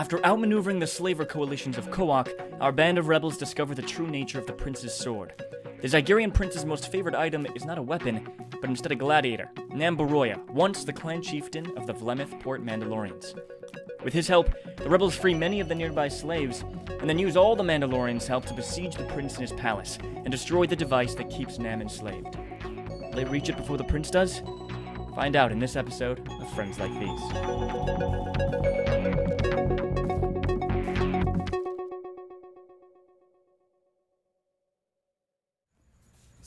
After outmaneuvering the slaver coalitions of Koak, our band of rebels discover the true nature of the prince's sword. The Zygerian prince's most favored item is not a weapon, but instead a gladiator, Nambaroya, once the clan chieftain of the Vlemeth Port Mandalorians. With his help, the rebels free many of the nearby slaves, and then use all the Mandalorians' help to besiege the prince in his palace, and destroy the device that keeps Nam enslaved. Will they reach it before the prince does? Find out in this episode of Friends Like These.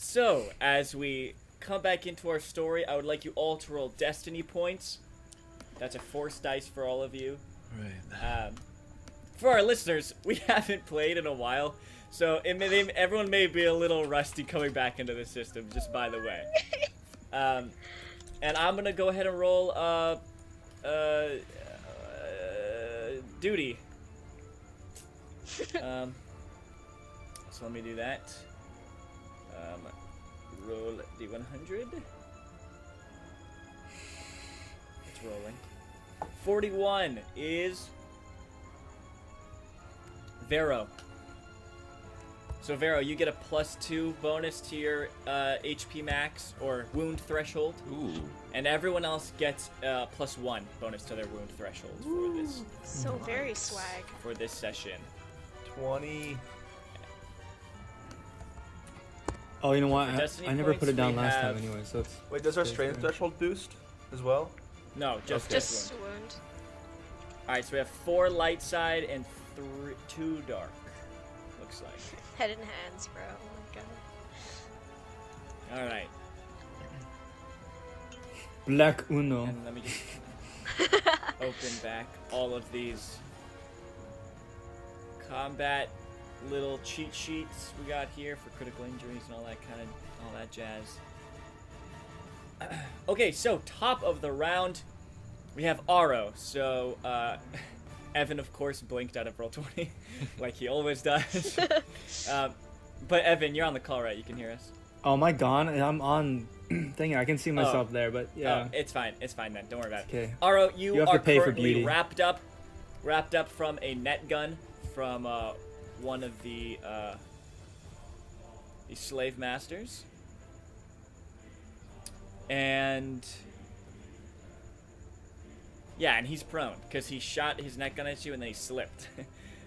So, as we come back into our story, I would like you all to roll destiny points. That's a force dice for all of you. Right. For our listeners, we haven't played in a while, so everyone may be a little rusty coming back into the system, just by the way. And I'm going to go ahead and roll duty. So let me do that. Roll D100. It's rolling. 41 is Vero. So Vero, you get a +2 bonus to your HP max or wound threshold. Ooh. And everyone else gets +1 bonus to their wound threshold for this. So very swag. For this session. 20. Oh, you know what? Destiny I never put it points, down we last have- time anyway, so it's... Wait, does our it's strength good. threshold boost as well? No, just Okay. this Just one. wound. Alright, so we have 4 light side and 2 dark. Looks like. Head and hands, bro. Oh my god. Alright. Black Uno. And let me just open back all of these combat little cheat sheets we got here for critical injuries and all that jazz. Okay, so top of the round, we have Aro. So Evan, of course, blinked out of roll 20, like he always does. But Evan, you're on the call, right? You can hear us. Oh, am I gone? I'm on thing. I can see myself there, but yeah. Oh, it's fine then. Don't worry about it. Okay. Aro, you You have to are pay for currently beauty. wrapped up from a net gun from one of the slave masters, and yeah, and he's prone because he shot his net gun at you and then he slipped.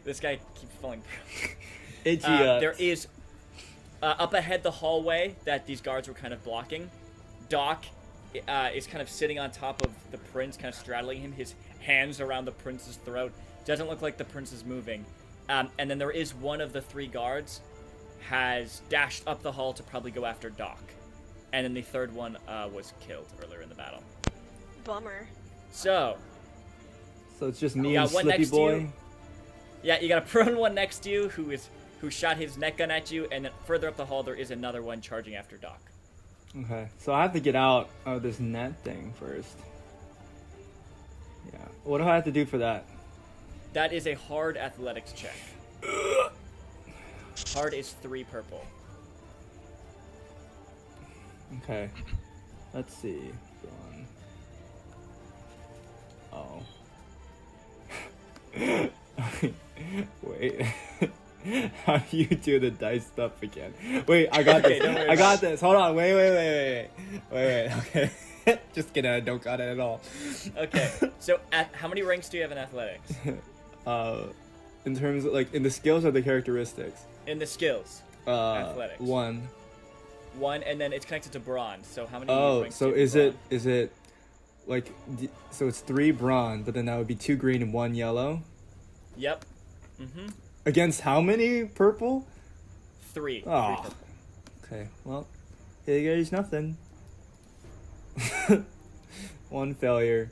This guy keeps falling prone. Itchy There is up ahead the hallway that these guards were kind of blocking. Doc is kind of sitting on top of the prince, kind of straddling him, his hands around the prince's throat. Doesn't look like the prince is moving. And then there is one of the 3 guards has dashed up the hall to probably go after Doc. And then the third one was killed earlier in the battle. Bummer. So, So it's just me Yeah, and one Slippy next to Boy. you. yeah, you got a prone one next to you who shot his net gun at you, and then further up the hall there is another one charging after Doc. Okay, so I have to get out of this net thing first. Yeah. What do I have to do for that? That is a hard athletics check. Hard is 3 purple. Okay. Let's see. Oh. Wait. How do you do the dice stuff again? Wait, I got Okay, this. don't worry I about got this. Hold on. Wait. Okay. Just kidding. I don't got it at all. Okay, so how many ranks do you have in athletics? In terms of like in the skills or the characteristics? In the skills. Athletics. 1. 1, and then it's connected to bronze. So how many Oh, ranks so do you have in is it like so it's 3 bronze, but then that would be 2 green and 1 yellow? bronze? Yep. Mm-hmm. Against how many purple? 3. Oh. 3 purple. Okay, well, here goes nothing. 1 failure.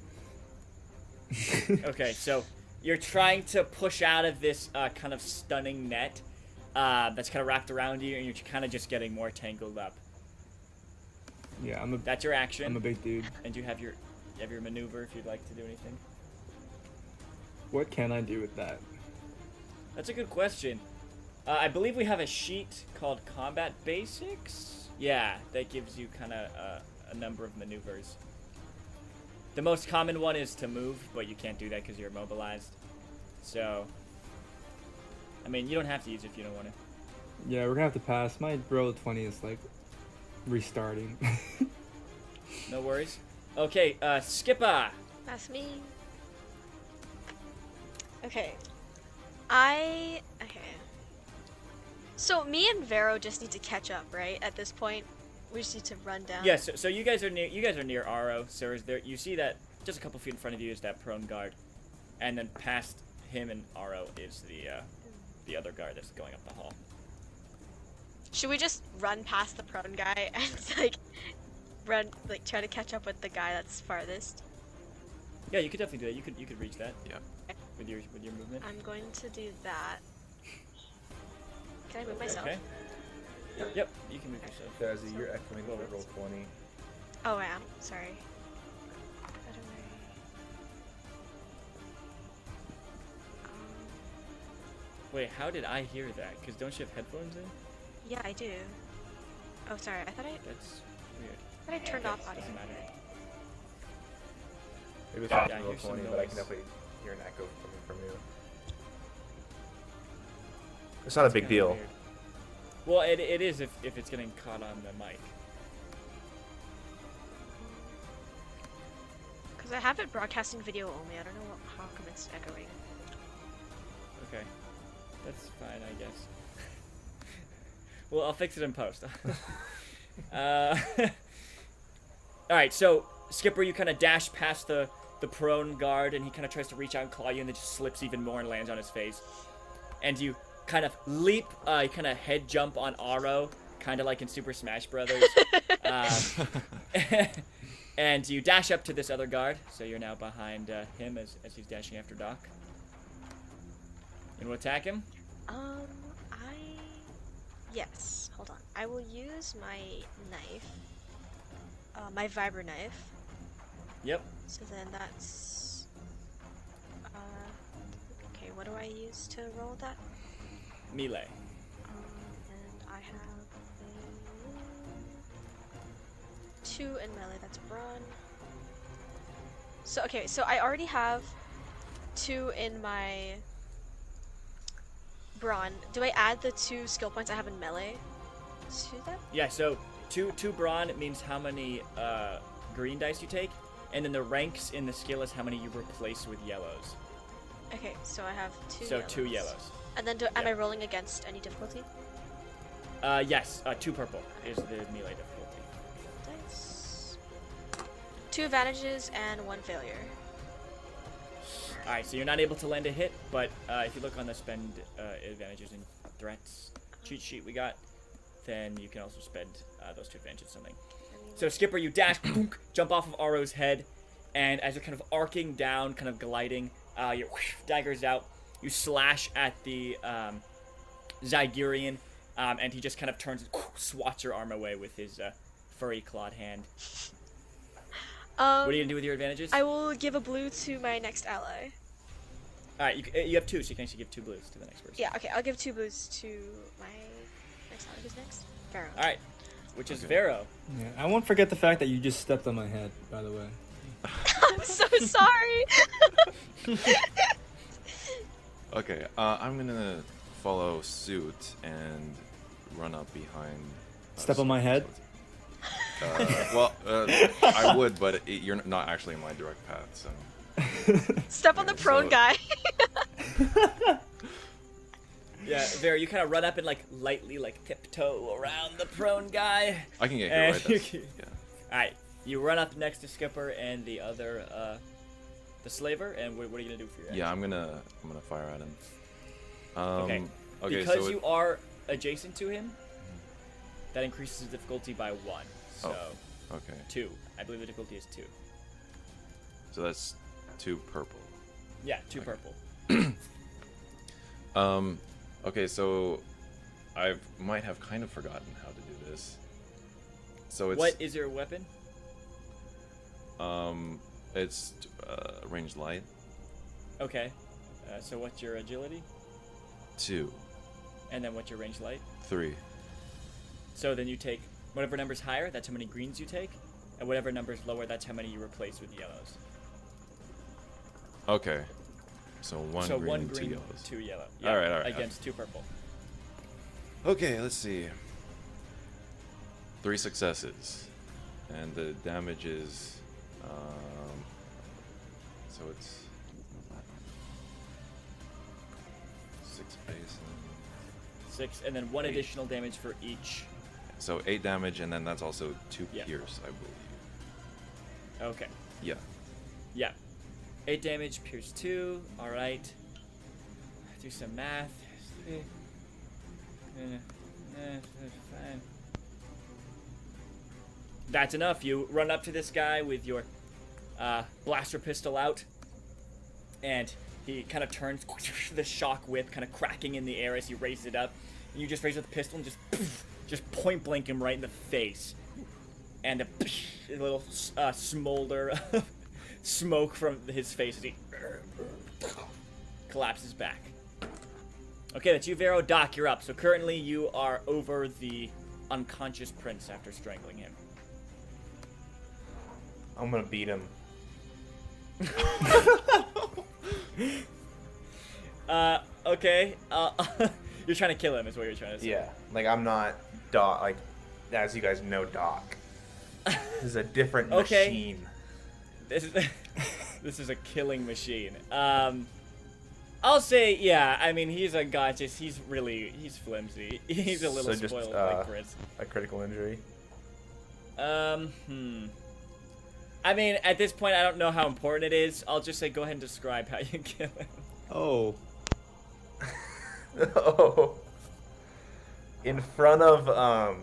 Okay, so you're trying to push out of this kind of stunning net that's kind of wrapped around you, and you're kind of just getting more tangled up. Yeah, That's your action. I'm a big dude. And you have your maneuver if you'd like to do anything. What can I do with that? That's a good question. I believe we have a sheet called Combat Basics. Yeah, that gives you kind of a number of maneuvers. The most common one is to move, but you can't do that because you're immobilized. So, I mean, you don't have to use it if you don't want to. Yeah, we're gonna have to pass. My roll 20 is like restarting. No worries. Okay, Skipper. That's me. Okay. Okay. So me and Vero just need to catch up, right? At this point, we just need to run down. Yeah, so you guys are near. You guys are near Aro. So is there? You see that just a couple feet in front of you is that prone guard, and then past him and Aro is the other guard that's going up the hall. Should we just run past the prone guy and like try to catch up with the guy that's farthest? Yeah, you could definitely do that. You could reach that. Yeah. With your movement. I'm going to do that. Can I move myself? Okay. Yep, you can move yourself. Jazzy, you're echoing for roll 20. Oh, I am. Sorry. How do Wait, how did I hear that? Because don't you have headphones in? Yeah, I do. Oh, sorry. I thought That's weird. I turned off audio. Doesn't matter. Maybe it's Yeah, not roll here's some 20, but I noise. can definitely hear an echo coming from you. It's not a big Kinda deal. weird. Well, it is if it's getting caught on the mic. Because I have it broadcasting video only. I don't know how come it's echoing. Okay. That's fine, I guess. Well, I'll fix it in post. Alright, so, Skipper, you kind of dash past the prone guard, and he kind of tries to reach out and claw you, and then just slips even more and lands on his face. And you kind of leap, you kind of head jump on Aro, kind of like in Super Smash Brothers. And you dash up to this other guard, so you're now behind him as he's dashing after Doc. You want to attack him? Yes. Hold on. I will use my knife. My vibra knife. Yep. So then that's... okay, what do I use to roll that? Melee. And I have a 2 in melee, that's brawn. So, okay, so I already have 2 in my brawn. Do I add the 2 skill points I have in melee to that? Yeah, so two brawn means how many green dice you take, and then the ranks in the skill is how many you replace with yellows. Okay, so I have 2 So yellows. 2 yellows. And then am I Yep. rolling against any difficulty? Yes, 2 purple is the melee difficulty. Dice. 2 advantages and 1 failure. Alright, so you're not able to land a hit, but if you look on the spend advantages and threats cheat sheet we got, then you can also spend those 2 advantages something. So Skipper, you dash, boonk, jump off of Aro's head, and as you're kind of arcing down, kind of gliding, your daggers out, you slash at the Zygerian, and he just kind of turns and swats your arm away with his furry clawed hand. What are you gonna do with your advantages? I will give a blue to my next ally. Alright, you have 2, so you can actually give 2 blues to the next person. Yeah, okay, I'll give 2 blues to my next ally. Who's next? Pharaoh. Alright, which is Okay. Vero. Yeah, I won't forget the fact that you just stepped on my head, by the way. I'm so sorry! Okay, I'm gonna follow suit and run up behind. Step on my head? I would, but you're not actually in my direct path, so. Step on the Okay, prone so- guy. Yeah, Vero, you kind of run up and like lightly like tiptoe around the prone guy. I can get here, And right? you That's, can- yeah. Alright, you run up next to Skipper and the other, the slaver, and what are you gonna do for your Yeah, action? I'm gonna fire at him. Okay. Okay, Because so you are adjacent to him, that increases the difficulty by 1. So, okay, 2. I believe the difficulty is 2. so that's 2 purple. Yeah, 2 Okay. purple. Okay, so I might have kind of forgotten how to do this. So it's What is your weapon? it's ranged light. Okay. So what's your agility? 2, And then what's your range light? 3. So then you take whatever number's higher, that's how many greens you take, and whatever number's lower, that's how many you replace with yellows. Okay. So one so green one and two green, yellows. 2 yellow. All right, Against 2 purple. Okay, let's see. 3 successes, and the damage is, so it's 6 base, 6, and then 1 8. additional damage for each. so 8 damage, and then that's also 2 Yeah. pierce, I believe. Okay. Yeah. Yeah. 8 damage, pierce 2. All right. Do some math. Fine. That's enough. You run up to this guy with your blaster pistol out, and he kind of turns, the shock whip kind of cracking in the air as he raises it up. And you just raise up the pistol and just point blank him right in the face. And a little smolder of smoke from his face as he collapses back. Okay, that's you, Vero. Doc, you're up. So currently you are over the unconscious prince after strangling him. I'm gonna beat him. Okay. You're trying to kill him is what you're trying to say. Yeah, like I'm not Doc. Like, as you guys know, Doc. This is a different Okay. machine. This is a killing machine. I'll say, yeah, I mean, he's unconscious. He's flimsy. He's a little So just, spoiled like Chris. A critical injury. I mean, at this point, I don't know how important it is. I'll just say go ahead and describe how you kill him. Oh. Oh. In front of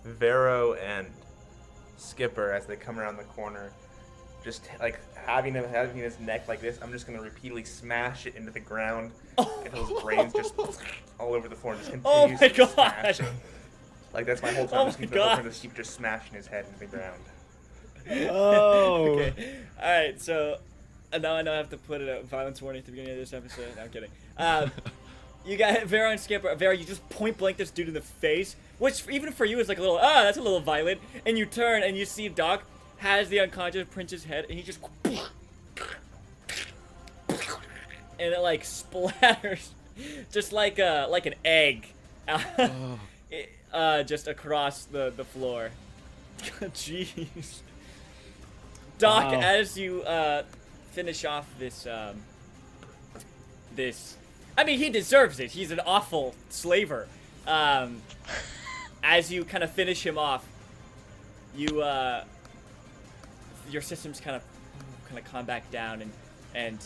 Vero and Skipper as they come around the corner, just like having his neck like this, I'm just gonna repeatedly smash it into the ground until his brains just all over the floor and just Oh continues my to god! smash it. Like that's my whole time. Oh just my keep the whole God. time just keep just smashing his head into the ground. Oh. Okay. Alright, so now I know I have to put a violence warning at the beginning of this episode. No, I'm kidding. You got Vero and Skipper. Vero, you just point blank this dude in the face, which even for you is like a little, that's a little violent. And you turn and you see Doc has the unconscious prince's head, and he just, and it like splatters, just like an egg, just across the floor. Jeez. Doc, Wow. as you finish off this I mean, he deserves it. He's an awful slaver. As you kind of finish him off, you your systems kind of calm back down, and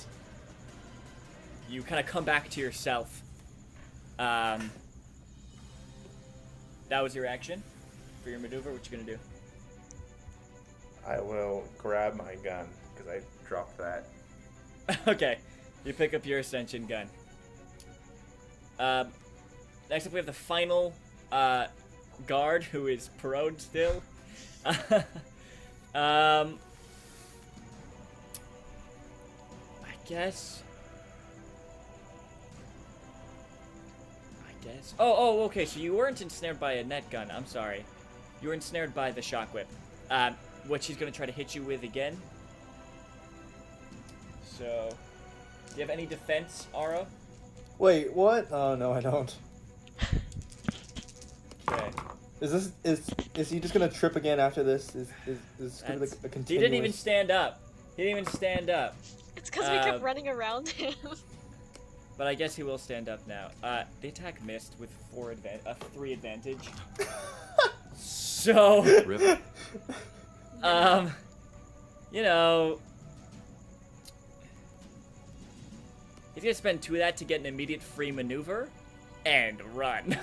you kind of come back to yourself. That was your action for your maneuver. What you gonna do? I will grab my gun because I dropped that. Okay, you pick up your ascension gun. Next up we have the final guard, who is prone still. I guess. Oh, okay. So you weren't ensnared by a net gun. I'm sorry. You were ensnared by the shock whip, which he's gonna try to hit you with again. So, do you have any defense, Ara? Wait, what? Oh no, I don't. Okay. Is he just gonna trip again after this? Is gonna be a continuous... He didn't even stand up. He didn't even stand up. It's because we kept running around him. But I guess he will stand up now. The attack missed with 3 advantage. So, Rip. you know, he's gonna spend 2 of that to get an immediate free maneuver and run.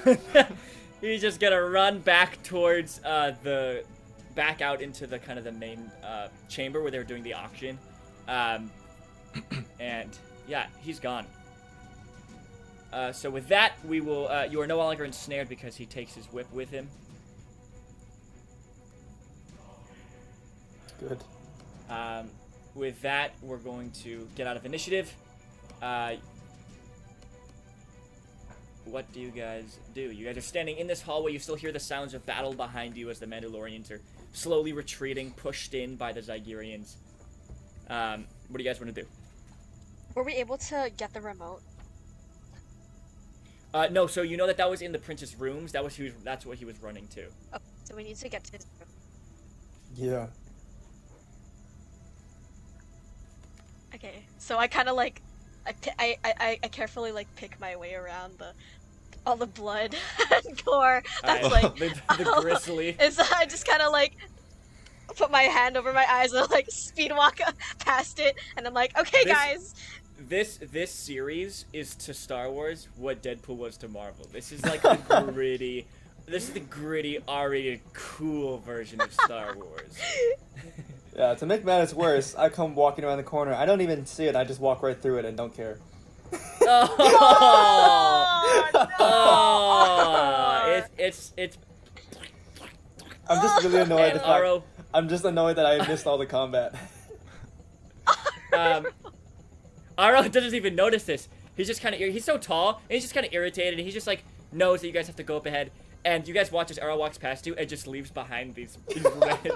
He's just gonna run back towards back out into the kind of the main chamber where they were doing the auction, and yeah, he's gone. So with that, we will. You are no longer ensnared because he takes his whip with him. Good. With that, we're going to get out of initiative. What do you guys do? You guys are standing in this hallway. You still hear the sounds of battle behind you as the Mandalorians are slowly retreating, pushed in by the Zygerians. What do you guys want to do? Were we able to get the remote? No, so you know that was in the prince's rooms. That's what he was running to. Oh, so we need to get to his room. Yeah. Okay, so I kind of like, I carefully like pick my way around all the blood and gore that's like the grisly. I just kind of like put my hand over my eyes and like speed walk past it, and I'm like, okay, guys. This series is to Star Wars what Deadpool was to Marvel. This is like the gritty. This is the gritty, R-rated, cool version of Star Wars. Yeah, to make matters worse, I come walking around the corner. I don't even see it. I just walk right through it and don't care. Oh, Oh, no. it's. I'm just really annoyed. And Aro, I'm just annoyed that I missed all the combat. Aro doesn't even notice this. He's just kind of he's so tall, and he's just kind of irritated, and he just like knows that you guys have to go up ahead, and you guys watch as Aro walks past you and just leaves behind these red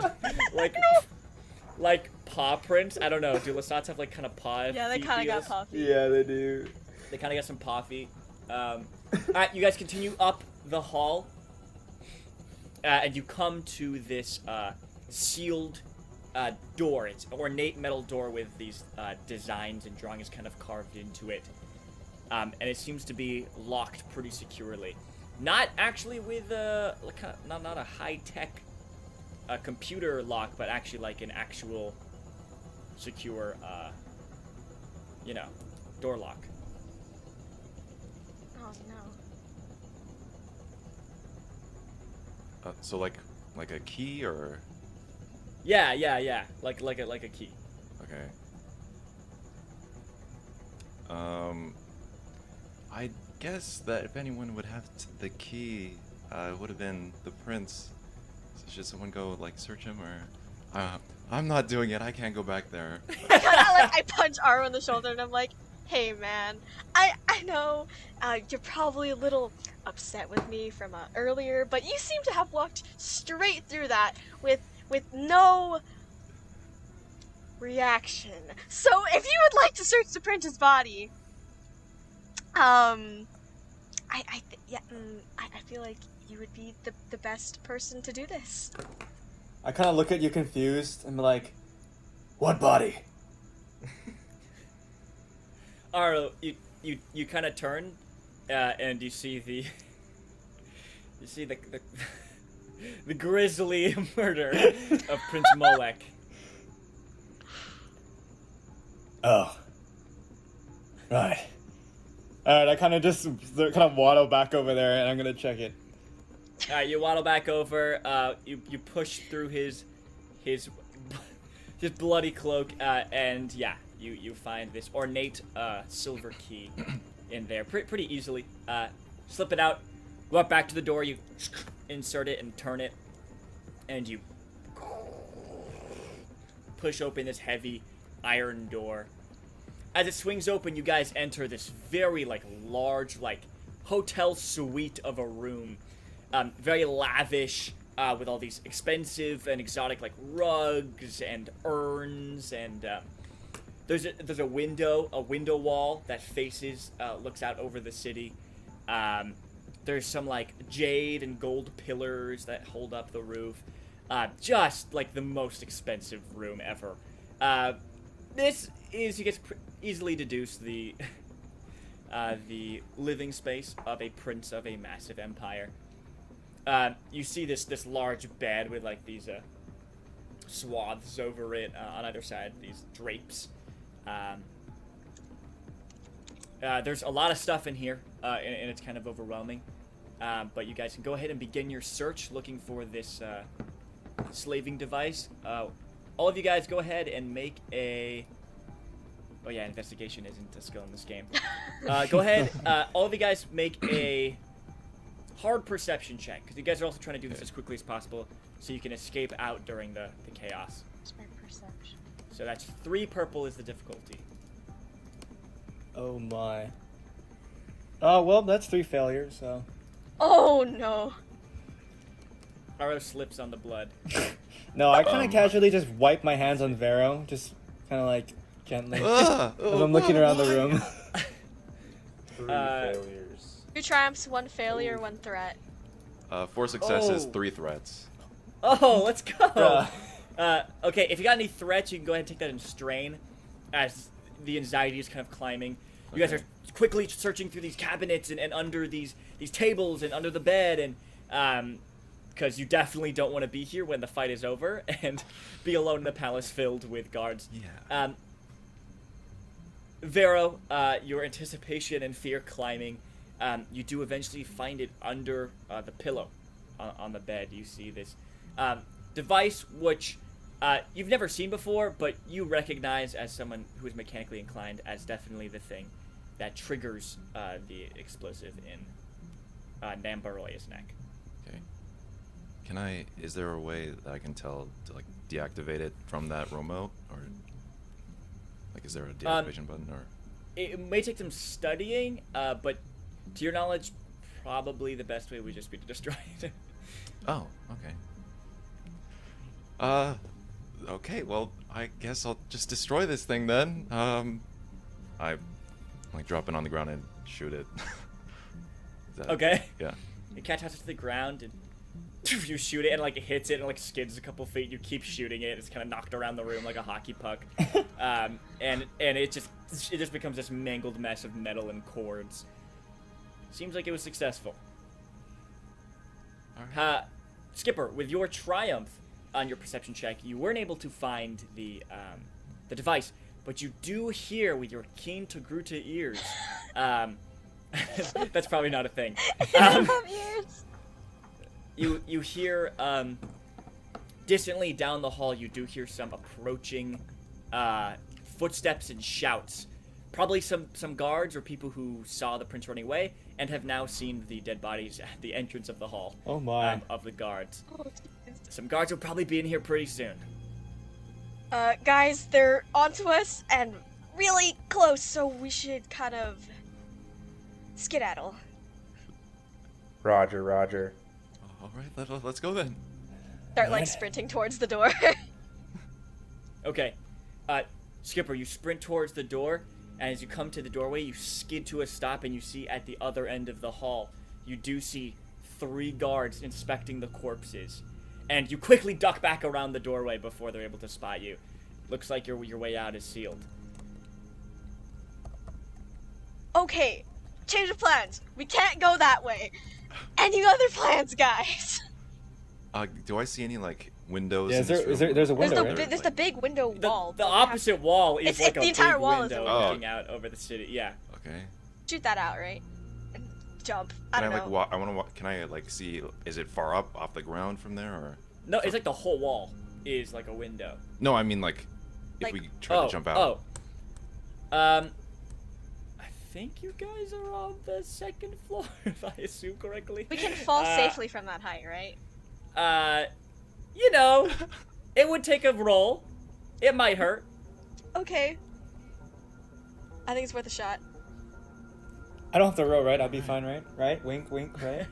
like paw prints. I don't know. Do Lasats have like kind of paw? Yeah, they kind of got puffy. Yeah, they do. They kind of got some paw feet. Alright, you guys continue up the hall, and you come to this sealed door. It's an ornate metal door with these designs and drawings kind of carved into it. And it seems to be locked pretty securely. Not actually with not a high-tech computer lock, but actually like an actual secure, door lock. Oh no. So like a key or? Yeah. Like a key. Okay. I guess that if anyone would have the key, it would have been the prince. So should someone go like search him or? I'm not doing it. I can't go back there. I punch Aro in the shoulder and I'm like, hey man, I know you're probably a little upset with me from earlier, but you seem to have walked straight through that with no reaction. So if you would like to search the prince's body, I feel like you would be the best person to do this. I kind of look at you confused and be like, what body? Aro, you kind of turn, and you see the the grisly murder of Prince Molek. Oh. Right. Alright, I kind of waddle back over there and I'm gonna check it. Alright, you waddle back over, you push through his bloody cloak, and yeah, you find this ornate silver key in there pretty easily. Slip it out, walk back to the door, you insert it and turn it, and you push open this heavy iron door. As it swings open, you guys enter this very large hotel suite of a room. Very lavish, with all these expensive and exotic rugs and urns, and there's a window wall that faces looks out over the city. There's some jade and gold pillars that hold up the roof. Just the most expensive room ever. This is, you can easily deduce the living space of a prince of a massive empire. You see this large bed with these swaths over it on either side, these drapes. There's a lot of stuff in here, and it's kind of overwhelming. But you guys can go ahead and begin your search looking for this slaving device. All of you guys go ahead and make a... Oh yeah, investigation isn't a skill in this game. Go ahead, all of you guys make a hard perception check, because you guys are also trying to do this as quickly as possible so you can escape out during the chaos. What's my perception? So that's 3 purple is the difficulty. Oh my. Oh, well, that's 3 failures, so... Oh no. Aro slips on the blood. No, I kind of casually just wipe my hands on Vero, just kind of gently. Ah! As I'm looking around the room. 3 failures. 2 triumphs, 1 failure, 1 threat. 4 successes, Oh. 3 threats. Oh, let's go. Bruh. Okay, if you got any threats, you can go ahead and take that in strain, as the anxiety is kind of climbing. You guys Okay. are quickly searching through these cabinets and under these tables and under the bed, and because you definitely don't want to be here when the fight is over and be alone in a palace filled with guards. Yeah. Vero, your anticipation and fear climbing, you do eventually find it under the pillow on the bed. You see this device, which you've never seen before, but you recognize as someone who is mechanically inclined as definitely the thing that triggers the explosive in Nambaroya's neck. Okay. Is there a way that I can tell to like deactivate it from that remote, or like is there a deactivation button, or? It may take some studying, but to your knowledge, probably the best way would just be to destroy it. Oh, okay. Okay, well, I guess I'll just destroy this thing then. I like drop it on the ground and shoot it. Is that- Okay. Yeah. The cat tosses it to the ground, and you shoot it, and like it hits it, and like skids a couple feet. You keep shooting it; it's kind of knocked around the room like a hockey puck, and it just becomes this mangled mess of metal and cords. Seems like it was successful. All right. Skipper, with your triumph on your perception check, you weren't able to find the device, but you do hear with your keen Togruta ears. That's probably not a thing. Ears. You hear distantly down the hall. You do hear some approaching footsteps and shouts. Probably some guards or people who saw the prince running away and have now seen the dead bodies at the entrance of the hall. Oh my. Of the guards. Oh, jeez. Some guards will probably be in here pretty soon. Guys, they're onto us and really close, so we should kind of skedaddle. Roger, Roger. All right, let's go then. Start like sprinting towards the door. Okay, Skipper, you sprint towards the door, and as you come to the doorway, you skid to a stop, and you see at the other end of the hall, you do see 3 guards inspecting the corpses, and you quickly duck back around the doorway before they're able to spot you. Looks like your way out is sealed. Okay, change of plans. We can't go that way. Any other plans, guys? Do I see any like windows? Yeah, in this room? there's a There's window, the, right? there's the big window wall. The We have opposite wall is It's- like it's a the entire big wall is a window window. looking out over the city. Yeah. Okay. to shoot that out, right? And jump. I Can don't I know. like I want to? Can I like see? Is it far up off the ground from there, or? No, it's like the whole wall is like a window. No, I mean like if Like- we try to jump out. I think you guys are on the 2nd floor, if I assume correctly. We can fall Uh, safely from that height, right? You know, it would take a roll. It might hurt. Okay. I think it's worth a shot. I don't have to row, right? I'll be fine, right? Right? Wink, wink, right?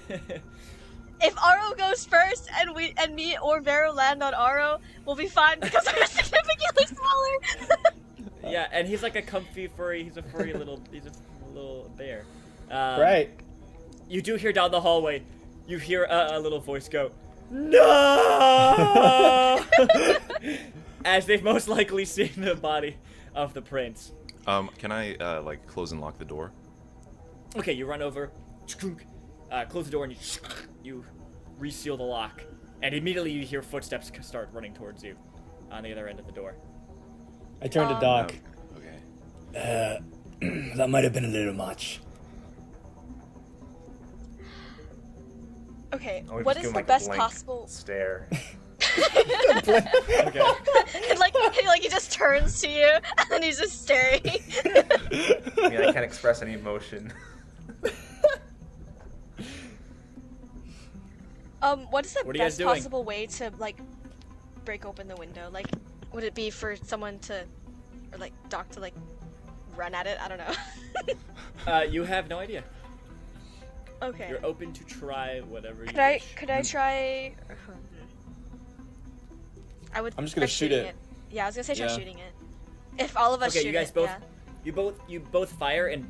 If Aro goes first and me or Vero land on Aro, we'll be fine because we're significantly smaller. Yeah, and he's like a comfy furry. He's a furry little bear. Right. You do hear down the hallway. You hear a little voice go, "No!" As they've most likely seen the body of the prince. Can I like close and lock the door? Okay, you run over, close the door, and you reseal the lock. And immediately you hear footsteps start running towards you on the other end of the door. I turned to Doc. Okay. That might have been a little much. Okay, I would what just is give him, the like, a best blank possible? stare. Okay. And like he just turns to you and then he's just staring. I mean, I can't express any emotion. What is the What are you guys best doing? possible way to like break open the window? Like, would it be for someone to, or like Doc to like run at it? I don't know. You have no idea. Okay. You're open to try whatever you Could I wish. could I try? I would. I'm just gonna try shoot shooting it. Yeah, I was gonna say try Yeah. shooting it. If all of us Okay, shoot you guys it, both, yeah. you both fire, and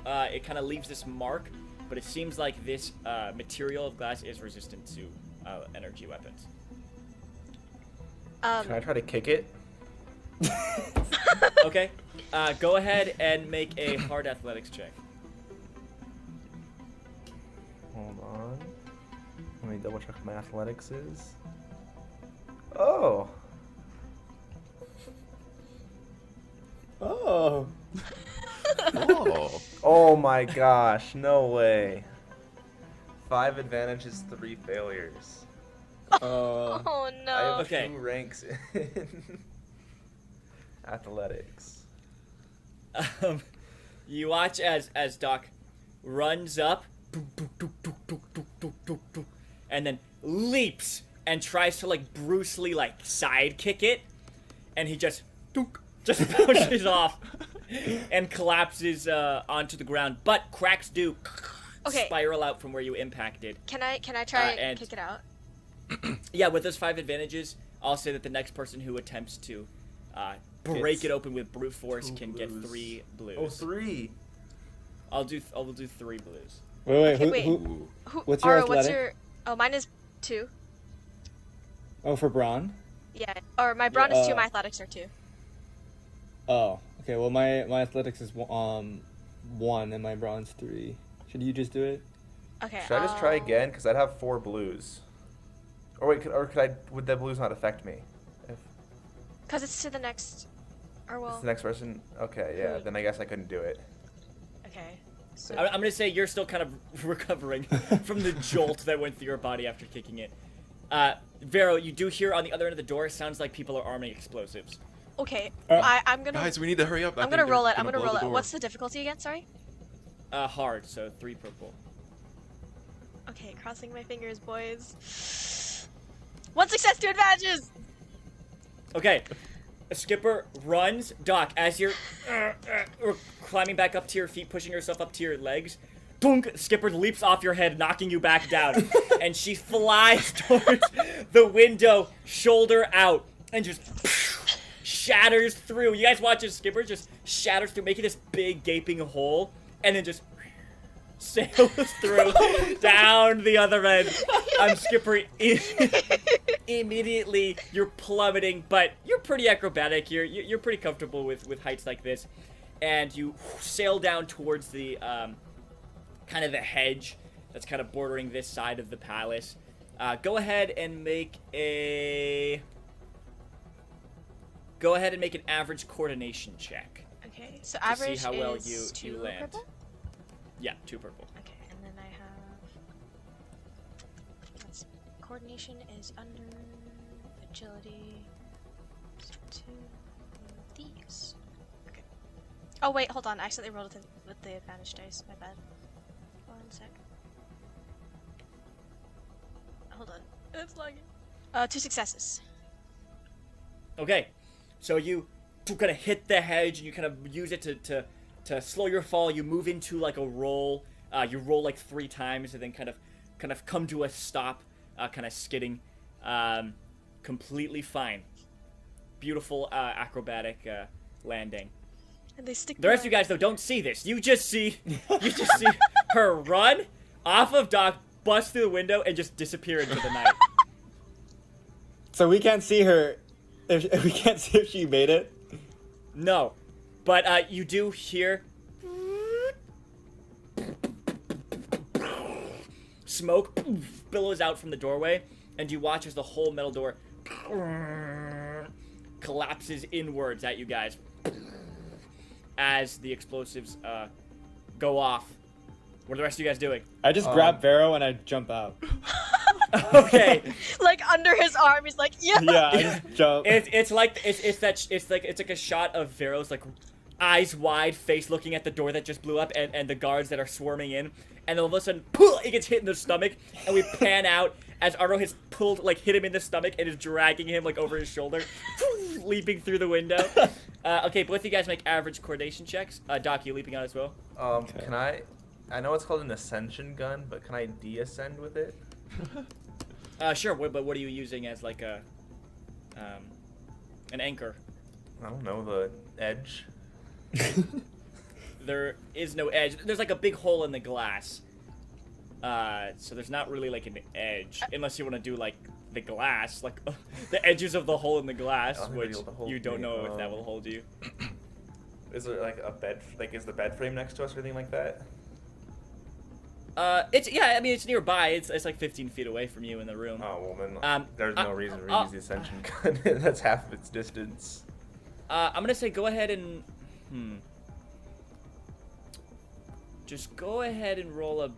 it kind of leaves this mark. But it seems like this material of glass is resistant to energy weapons. Can I try to kick it? Okay, go ahead and make a hard athletics check. Hold on. Let me double check what my athletics is. Oh. Oh. Oh. Oh my gosh, no way. 5 advantages, 3 failures. Oh. Oh I no. have Okay. 2 ranks in athletics. You watch as Doc runs up, and then leaps and tries to like Bruce Lee like side kick it, and he just bounces off and collapses onto the ground. But cracks do Okay. spiral out from where you impacted. Can I try and and- kick it out? Yeah, with those 5 advantages, I'll say that the next person who attempts to break Gets it open with brute force 2 can get blues. 3 blues. Oh, 3. I'll do 3 blues. Wait, Okay, wait. who? Who, What's your Aro, what's athletic? your? Oh, mine is 2. Oh, for Braun? Yeah. Or my brawn is 2. Uh, My athletics are 2. Oh, okay. Well, my athletics is 1 and my Braun's 3. Should you just do it? Okay. Should I just try again? Because I'd have 4 blues. Or wait, would the blues not affect me? If Because it's to the next. Or well. it's the next person? Okay, yeah, then I guess I couldn't do it. Okay. So. I'm gonna say you're still kind of recovering from the jolt that went through your body after kicking it. Vero, you do hear on the other end of the door, sounds like people are arming explosives. Okay. Uh, I'm gonna. Guys, we need to hurry up. I'm gonna roll it. I'm gonna roll it. What's the difficulty again? Sorry. Hard, so 3 purple. Okay, crossing my fingers, boys. 1 success, 2 advantages. Okay, Skipper runs. Doc, as you're climbing back up to your feet, pushing yourself up to your legs, dunk, Skipper leaps off your head, knocking you back down, and she flies towards the window, shoulder out, and just shatters through. You guys watch as Skipper just shatters through, making this big gaping hole, and then just sails through down the other end. Skipper, immediately you're plummeting, but you're pretty acrobatic. You're pretty comfortable with heights like this, and you sail down towards the kind of the hedge that's kind of bordering this side of the palace. Go ahead and make an average coordination check. Okay, so To see average how well is you 2 land. purple? Yeah, 2 purple. Okay, and then I have... Let's... Coordination is under... Agility... So 2 of these. Okay. Oh wait, hold on, I accidentally rolled with the advantage dice, my bad. 1 sec. Hold on. It's lagging. 2 successes. Okay, so you kind of hit the hedge, and you kind of use it to slow your fall. You move into like a roll. You roll like 3 times, and then kind of come to a stop, kind of skidding. Completely fine. Beautiful acrobatic landing. And they stick The rest of you guys though don't see this. You just see her run off of Doc, bust through the window, and just disappear into the night. So we can't see her. If we can't see if she made it. No, but you do hear smoke billows out from the doorway, and you watch as the whole metal door collapses inwards at you guys as the explosives go off. What are the rest of you guys doing? I just grab Vero and I jump out. Okay. Like under his arm, he's like, yeah. Yeah, I just jump. It's like a shot of Vero's like eyes wide, face looking at the door that just blew up, and the guards that are swarming in, and then all of a sudden, it gets hit in the stomach, and we pan out as Arno has hit him in the stomach and is dragging him like over his shoulder, leaping through the window. Okay, both of you guys make average coordination checks. Doc, you leaping out as well? Can I know it's called an ascension gun, but can I de-ascend with it? Sure. But what are you using as like an anchor? I don't know, the edge. There is no edge. There's like a big hole in the glass. So there's not really like an edge, unless you want to do like the glass, like the edges of the hole in the glass, I'll which be able to hold you don't me, know if that will hold you. Is there like a bed? Like, is the bed frame next to us or anything like that? It's I mean it's nearby. It's like 15 feet away from you in the room. Oh well, then there's no reason to use the ascension gun. That's half of its distance. I'm gonna say go ahead and just go ahead and roll a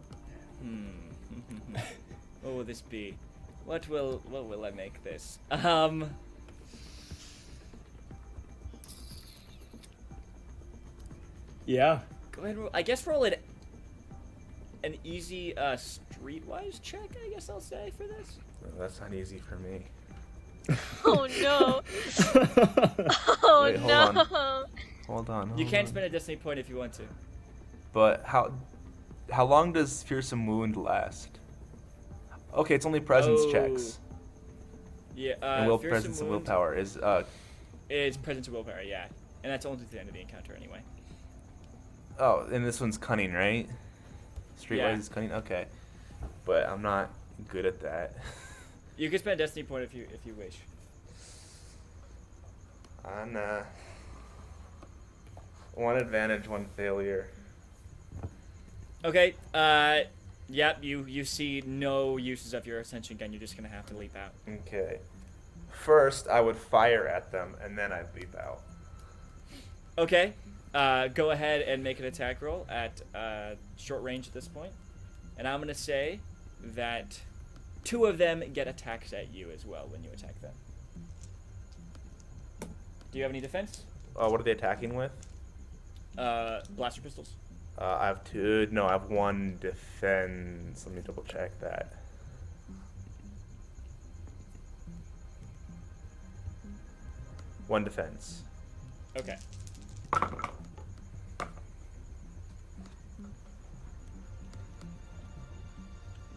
what will this be? What will I make this? Yeah. Go ahead and roll, I guess roll it an easy streetwise check, I guess I'll say for this. That's not easy for me. Oh no. Oh Wait, hold no. on. Hold on. You can spend a destiny point if you want to. But how long does fearsome wound last? Okay, it's only presence checks. Yeah, And fearsome presence and wound willpower is is presence and willpower, yeah. And that's only to the end of the encounter anyway. oh, and this one's cunning, right? Streetwise Yeah. is cunning. Okay, but I'm not good at that. You can spend a destiny point if you wish. On one advantage, one failure. Okay, yep, you see no uses of your ascension gun, you're just gonna have to leap out. Okay. First, I would fire at them, and then I'd leap out. Okay, go ahead and make an attack roll at short range at this point. And I'm gonna say that 2 of them get attacks at you as well when you attack them. Do you have any defense? What are they attacking with? Blaster pistols. I have 2. No, I have 1 defense. Let me double check that. One defense. Okay.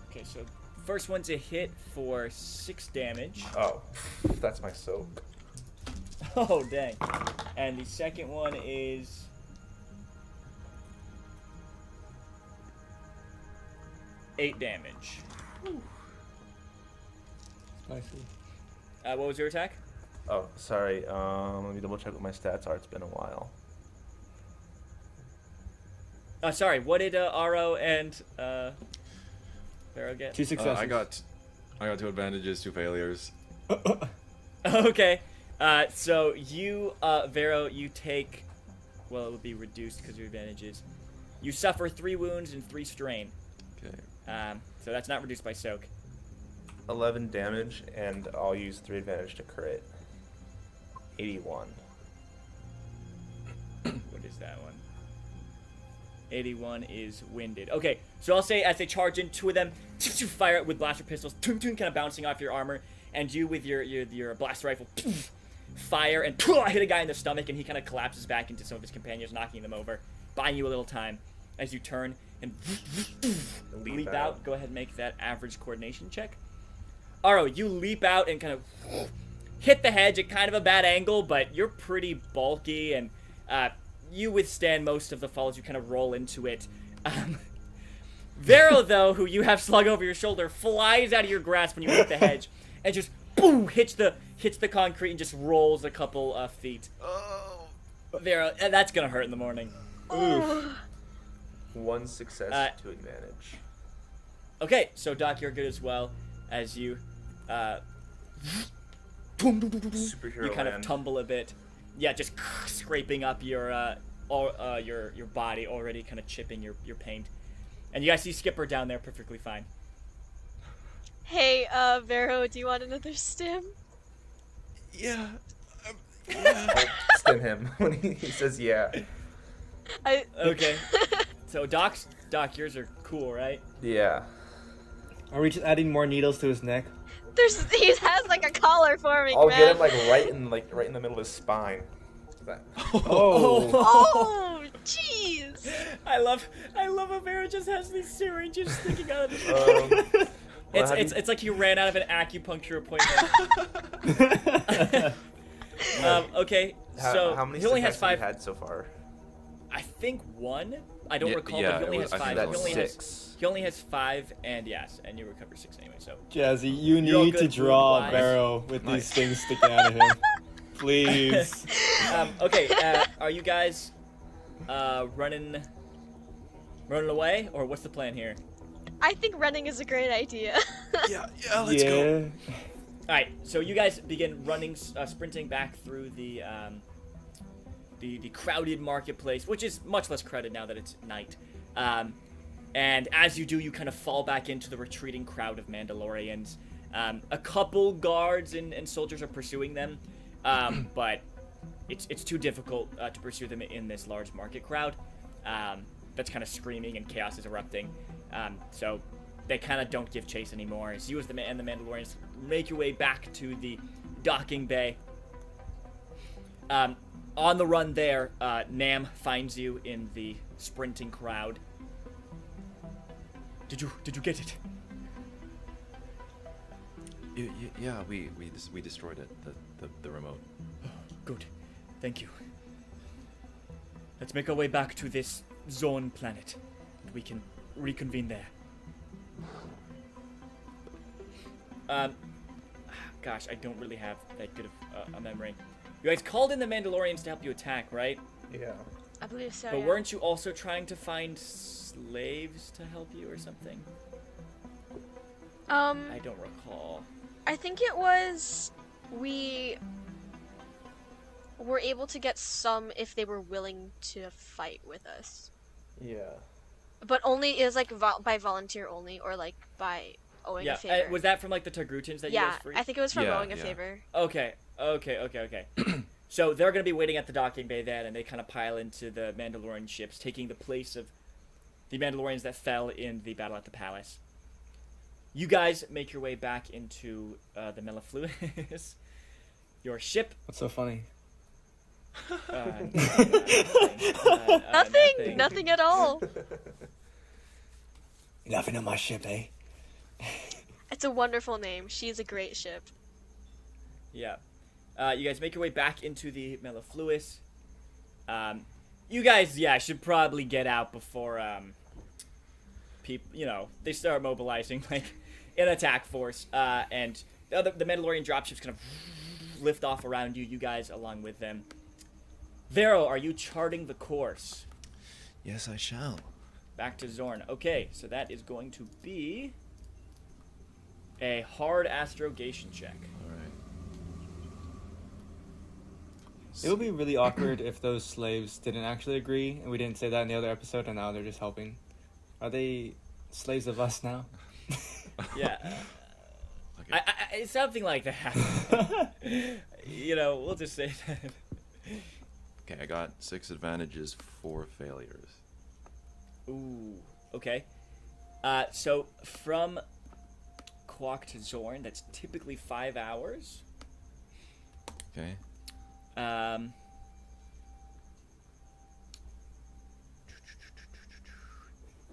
Okay, so first one's a hit for 6 damage. Oh, that's my soak. Oh, dang. And the second one is 8 damage. Spicy. What was your attack? Oh, sorry. Let me double check what my stats are. It's been a while. Sorry, what did Aro and Pharaoh get? 2 successes. I got 2 advantages, 2 failures. Okay, so you, Vero, you take, well, it would be reduced because of your advantages. You suffer 3 wounds and 3 strain. Okay. So that's not reduced by soak. 11 damage, and I'll use 3 advantage to crit. 81. What is that one? 81 is winded. Okay, so I'll say as they charge in, 2 of them fire it with blaster pistols, kind of bouncing off your armor, and you with your blaster rifle fire and hit a guy in the stomach, and he kind of collapses back into some of his companions, knocking them over, buying you a little time as you turn and leap out. Go ahead and make that average coordination check. Aro, you leap out and kind of hit the hedge at kind of a bad angle, but you're pretty bulky, and you withstand most of the falls. You kind of roll into it. Vero, though, who you have slung over your shoulder, flies out of your grasp when you hit the hedge, and just boom hits the concrete and just rolls a couple feet. Oh. Vero, that's gonna hurt in the morning. Oh. 1 success, 2 advantage. Okay, so Doc, you're good as well as you. Superhero You kind of land. tumble a bit. Yeah, just scraping up your body, already kind of chipping your paint. And you guys see Skipper down there perfectly fine. Hey, Vero, do you want another stim? Yeah. I'll stim him when he says yeah. Okay. So Doc, yours are cool, right? Yeah. Are we just adding more needles to his neck? He has like a collar forming, I'll man. get him right in the middle of his spine. That- Oh. Oh, jeez. I love how Vera just has these syringes sticking out of his It's like he ran out of an acupuncture appointment. Okay, how many he only has successes have 5. you had so far? I think 1. I don't Yeah, recall, yeah, but he only it has was- I 5. think He that only was has 6. He only has 5, and yes, and you recover 6 anyway. So Jazzy, you You're all need to good draw a food-wise. barrel with Nice. these things sticking out of him. Please. okay. Are you guys running away, or what's the plan here? I think running is a great idea. Yeah, let's go. Yeah. All right. So you guys begin running, sprinting back through the crowded marketplace, which is much less crowded now that it's night. And as you do, you kind of fall back into the retreating crowd of Mandalorians. A couple guards and soldiers are pursuing them, but it's too difficult to pursue them in this large market crowd. That's kind of screaming and chaos is erupting. So they kind of don't give chase anymore. As you and the Mandalorians make your way back to the docking bay. On the run there, Nam finds you in the sprinting crowd. Did you get it? Yeah, we destroyed it. The remote. Good. Thank you. Let's make our way back to this zone planet. And we can reconvene there. Gosh, I don't really have that good of a memory. You guys called in the Mandalorians to help you attack, right? Yeah. I believe so. But yeah. weren't you also trying to find slaves to help you or something? I don't recall. I think it was we were able to get some if they were willing to fight with us, Yeah. but only is like by volunteer only, or like by owing Yeah, a favor. was that from like the Targutans that you yeah, guys freed? I think it was from Yeah, owing a yeah. favor. Okay. So they're going to be waiting at the docking bay then, and they kind of pile into the Mandalorian ships, taking the place of the Mandalorians that fell in the battle at the palace. You guys make your way back into the Mellifluous. Your ship. What's so funny? Nothing at all. Nothing on my ship, eh? It's a wonderful name. She's a great ship. Yeah. You guys make your way back into the Mellifluous. You guys, should probably get out before they start mobilizing like an attack force. And the Mandalorian dropships kind of lift off around you. You guys along with them. Vero, are you charting the course? Yes, I shall. Back to Zorn. Okay, so that is going to be a hard astrogation check. All right. It would be really awkward if those slaves didn't actually agree, and we didn't say that in the other episode, and now they're just helping. Are they slaves of us now? Yeah. Okay. It's something like that. We'll just say that. Okay, I got 6 advantages, 4 failures. Ooh, okay. So from Quock to Zorn, that's typically 5 hours. Okay.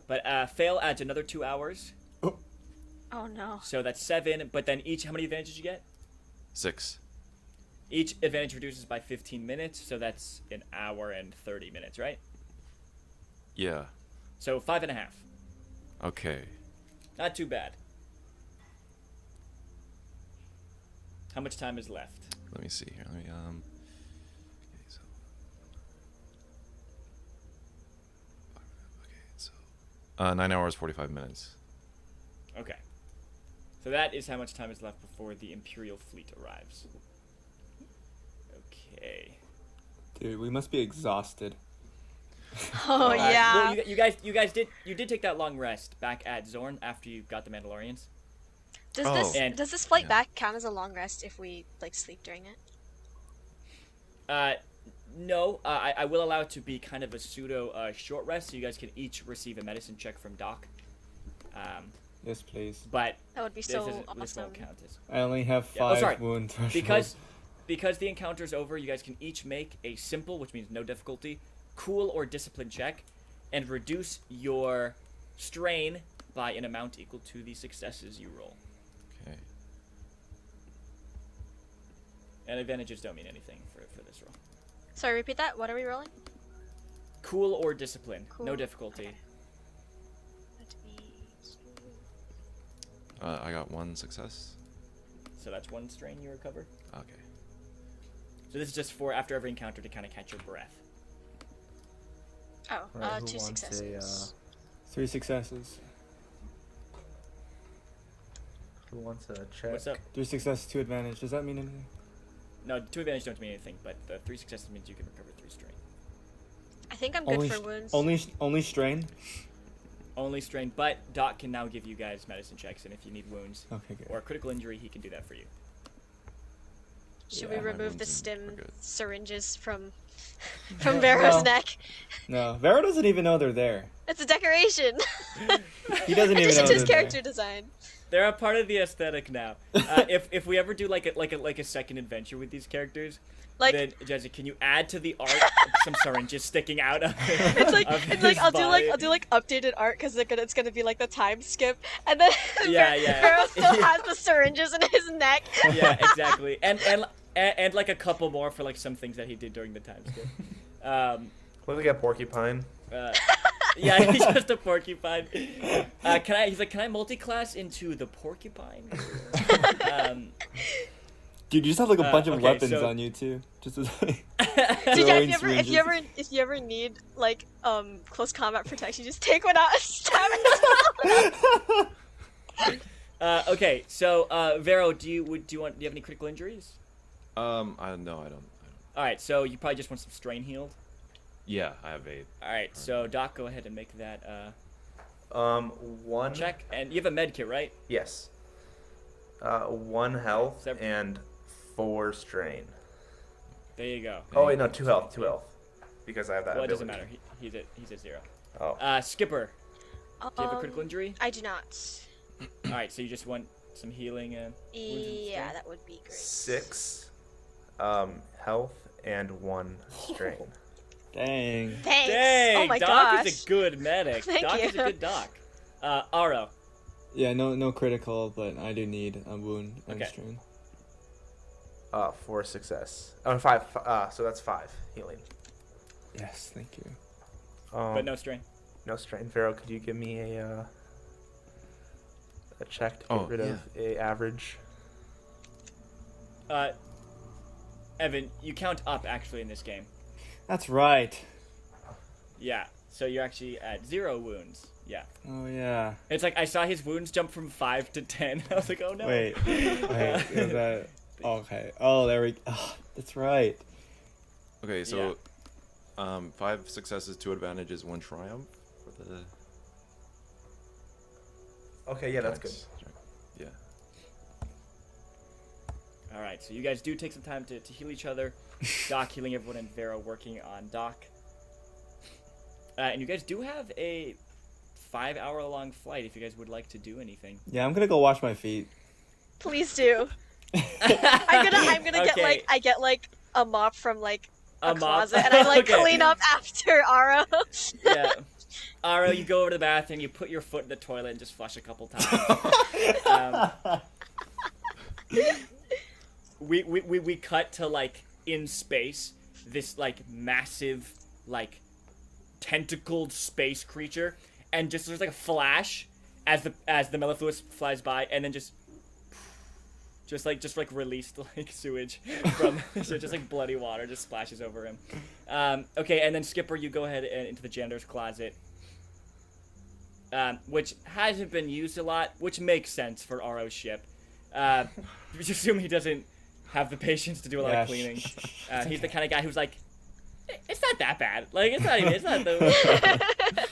But fail adds another 2 hours, Oh no. so that's 7. But then how many advantages you get? 6. Each advantage reduces by 15 minutes, so that's an hour and 30 minutes, right? Yeah. So 5.5. Okay. Not too bad. How much time is left? Let me see here. Let me okay, so 9 hours 45 minutes. Okay. So that is how much time is left before the Imperial fleet arrives. Okay. Dude, we must be exhausted. Oh yeah. Well, you guys did take that long rest back at Zorn after you got the Mandalorians. Does Oh. does this flight Yeah. back count as a long rest if we like sleep during it? No. I will allow it to be kind of a pseudo short rest, so you guys can each receive a medicine check from Doc. Yes, please. But That would be this so won't awesome. count as I only have Yeah, 5 sorry. wound thresholds. because the encounter's over. You guys can each make a simple, which means no difficulty, cool or discipline check, and reduce your strain by an amount equal to the successes you roll. Okay. And advantages don't mean anything for this roll. Sorry, repeat that. What are we rolling? Cool or discipline. Cool. No difficulty. Okay. Let me... I got 1 success. So that's 1 strain you recover. Okay. So this is just for after every encounter to kind of catch your breath. Oh, Right, who 2 wants successes. 3 successes. Who wants a check? What's up? 3 successes, 2 advantage. Does that mean anything? No, 2 advantage don't mean anything, but the 3 successes means you can recover 3 strain. I think I'm good Only for wounds. only strain. Only strain, but Doc can now give you guys medicine checks, and if you need wounds Okay, good. or a critical injury, he can do that for you. Should Yeah, we my remove the wounds stim are good. syringes from Vero's No. neck? No, Vero doesn't even know they're there. It's a decoration. He doesn't even Addition know to his they're character design. They're a part of the aesthetic now. If we ever do like a second adventure with these characters, Like then Jesse, can you add to the art some syringes sticking out of it's like of it's like his I'll do like body? I'll do like updated art because it's gonna be like the time skip, and then Yeah, yeah. Vero still has the syringes in his neck. Yeah, exactly. And like a couple more for like some things that he did during the time skip. Look like a porcupine. Yeah, he's just a porcupine. He's like, can I multi-class into the porcupine? Dude, you just have like a bunch of okay, weapons so- on you too. Just as, like, Dude, yeah, throwing syringes. if you ever need like close combat protection, just take one out and stab it. Okay, so Vero, do you have any critical injuries? No, I don't. All right, so you probably just want some strain healed. Yeah, I have 8. All right, so Doc, go ahead and make that 1 check, and you have a med kit, right? Yes. 1 health Sev- and 4 strain. There you go. Oh wait, no, 2 health, 2 health, because I have that. Well, it doesn't ability. matter. He's at 0. Oh. Skipper, do you have a critical injury? I do not. All right, so you just want some healing and wounds and Yeah, stuff? that would be great. 6 health and 1 strain. Dang. Thanks. Dang, Oh my Doc gosh. is a good medic. Thank Doc is a you. good doc. Aro. Yeah, no critical, but I do need a wound and Okay. strain. 4 success. Oh, 5. So that's 5 healing. Yes, thank you. But no strain. No strain. Vero, could you give me a check to get Oh, rid of a average? Evan, you count up actually in this game. That's right. Yeah, so you're actually at 0 wounds. Yeah. Oh yeah. It's like I saw his wounds jump from 5 to 10. I was like, oh no. Wait. Is that okay? Oh, there we. Oh, that's right. Okay, so 5 successes, 2 advantages, 1 triumph for the. Okay, yeah, that's good. checks. Yeah. All right, so you guys do take some time to heal each other. Doc healing everyone and Vero working on Doc. And you guys do have a 5-hour-long flight if you guys would like to do anything. Yeah, I'm gonna go wash my feet. Please do. I'm gonna Okay. get like a mop from like a mop? closet, and I like Okay. clean up after Aro. Yeah. Aro, you go over to the bathroom, you put your foot in the toilet and just flush a couple times. We cut to like in space, this like massive like tentacled space creature, and just there's like a flash as the mellifluous flies by, and then just released like sewage from so just like bloody water just splashes over him. Okay, and then Skipper, you go ahead and into the janitor's closet, which hasn't been used a lot, which makes sense for Aro's ship. Just assume he doesn't have the patience to do a lot of cleaning. He's the kind of guy who's like, it's not that bad. Like it's not the.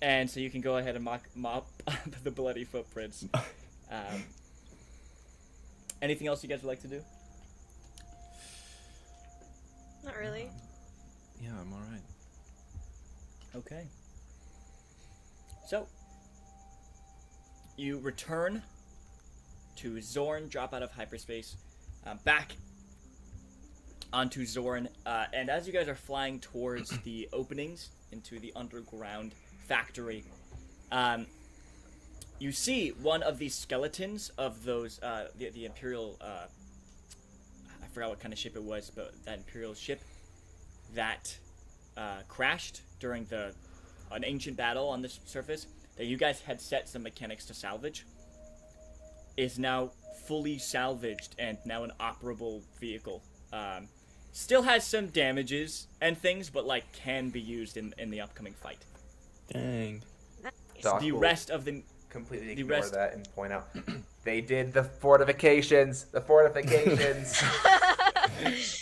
And so you can go ahead and mop the bloody footprints. Anything else you guys would like to do? Not really. Yeah, I'm alright. Okay. So, you return to Zorn, drop out of hyperspace, back onto Zorn, and as you guys are flying towards the openings into the underground factory, you see one of the skeletons of those, the Imperial, I forgot what kind of ship it was, but that Imperial ship that crashed during an ancient battle on the surface that you guys had set some mechanics to salvage is now fully salvaged and now an operable vehicle. Still has some damages and things, but like can be used in the upcoming fight. Dang. Doc The will rest of the completely the ignore rest- that and point out they did the fortifications. The fortifications.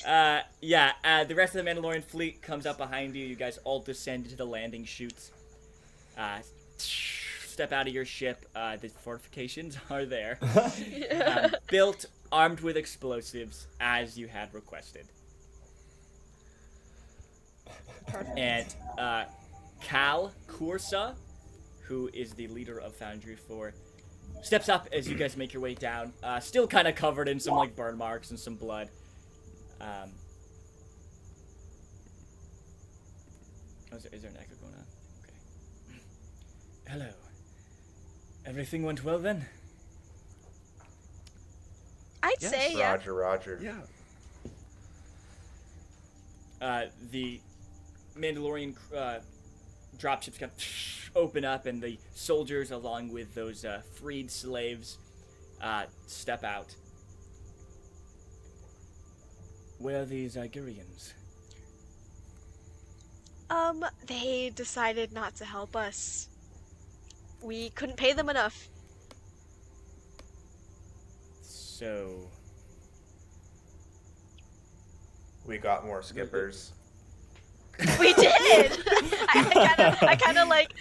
the rest of the Mandalorian fleet comes up behind you. You guys all descend into the landing chutes. Step out of your ship. The fortifications are there. Built, armed with explosives, as you had requested. And Cal Kursa, who is the leader of Foundry 4, steps up as you guys make your way down. Still kind of covered in some like burn marks and some blood. Is there an echo going on? Okay. Hello. Everything went well then? I'd say, yeah. Roger. Yeah. The Mandalorian dropships kind of open up, and the soldiers, along with those freed slaves, step out. Where are these Igurians? They decided not to help us. We couldn't pay them enough. So, We got more skippers. We did! I kind of like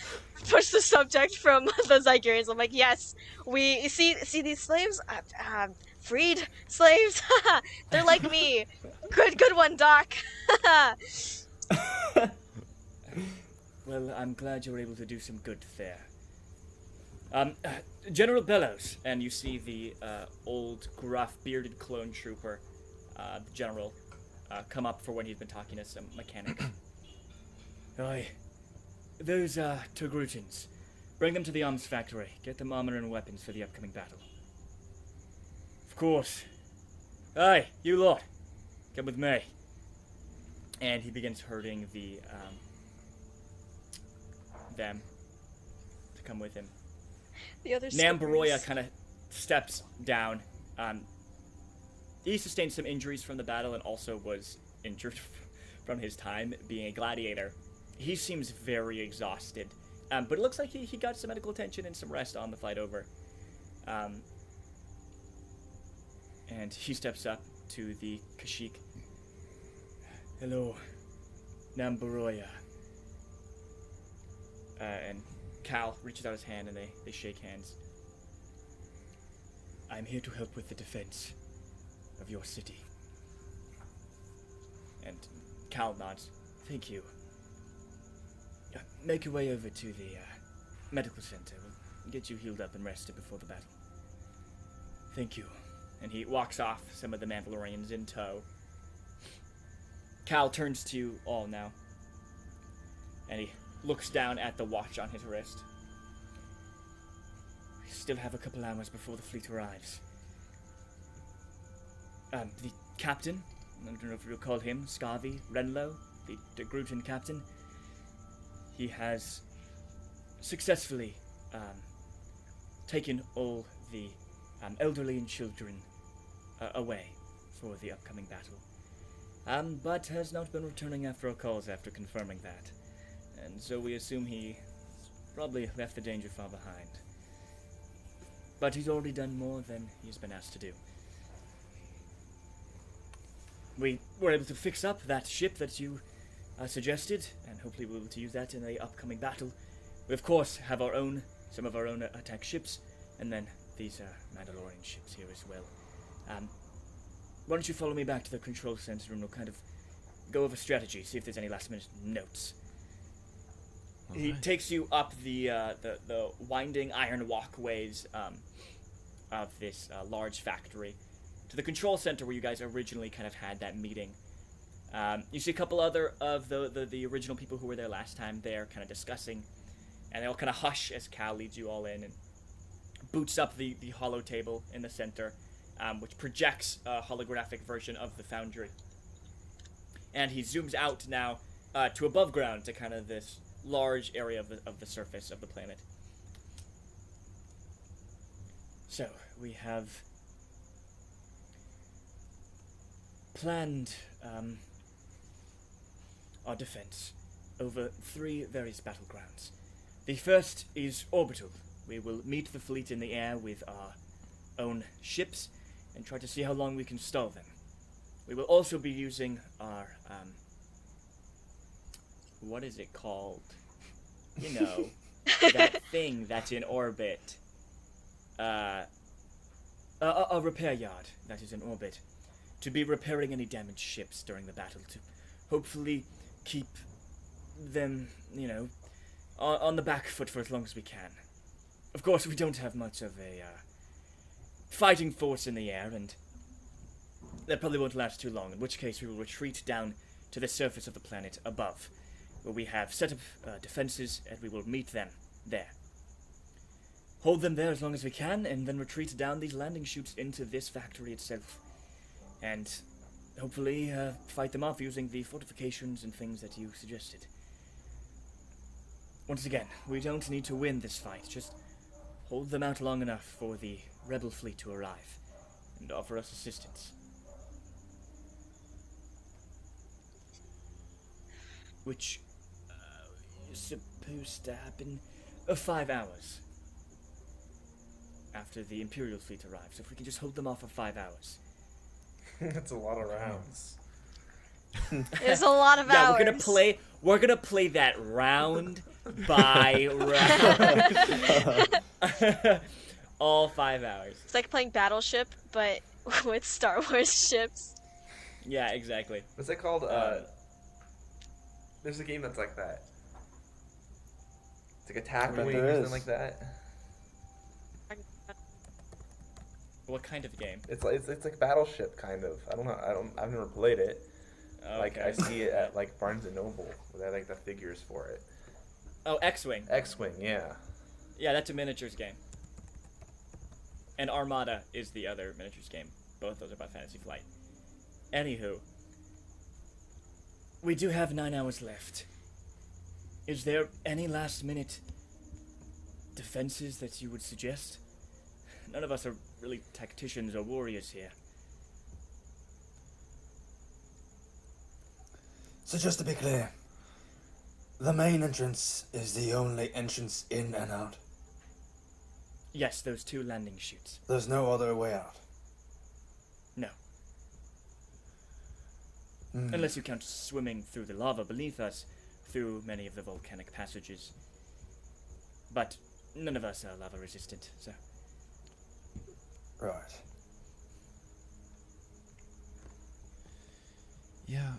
pushed the subject from the Zygerians. I'm like, yes, we see these slaves? Freed slaves? They're like me. Good one, Doc. well, I'm glad you were able to do some good there. General Bellows, and you see the old, gruff, bearded clone trooper, the general, come up for when he's been talking to some mechanic. Oi, those Togrutans, bring them to the arms factory. Get them armor and weapons for the upcoming battle. Of course. Aye, you lot, come with me. And he begins herding them to come with him. The other Nambaroya skippers. kind of steps down. He sustained some injuries from the battle and also was injured from his time being a gladiator. He seems very exhausted, but it looks like he got some medical attention and some rest on the flight over. And he steps up to the Kashyyyk. Hello, Nambaroya. And Cal reaches out his hand and they shake hands. I'm here to help with the defense of your city. And Cal nods. Thank you. Make your way over to the medical center. We'll get you healed up and rested before the battle. Thank you. And he walks off, some of the Mandalorians in tow. Cal turns to you all now. And he looks down at the watch on his wrist. We still have a couple hours before the fleet arrives. The captain, I don't know if you'll call him, Scarvy Renlo, the Grutan captain, he has successfully taken all the elderly and children away for the upcoming battle. But has not been returning after our calls after confirming that. And so we assume he probably left the danger far behind. But he's already done more than he's been asked to do. We were able to fix up that ship that you suggested, and hopefully we'll be able to use that in the upcoming battle. We, of course, have some of our own attack ships, and then these Mandalorian ships here as well. Why don't you follow me back to the control center, and we'll kind of go over strategy, see if there's any last-minute notes. He takes you up the winding iron walkways of this large factory to the control center where you guys originally kind of had that meeting. You see a couple other of the original people who were there last time there kind of discussing, and they all kind of hush as Cal leads you all in and boots up the hollow table in the center. which projects a holographic version of the foundry. And he zooms out now to above ground to kind of this large area of the surface of the planet. So, we have planned our defense over 3 various battlegrounds. The first is orbital. We will meet the fleet in the air with our own ships and try to see how long we can stall them. We will also be using our, what is it called? You know, that thing that's in orbit. A repair yard that is in orbit, to be repairing any damaged ships during the battle, to hopefully keep them, you know, on the back foot for as long as we can. Of course, we don't have much of a fighting force in the air, and that probably won't last too long, in which case we will retreat down to the surface of the planet above, where we have set up defenses, and we will meet them there. Hold them there as long as we can, and then retreat down these landing chutes into this factory itself. And hopefully fight them off using the fortifications and things that you suggested. Once again, we don't need to win this fight, just hold them out long enough for the rebel fleet to arrive and offer us assistance. Which is supposed to happen 5 hours after the Imperial fleet arrives. So if we can just hold them off for 5 hours. That's a lot of rounds. There's a lot of Yeah, hours. we're gonna play that round by round. All 5 hours. It's like playing Battleship, but with Star Wars ships. Yeah, exactly. What's that called? There's a game that's like that. It's like Attack bet Wing there or is. something like that. What kind of game? It's like Battleship kind of. I've never played it. Like Okay. I see it at like Barnes and Noble, where they have like the figures for it. Oh, X-Wing. X-Wing, yeah. Yeah, that's a miniatures game. And Armada is the other miniatures game. Both those are about Fantasy Flight. Anywho, we do have 9 hours left. Is there any last-minute defenses that you would suggest? None of us are really tacticians or warriors here. So just to be clear, the main entrance is the only entrance in and out. Yes, those 2 landing chutes. There's no other way out. No. Unless you count swimming through the lava beneath us, through many of the volcanic passages. But none of us are lava resistant, so... Right. Yeah,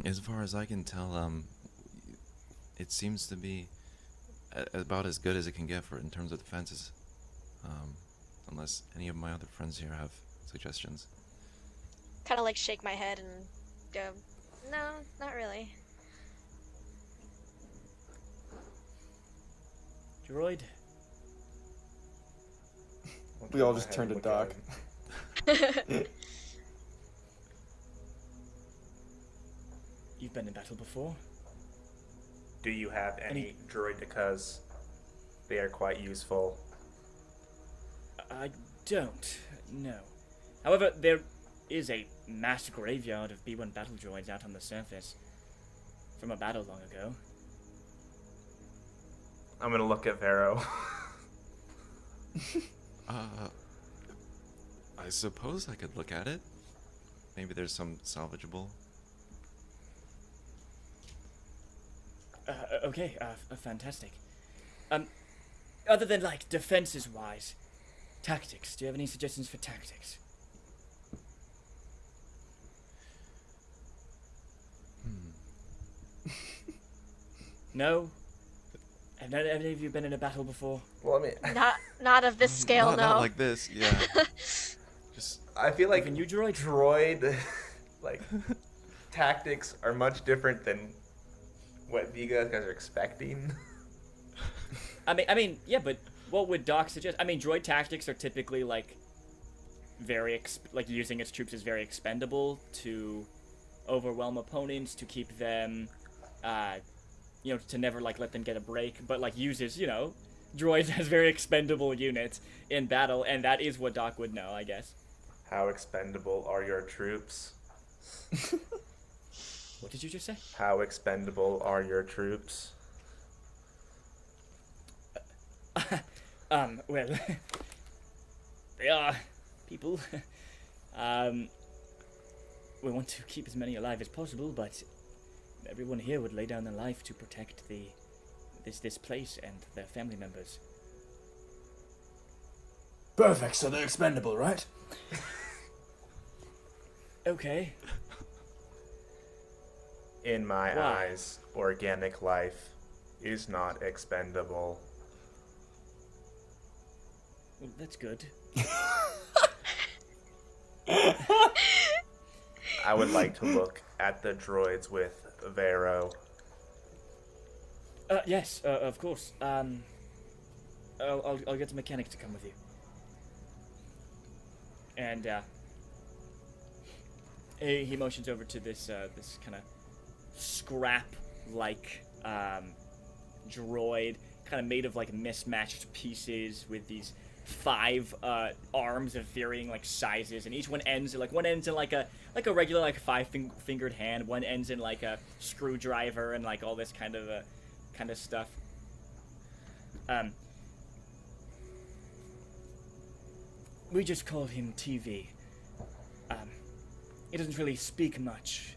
as far as I can tell, it seems to be about as good as it can get for in terms of defenses. Unless any of my other friends here have suggestions. Kind of like shake my head and go, no, not really. Droid? We all just turned to Doc. You've been in battle before? Do you have any droidicas? They are quite useful. I don't, no. However, there is a mass graveyard of B1 battle droids out on the surface from a battle long ago. I'm gonna look at Vero. I suppose I could look at it. Maybe there's some salvageable. Okay, fantastic. Other than, like, defenses-wise, tactics, do you have any suggestions for tactics? No? Have any of you been in a battle before? Well, I mean, Not of this scale, no. Not like this, yeah. Just I feel like Even you, droid? droid, like, tactics are much different than what you guys are expecting. I mean, yeah, but what would Doc suggest? I mean, droid tactics are typically, like, using its troops as very expendable to overwhelm opponents, to keep them, to never let them get a break, but uses droids as very expendable units in battle, and that is what Doc would know, I guess. How expendable are your troops? What did you just say? How expendable are your troops? Well, they are people. We want to keep as many alive as possible, but everyone here would lay down their life to protect this place and their family members. Perfect, so they're expendable, right? Okay. In my Why? eyes, organic life is not expendable. Well, that's good. I would like to look at the droids with Vero. Yes, of course. I'll get the mechanic to come with you. And he motions over to this kind of scrap-like droid, kind of made of mismatched pieces with these 5 arms of varying sizes, and each one ends in a regular 5-fingered hand. One ends in a screwdriver and all this kind of stuff. We just call him TV. He doesn't really speak much.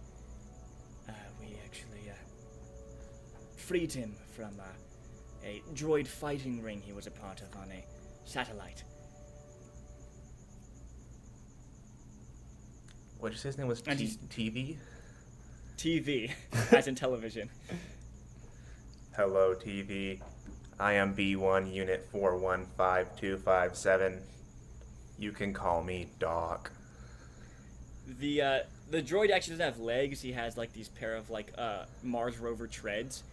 We actually freed him from a droid fighting ring he was a part of on a satellite. What did you say his name was? And he's- TV? TV, as in television. Hello, TV. I am B1 Unit 415257. You can call me Doc. The droid actually doesn't have legs. He has these pair of Mars rover treads,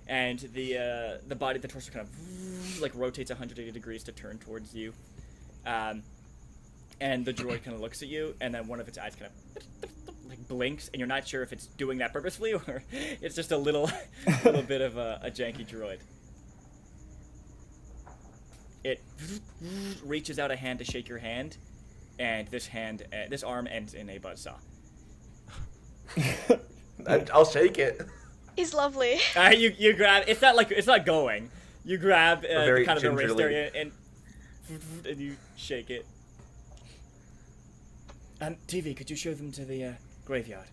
and the body, the torso kind of rotates 180 degrees to turn towards you, and the droid kind of looks at you, and then one of its eyes kind of blinks, and you're not sure if it's doing that purposefully or it's just a little bit of a janky droid. It reaches out a hand to shake your hand, and this arm ends in a buzzsaw. I'll shake it. He's lovely. You grab. It's not going. You grab Very kind of the wrist gingerly. area and you shake it. TV, could you show them to the graveyard?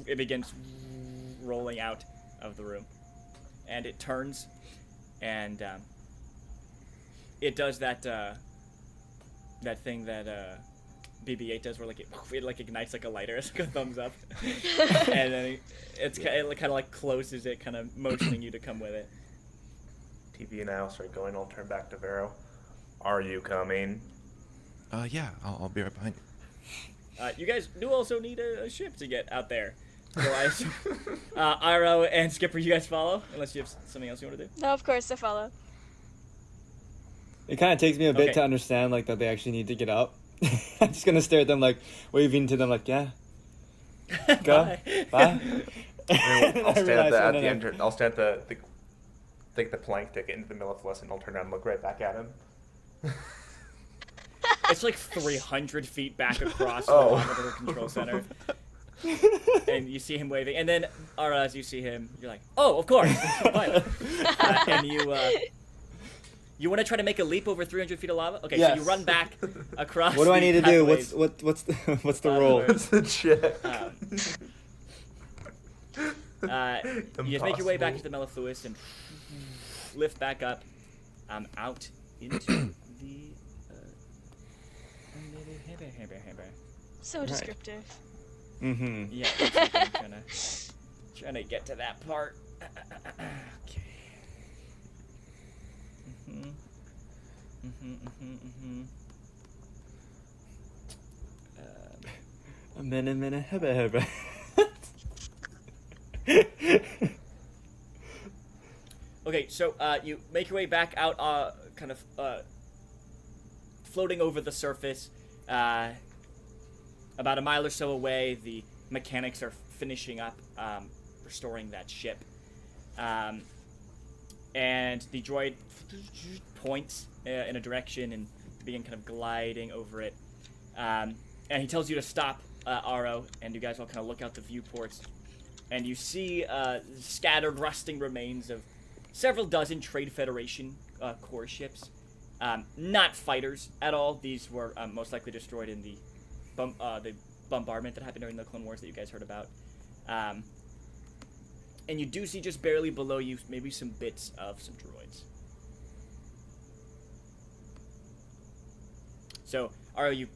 It begins rolling out of the room, and it turns, and it does that thing that BB-8 does, where it ignites like a lighter, it's like a thumbs up, and then it kind of closes it, kind of motioning you to come with it. TV and I will start going. I'll turn back to Vero. Are you coming? Yeah, I'll be right behind you. You guys do also need a ship to get out there. So I assume, Iro and Skipper, you guys follow, unless you have something else you want to do. No, of course I follow. It kind of takes me a bit Okay. to understand that they actually need to get up. I'm just gonna stare at them waving to them yeah. Go. Bye. I'll stand at the, I at realize the entrance. I'll stand at take the plank ticket into the middle of us, and I'll turn around and look right back at him. It's 300 feet back across the Oh. Monitor Control Center. And you see him waving. And then, as you see him, you're like, oh, of course. Pilot. And you want to try to make a leap over 300 feet of lava? Okay, so Yes. you run back across What do I the need to do? pathways. What's the roll? What's the check? You make your way back to the mellifluous and lift back up out into the... So descriptive. Mm-hmm. Yeah, I'm trying to get to that part. Okay. A minute, hebe. Okay, so you make your way back out, floating over the surface. About a mile or so away, the mechanics are finishing up restoring that ship. And the droid points in a direction and begin kind of gliding over it. And he tells you to stop, Aro, and you guys all kind of look out the viewports. And you see scattered, rusting remains of several dozen Trade Federation core ships. Not fighters at all. These were most likely destroyed in the bombardment that happened during the Clone Wars that you guys heard about. And you do see just barely below you maybe some bits of some droids. So, Aro, you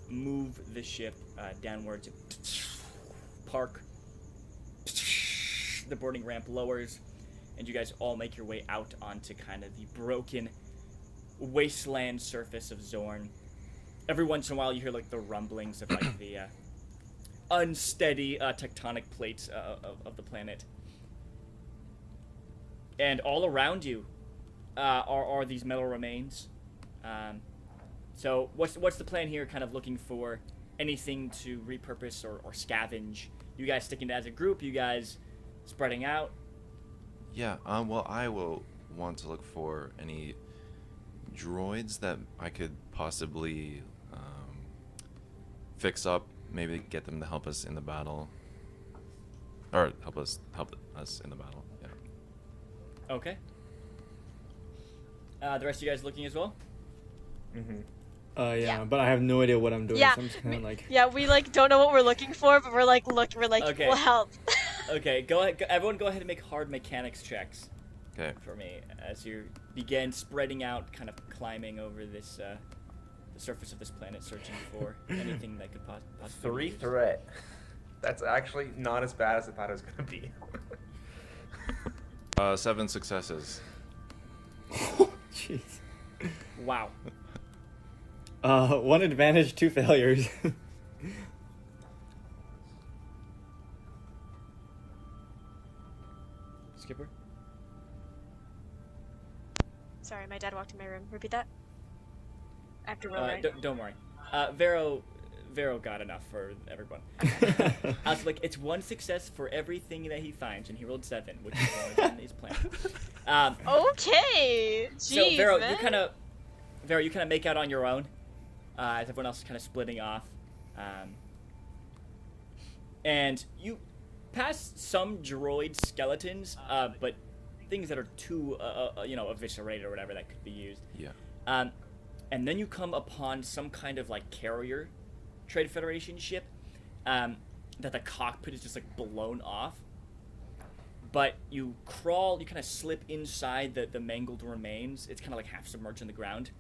move the ship downwards. Park. The boarding ramp lowers, and you guys all make your way out onto kind of the broken wasteland surface of Zorn. Every once in a while, you hear like the rumblings of like the unsteady tectonic plates of the planet. And all around you are these metal remains. So what's the plan here? Kind of looking for anything to repurpose or scavenge. You guys sticking as a group? You guys spreading out? Yeah. Well, I will want to look for any droids that I could possibly fix up. Maybe get them to help us in the battle, or help us in the battle. Yeah. Okay. The rest of you guys looking as well? Mm-hmm. Yeah, but I have no idea what I'm doing. Yeah, So I'm just kind of like. Yeah, we like don't know what we're looking for, but we're like, Okay. we'll help. Okay, go ahead. Everyone, go ahead and make hard mechanics checks Okay. for me as you begin spreading out, kind of climbing over this the surface of this planet, searching for anything that could possibly. 3 be used. threat. That's actually not as bad as I thought it was gonna be. 7 successes. Jeez. Wow. 1 advantage, 2 failures. Skipper. Sorry, my dad walked in my room. Repeat that. I have to roll, right? Don't worry. Vero got enough for everyone. I was like, it's 1 success for everything that he finds, and he rolled 7, which is more than his plan. Okay. Jeez, So Vero, man. you kind of make out on your own, as everyone else is kind of splitting off, and you pass some droid skeletons, but things that are too, eviscerated or whatever that could be used. Yeah. And then you come upon some kind of like carrier Trade Federation ship, that the cockpit is just like blown off. But you kind of slip inside the mangled remains. It's kind of like half submerged in the ground.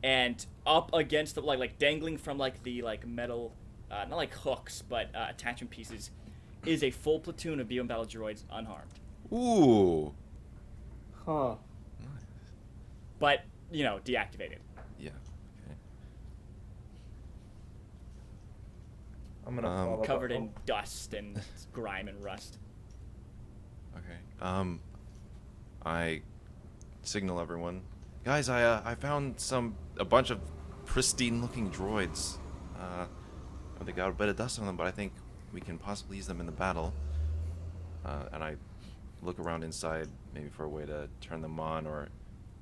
And up against the, like dangling from like the like metal, not like hooks, but attachment pieces, is a full platoon of BM battle droids unharmed. Ooh. Huh. But, deactivated. Yeah. Okay. I'm gonna follow Covered up. in dust and grime and rust. Okay. I signal everyone. Guys, I found a bunch of pristine-looking droids. They got a bit of dust on them, but I think we can possibly use them in the battle. And I look around inside, maybe for a way to turn them on, or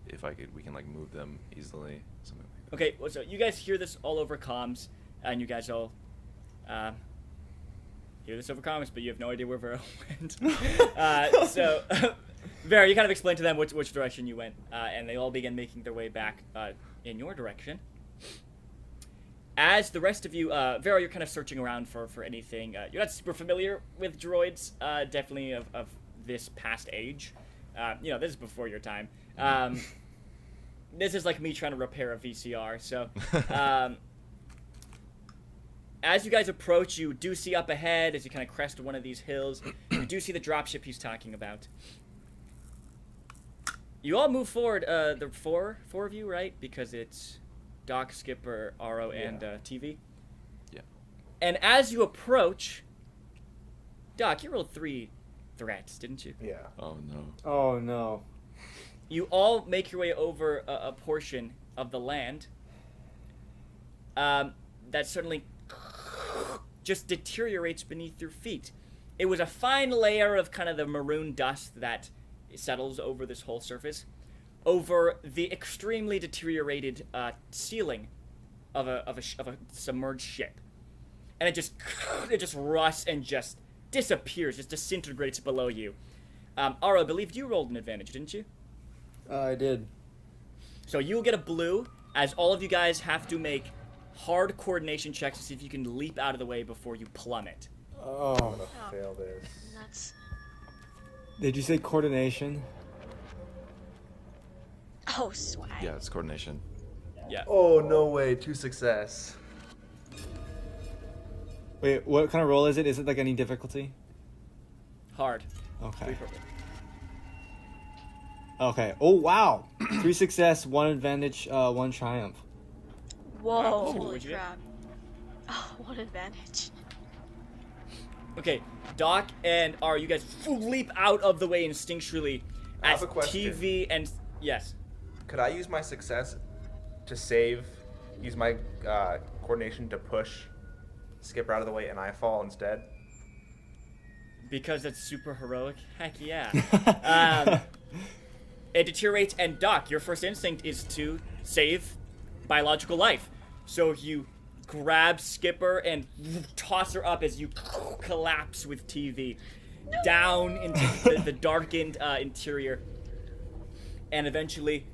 if we can like move them easily, something like that. Okay, well, so you guys hear this all over comms, and you guys all hear this over comms, but you have no idea where Vera went. So, Vera, you kind of explain to them which direction you went, and they all begin making their way back in your direction. As the rest of you, Vera, you're kind of searching around for anything. You're not super familiar with droids, definitely of this past age. This is before your time. This is like me trying to repair a VCR, so... As you guys approach, you do see up ahead, as you kind of crest one of these hills, you do see the dropship he's talking about. You all move forward, the four of you, right? Because it's Doc, Skipper, Aro, and TV. Yeah. And as you approach, Doc, you rolled 3 threats, didn't you? Yeah. Oh no. Oh no. you all make your way over a portion of the land that suddenly just deteriorates beneath your feet. It was a fine layer of kind of the maroon dust that settles over this whole surface, over the extremely deteriorated ceiling of a submerged ship, and it just rusts and just disappears, just disintegrates below you. Ara, I believe you rolled an advantage, didn't you? I did. So you'll get a blue, as all of you guys have to make hard coordination checks to see if you can leap out of the way before you plummet. Oh. I'm gonna fail this. Nuts. Did you say coordination? Oh, swag. Yeah, it's coordination. Yeah. Oh, no way. 2 success. Wait, what kind of roll is it? Is it like any difficulty? Hard. Okay. 3 purple. Okay. Oh, wow. 3 success, 1 advantage, 1 triumph. Whoa, Wow. holy What'd you get? crap. Oh, what advantage. Okay, Doc and Ara, you guys leap out of the way instinctually I as have a question. TV and yes. Could I use my success to save, use my coordination to push Skipper out of the way and I fall instead? Because that's super heroic? Heck yeah. It deteriorates, and Doc, your first instinct is to save biological life. So you grab Skipper and toss her up as you collapse with TV down into the darkened interior. And eventually,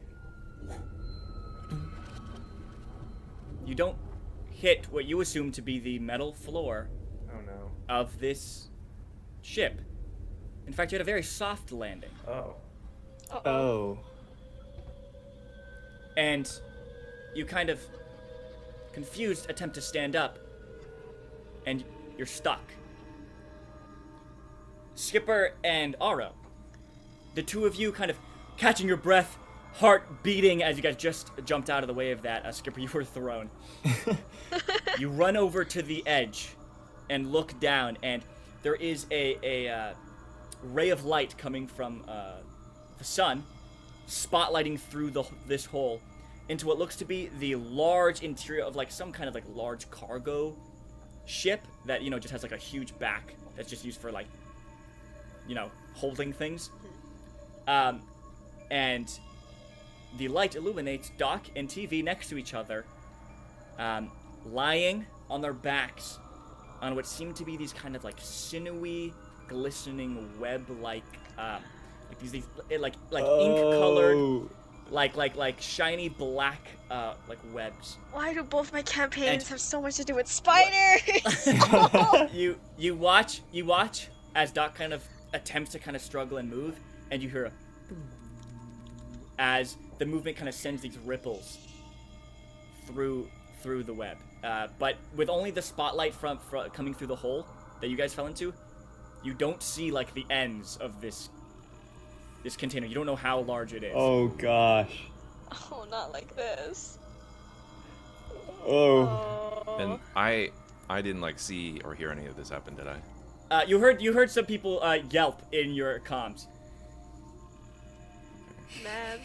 you don't hit what you assume to be the metal floor Oh no. of this ship. In fact, you had a very soft landing. Oh. Oh. And you kind of confused attempt to stand up, and you're stuck. Skipper and Ara, the two of you kind of catching your breath, heart beating as you guys just jumped out of the way of that. Skipper, you were thrown. You run over to the edge and look down, and there is a ray of light coming from the sun, spotlighting through this hole into what looks to be the large interior of like some kind of like large cargo ship that, you know, just has like a huge back that's just used for like, you know, holding things. And the light illuminates Doc and TV next to each other, lying on their backs on what seem to be these kind of like sinewy, glistening web-like, like these like ink-colored, like shiny black like webs. Why do both my campaigns And- have so much to do with spiders? You watch as Doc kind of attempts to kind of struggle and move, and you hear a as the movement kind of sends these ripples through the web. But with only the spotlight from coming through the hole that you guys fell into, you don't see like the ends of this container. You don't know how large it is. Oh, gosh. Oh, not like this. Oh. Oh. And I didn't like see or hear any of this happen, did I? You heard some people yelp in your comms. Man.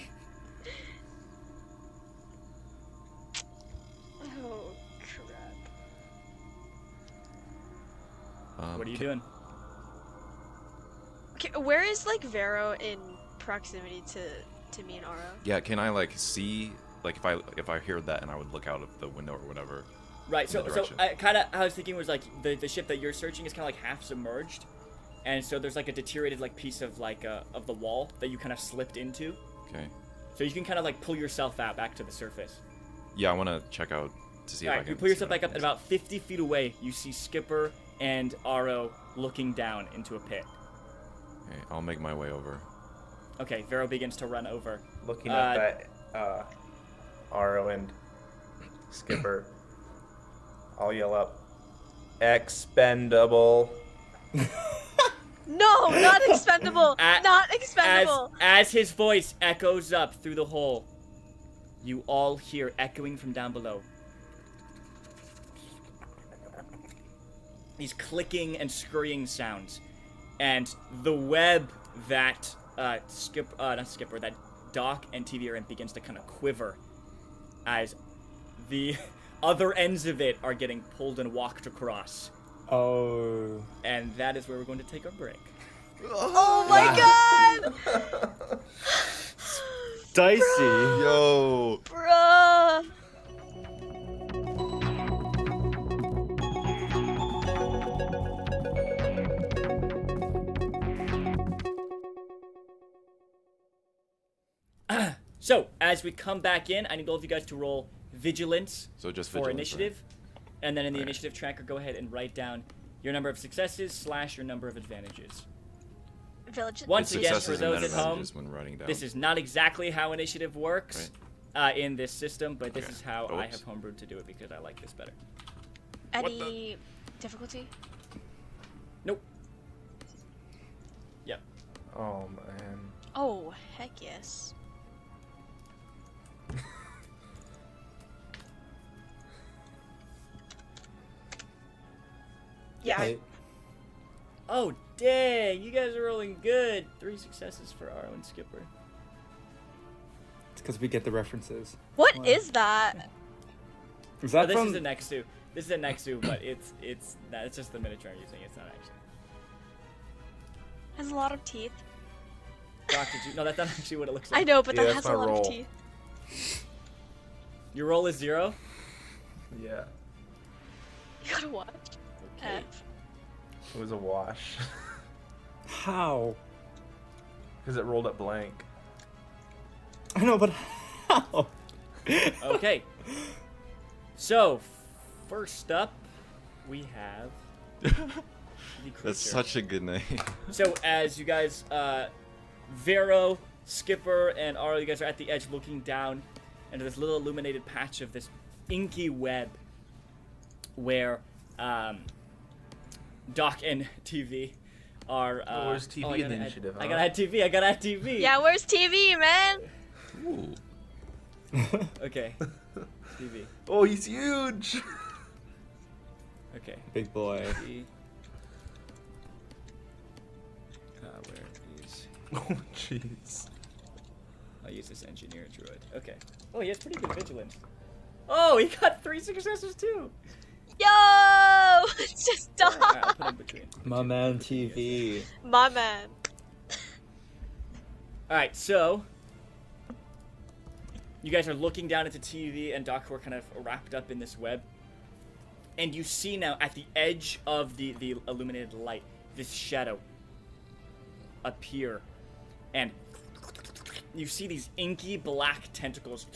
Oh, crap. What are you doing? Okay, where is, like, Vero in proximity to me and Aro? Yeah, can I like see like if I heard that and I would look out of the window or whatever? Right, in so the so direction. I was thinking was like the ship that you're searching is kind of like half submerged, and so there's like a deteriorated like piece of like of the wall that you kind of slipped into, Okay. so you can kind of like pull yourself out back to the surface. Yeah, I want to check out to see if I Alright, can. you pull yourself see back up, and about 50 feet away, you see Skipper and Aro looking down into a pit. Okay, I'll make my way over. Okay, Vero begins to run over. Looking up at Aro and Skipper, I'll yell up, "Expendable!" No, not expendable! Not expendable! As his voice echoes up through the hole, you all hear echoing from down below these clicking and scurrying sounds, and the web that that Doc and TVA begins to kind of quiver as the other ends of it are getting pulled and walked across. Oh. And that is where we're going to take our break. Oh my god! Dicey. Yo. Bruh! So, as we come back in, I need all of you guys to roll vigilance So just for vigilance, initiative. And then in the Alright. initiative tracker, go ahead and write down your number of successes / your number of advantages. Village. Once again, for Successes and those at home, advantages when writing down. this is not exactly how initiative works in this system, but this Okay. is how I Oops. have homebrewed to do it because I like this better. Any difficulty? Nope. Yep. Oh man. Oh, heck yes. Yeah. Hey, Oh, dang! You guys are rolling good. 3 successes for Arlo and Skipper. it's because we get the references. What is that? Is Oh, that this from? is a Nexu. This is a Nexu, but it's just the miniature I'm using. It's not actually. Has a lot of teeth. Doc, did you? No, that's not actually what it looks like. I know, but Yeah, that that's has a my lot roll. of teeth. Your roll is 0. Yeah. You gotta watch. Okay. It was a wash. How? Because it rolled up blank. I know, but how? Okay. So, first up, we have the creature. That's such a good name. So, as you guys, Vero, Skipper, and Aro, you guys are at the edge looking down into this little illuminated patch of this inky web where, Doc and TV are, Where's TV I in gotta the add- initiative, I huh? gotta add TV, I gotta add TV! Yeah, where's TV, man? Ooh. Okay. TV. Oh, he's huge! Okay. Big boy. TV. Where is... Oh, jeez. I'll use this engineer droid. Okay. Oh, he has pretty good vigilance. Oh, he got 3 successes too! Yo! It's just Alright, I'll Doc! put him between. My man, TV. My man. Alright, so... You guys are looking down at the TV, and Doc, who are kind of wrapped up in this web. And you see now, at the edge of the illuminated light, this shadow appear. And you see these inky black tentacles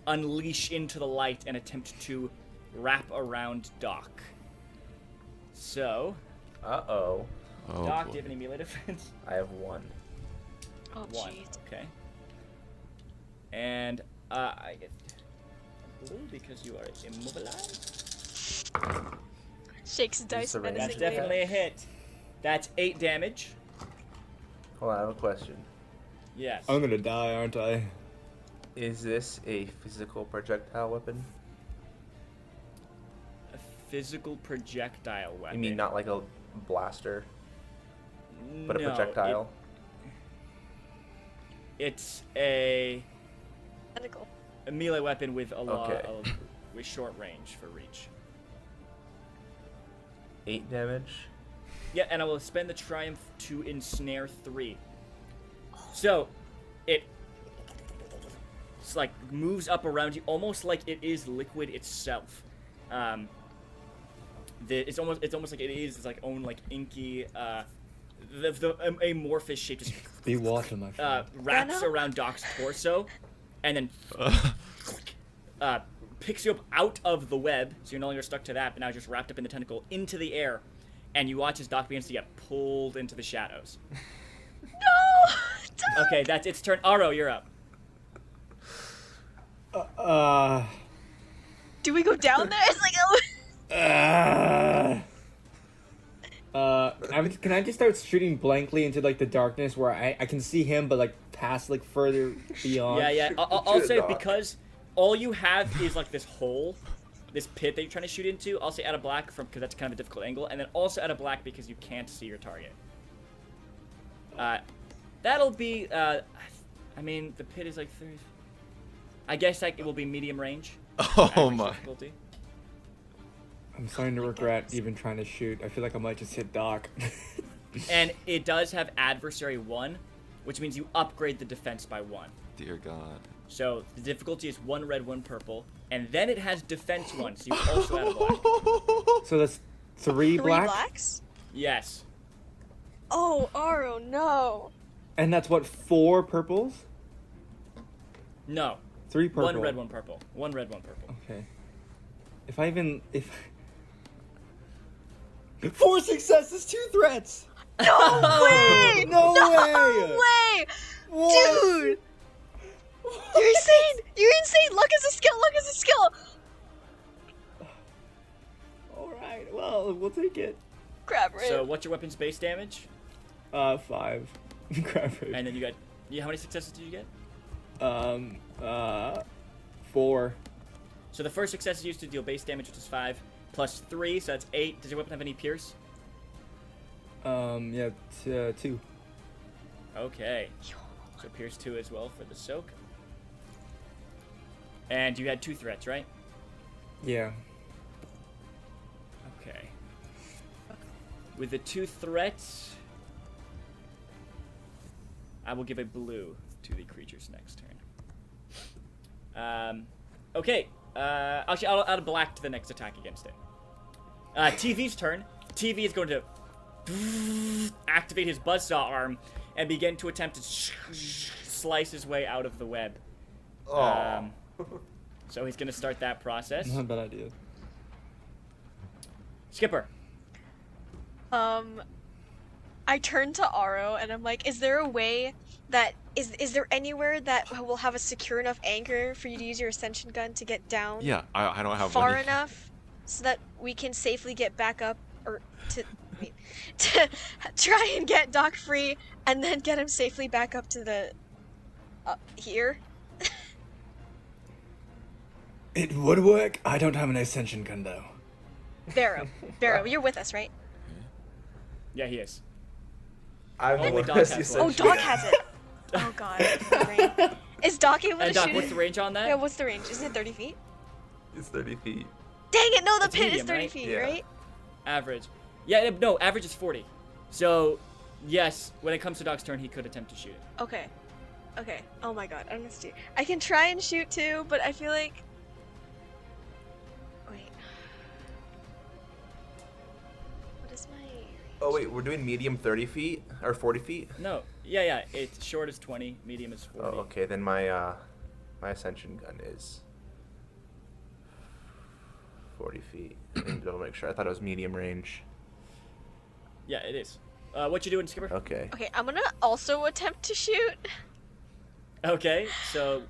unleash into the light and attempt to wrap around Doc. So, Uh-oh. Oh, Doc, boy. do you have any melee defense? I have 1. Oh, 1. jeez. Okay. And I get blue because you are immobilized. Shakes dice the range? That's menacingly. definitely a hit. That's 8 damage. Hold on, I have a question. Yes. I'm gonna die, aren't I? Is this a physical projectile weapon? A physical projectile weapon. You mean not like a blaster, but a No, projectile? It's a Tentacle. melee weapon with a lot Okay. of with short range for reach. 8 damage? Yeah, and I will spend the triumph to ensnare 3. So, it's like moves up around you, almost like it is liquid itself. It's almost like it is its like own like inky, the amorphous shape just Be water, my friend. wraps Venom? around Doc's torso, and then picks you up out of the web, so you're no longer stuck to that, but now just wrapped up in the tentacle into the air, and you watch as Doc begins to get pulled into the shadows. No! Doc! Okay, that's its turn. Aro, you're up. Do we go down there? It's like, oh. Can I just start shooting blankly into like the darkness where I can see him, but like past like further beyond? Yeah. I'll Shoot it, say Doc. because all you have is like this hole, this pit that you're trying to shoot into. I'll say add a black because that's kind of a difficult angle, and then also add a black because you can't see your target. That'll be I mean, the pit is like 30. I guess like it will be medium range. Oh average my. difficulty. I'm starting to regret even trying to shoot. I feel like I might just hit Doc. And it does have adversary 1, which means you upgrade the defense by 1. Dear God. So the difficulty is 1 red, 1 purple, and then it has defense 1, so you also add a black. So that's 3 Three black? blacks? Yes. Oh, Aro, no. And that's what, 4 purples? No. 3 purple. 1 red, 1 purple. 1 red, 1 purple. Okay. If 4 successes, 2 threats! No way! No way! No way! What? Dude! You're insane! You're insane! Luck is a skill! Luck is a skill! Alright, well, we'll take it. Crap, right? So what's your weapon's base damage? 5. Crap. And then you got... how many successes did you get? 4. So the first success is used to deal base damage, which is 5, plus 3, so that's 8. Does your weapon have any pierce? Yeah, 2. Okay. So pierce 2 as well for the soak. And you had 2 threats, right? Yeah. Okay. With the 2 threats, I will give a blue to the creature's next turn. Okay. Actually, I'll add a black to the next attack against it. TV's turn. TV is going to activate his buzzsaw arm and begin to attempt to slice his way out of the web. So he's going to start that process. Not a bad idea. Skipper. I turn to Aro and I'm like, is there a way that is there anywhere that will have a secure enough anchor for you to use your ascension gun to get down Yeah, I don't have far any. enough so that we can safely get back up or to try and get Doc free and then get him safely back up to the here? It would work. I don't have an ascension gun though. Barrow, you're with us, right? Yeah, he is. I'm Only the Doc worst has you one. Oh, said Doc shit. has it. Oh god. Great. Is Doc able to And Doc, shoot what's it? the range on that? Yeah, what's the range? Isn't it 30 feet? It's 30 feet. Dang it, no, the It's pit medium, is 30 right? feet, Yeah. right? Average. Yeah, no, average is 40. So, yes, when it comes to Doc's turn, he could attempt to shoot it. Okay. Okay. Oh my god, I'm gonna steer. I can try and shoot too, but I feel like... Wait. What is my... Oh wait, we're doing medium 30 feet or 40 feet. No, yeah, it's short is 20, medium is 40. Oh, okay. Then my my ascension gun is 40 feet. Let me double make sure. I thought it was medium range. Yeah, it is. What you doing, Skipper? Okay. Okay, I'm gonna also attempt to shoot. Okay, so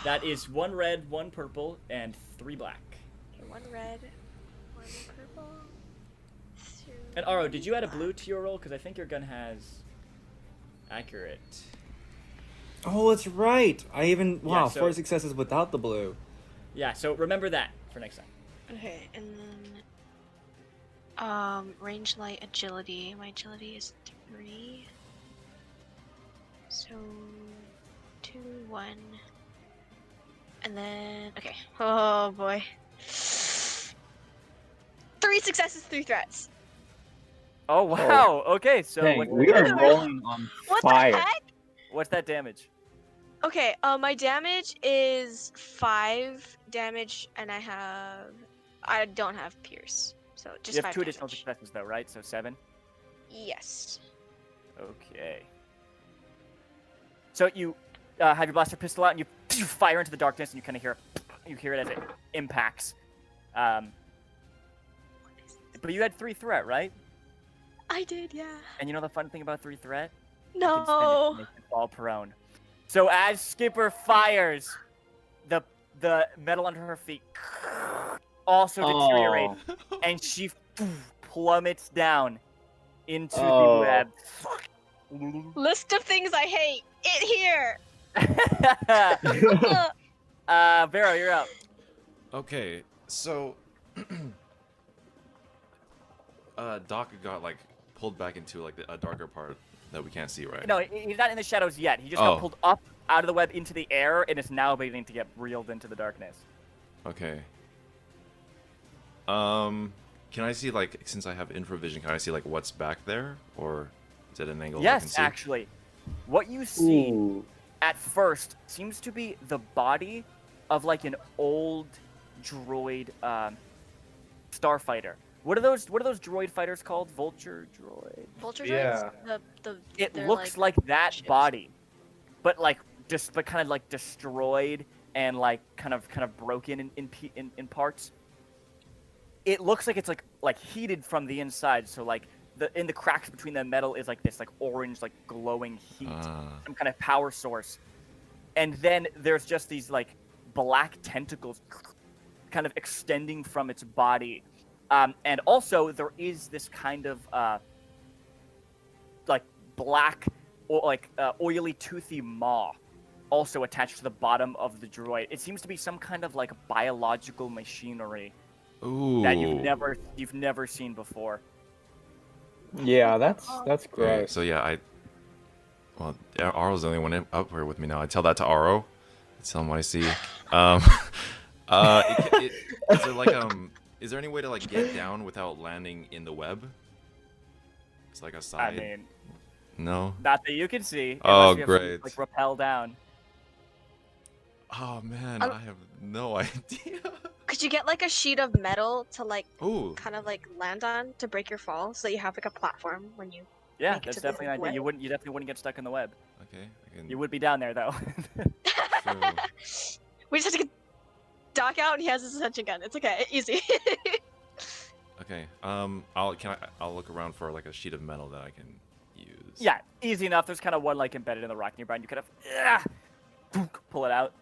that is 1 red, 1 purple, and 3 black. Okay, 1 red, 1 purple. 2... And Aro, did you add a blue to your roll? Because I think your gun has accurate. Oh, that's right. I even Yeah, 4 so- successes without the blue. Yeah, so remember that for next time. Okay, and then... range light agility. My agility is 3. So... 2, 1... And then... Okay. Oh, boy. 3 successes, 3 threats. Oh, wow. Okay, so Dang, we are rolling on What fire. the heck? what's that damage? Okay, my damage is 5 damage, and I don't have pierce, so just You 5 have 2 additional damage. successes, though, right? So 7? Yes. Okay. So you have your blaster pistol out, and you fire into the darkness, and you kind of hear it as it impacts. But you had 3 threat, right? I did, yeah. And you know the fun thing about 3 threat? You No. can spend it to make it fall prone. So as Skipper fires, the metal under her feet also deteriorates, and she plummets down into the web. List of things I hate. It here. Vero, you're up. Okay, so Doc got like pulled back into like a darker part that we can't see, right? No, he's not in the shadows yet. He just got pulled up out of the web into the air, and it's now beginning to get reeled into the darkness. Okay. Can I see, like, since I have infravision, can I see, like, what's back there? Or is it an angle I can Yes, see? actually. What you see Ooh. at first seems to be the body of like an old droid starfighter. What are those droid fighters called? Vulture droid. Vulture Yeah. droids? It they're looks like that ships. body, but like but kind of like destroyed and like kind of broken in parts. It looks like it's like heated from the inside, so like in the cracks between the metal is like this like orange like glowing heat, some kind of power source. And then there's just these like black tentacles kind of extending from its body. And also there is this kind of like black or like oily toothy maw also attached to the bottom of the droid. It seems to be some kind of like biological machinery Ooh. that you've never seen before. Yeah, that's Okay, gross. so yeah, well, Aro's the only one up here with me now. I tell that to Aro. I tell him what I see. Is there like is there any way to like get down without landing in the web? It's like a I side. mean, No. not that you can see. Oh, unless you have some, great. like rappel down. Oh man, I have no idea. Could you get like a sheet of metal to like Ooh. kind of like land on to break your fall, so you have like a platform when you? Yeah, Make it that's to the definitely an idea. web. You definitely wouldn't get stuck in the web. Okay, I can. You would be down there though. True. We just have to get Doc out, and he has his ascension gun. It's okay, easy. Okay. I'll look around for like a sheet of metal that I can use. Yeah, easy enough. There's kind of one like embedded in the rock nearby, and you kind of pull it out.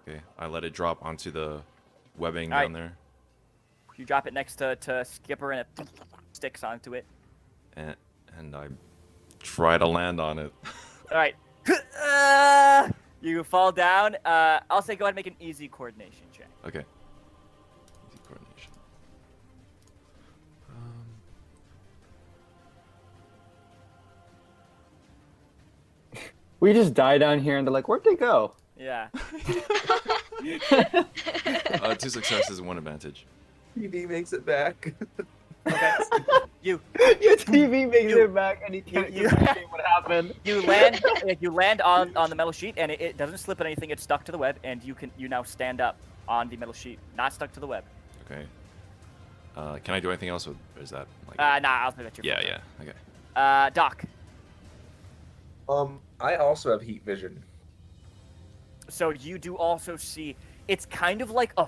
Okay. I let it drop onto the webbing All down right. there, You drop it next to Skipper, and it sticks onto it. and I try to land on it. All right. You fall down. I'll say go ahead and make an easy coordination check. Okay. Easy coordination. We just die down here and they're like, where'd they go? Yeah. 2 successes, 1 advantage. PD makes it back. Okay. You Your TV makes You- it back and he can't you- communicate what happened. you land on the metal sheet, and it doesn't slip at anything. It's stuck to the web, and you now stand up on the metal sheet, not stuck to the web. Okay. Can I do anything else, or is that like? Nah, I'll say that you're Yeah, fine. yeah. Okay. Doc. I also have heat vision. So you do also see it's kind of like a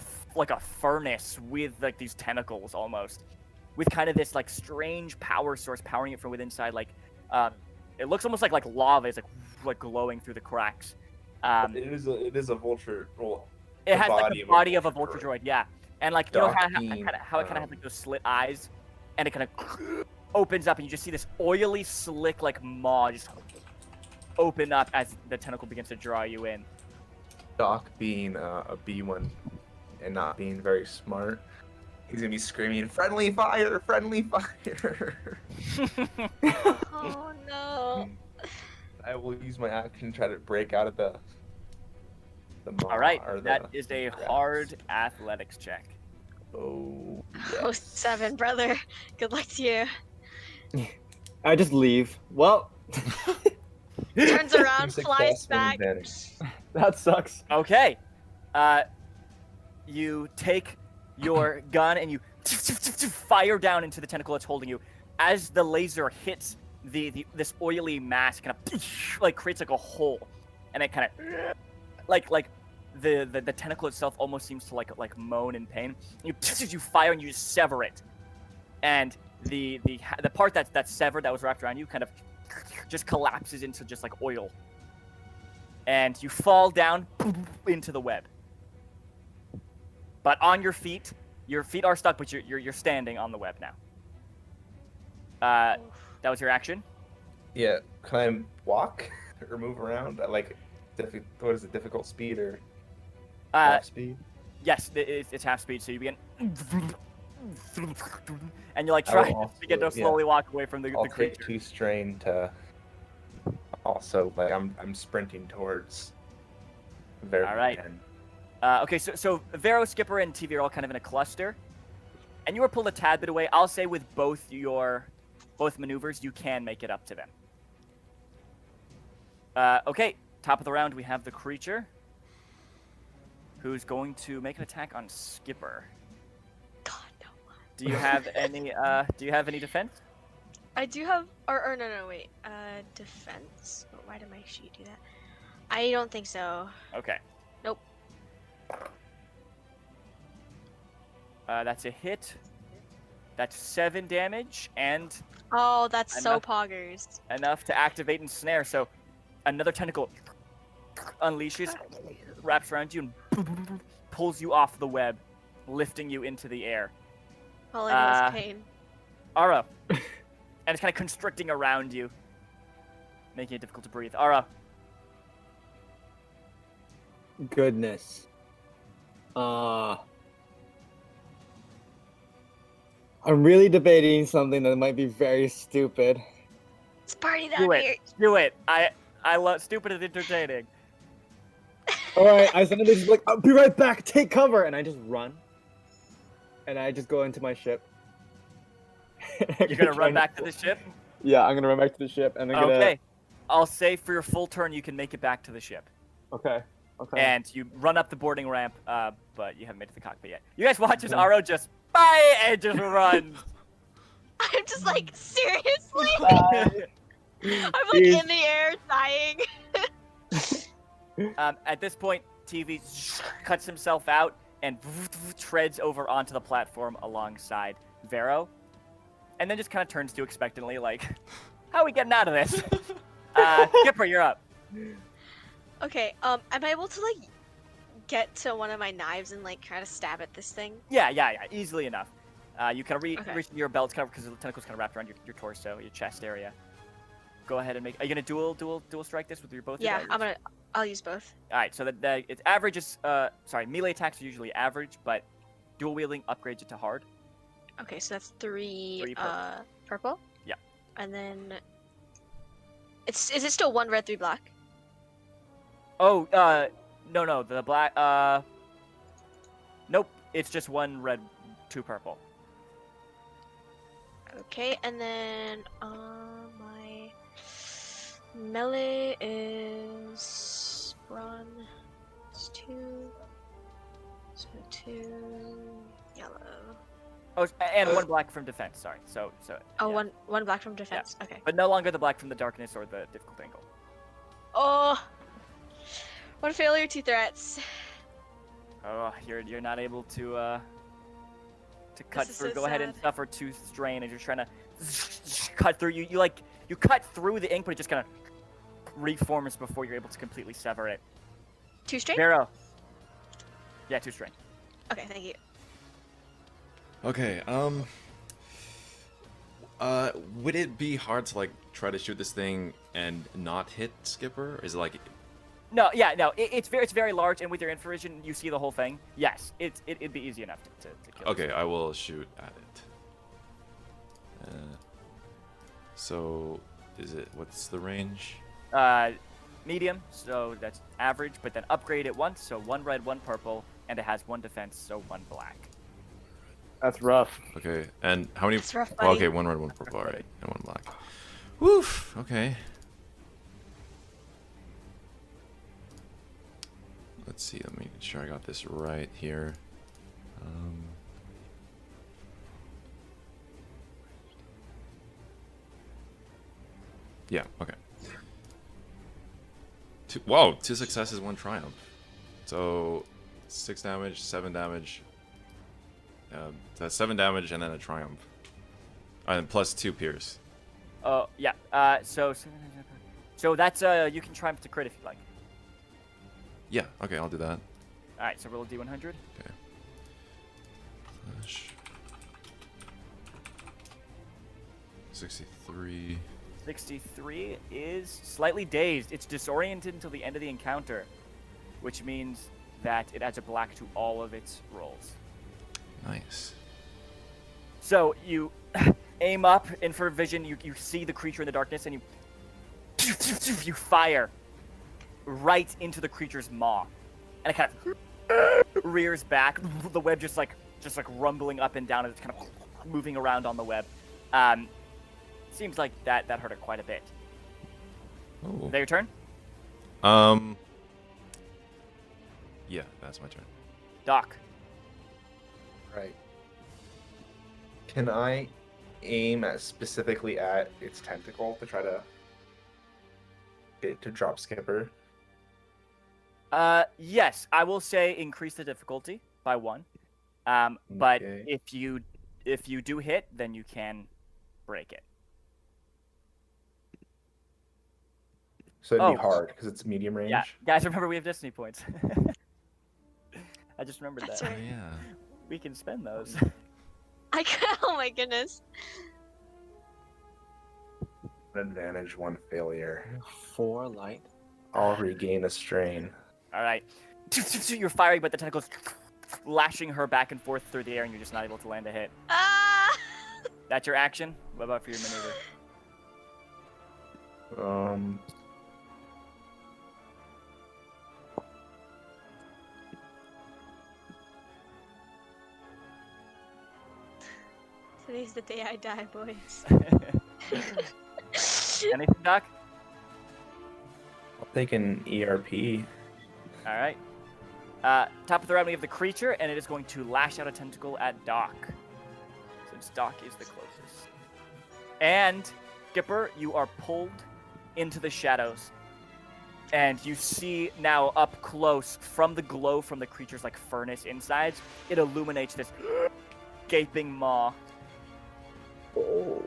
furnace with like these tentacles almost, with kind of this like strange power source powering it from within inside. Like, it looks almost like lava is like glowing through the cracks. It is a vulture. Well, It the has like the body of a vulture vulture droid, yeah. And like you know Doc how being, it kind of has like those slit eyes, and it kind of opens up, and you just see this oily, slick like maw just open up as the tentacle begins to draw you in. Doc being a B1 and not being very smart, he's gonna be screaming, "Friendly fire! Friendly fire!" Oh no. I will use my action to try to break out of the maw. All right, or that the is a grasp. hard athletics check. Oh, Oh, yes. 7, brother. Good luck to you. I just leave. Well, Turns around, Success flies with back. advantage. that sucks. Okay, you take your gun and you fire down into the tentacle that's holding you. As the laser hits this oily mass, kind of like creates like a hole, and it kind of like the tentacle itself almost seems to like moan in pain. You fire and you just sever it, and the part that's severed that was wrapped around you kind of just collapses into just like oil, and you fall down into the web. But on your feet are stuck, but you're standing on the web now. That was your action. Yeah, can I walk or move around at like what is it, difficult speed or half speed? Yes, it's half speed, so you begin, and you like I try will to begin to also- yeah. slowly walk away from the I'll take creature. 2 strain to also like I'm sprinting towards Very All right. again. Okay, so Vero, Skipper, and TV are all kind of in a cluster, and you were pulled a tad bit away. I'll say with both maneuvers, you can make it up to them. Okay, top of the round, we have the creature, who's going to make an attack on Skipper. God, no. Do you have any? Do you have any defense? I do have, or no, wait. Defense. But why did my sheet do that? I don't think so. Okay. Nope. That's a hit. That's 7 damage and Oh, that's so Enough. poggers. enough to activate ensnare. So another tentacle unleashes, wraps around you, and pulls you off the web, lifting you into the air. All I know is pain. Ara. And it's kind of constricting around you, making it difficult to breathe. Ara. Goodness. I'm really debating something that might be very stupid. It's party down Do here. it. Do it. I love stupid and entertaining. All right, I suddenly just like, I'll be right back. Take cover, and I just run, and I just go into my ship. You're gonna run back to the ship? Yeah, I'm gonna run back to the ship, and I'm gonna. Okay. I'll say for your full turn, you can make it back to the ship. Okay. Okay. And you run up the boarding ramp, but you haven't made it to the cockpit yet. You guys watch as Okay. Aro just bye and just runs. I'm just like, seriously? Bye. I'm like Jeez. in the air, dying. At this point, TV cuts himself out and treads over onto the platform alongside Vero, and then just kind of turns to you expectantly, like, "How are we getting out of this?" Skipper, you're up. Okay, am I able to like get to one of my knives and like try to stab at this thing? Yeah, easily enough. You kind of reach Okay. into your belt, kind of because the tentacles kind of wrapped around your torso, your chest area. Go ahead and make. Are you gonna dual strike this with your both? Yeah, your daggers? I'll use both. All right, so the it's average is melee attacks are usually average, but dual wielding upgrades it to hard. Okay, so that's three, Three purple. purple? Yeah. And then is it still 1 red, 3 black? Oh, no, the black, nope, it's just 1 red, 2 purple. Okay, and then my melee is run. It's 2. So 2 yellow. Oh, and 1 black from defense. Sorry. So. Oh, yeah. one black from defense. Okay. But no longer the black from the darkness or the difficult angle. Oh, what a failure! 2 threats. Oh, you're not able to cut is through. so Go ahead and sad. suffer 2 strain as you're trying to cut through. You cut through the ink, but it just kind of reforms before you're able to completely sever it. 2 straight. Vero. Yeah, 2 strain. Okay, thank you. Okay, would it be hard to like try to shoot this thing and not hit Skipper? Is it like No, it's very large, and with your infravision, you see the whole thing. Yes, it'd be easy enough to kill. okay? I will shoot at it. So, what's the range? Medium, so that's average, but then upgrade it once, so 1 red, 1 purple, and it has 1 defense, so 1 black. That's rough. Okay, and how many? That's rough, Oh, buddy. okay, 1 red, 1 purple, alright, and 1 black. Woof. Okay. Let's see. Let me make sure I got this right here. Yeah. Okay. Whoa! 2 successes, 1 triumph. So 6 damage, 7 damage. That's 7 damage and then a triumph. And plus 2 pierce. Oh, yeah. So that's you can triumph to crit if you like. Yeah. Okay, I'll do that. All right, so roll a d100. Okay. Flash. 63. 63 is slightly dazed. It's disoriented until the end of the encounter, which means that it adds a black to all of its rolls. Nice. So you aim up, and for vision, you see the creature in the darkness, and you fire right into the creature's maw, and it kind of rears back. The web just like rumbling up and down as it's kind of moving around on the web. Seems like that hurt it quite a bit. Oh. Is that your turn? Yeah, that's my turn. Doc. Right. Can I aim specifically at its tentacle to try to get it to drop Skipper? Yes, I will say increase the difficulty by 1. But Okay. if you do hit, then you can break it. So it'd Oh. be hard because it's medium range. Yeah, guys, remember we have destiny points. I just remembered That's that. right. Yeah. We can spend those. Oh my goodness. One advantage, 1 failure. 4 light. I'll regain a strain. All right. You're firing, but the tentacles lashing her back and forth through the air, and you're just not able to land a hit. Ah! That's your action. What about for your maneuver? Today's the day I die, boys. Anything, Doc? I'll take an ERP. All right. Top of the round, we have the creature, and it is going to lash out a tentacle at Doc, since Doc is the closest. And Skipper, you are pulled into the shadows, and you see now up close from the glow from the creature's like furnace insides, it illuminates this gaping maw. Oh.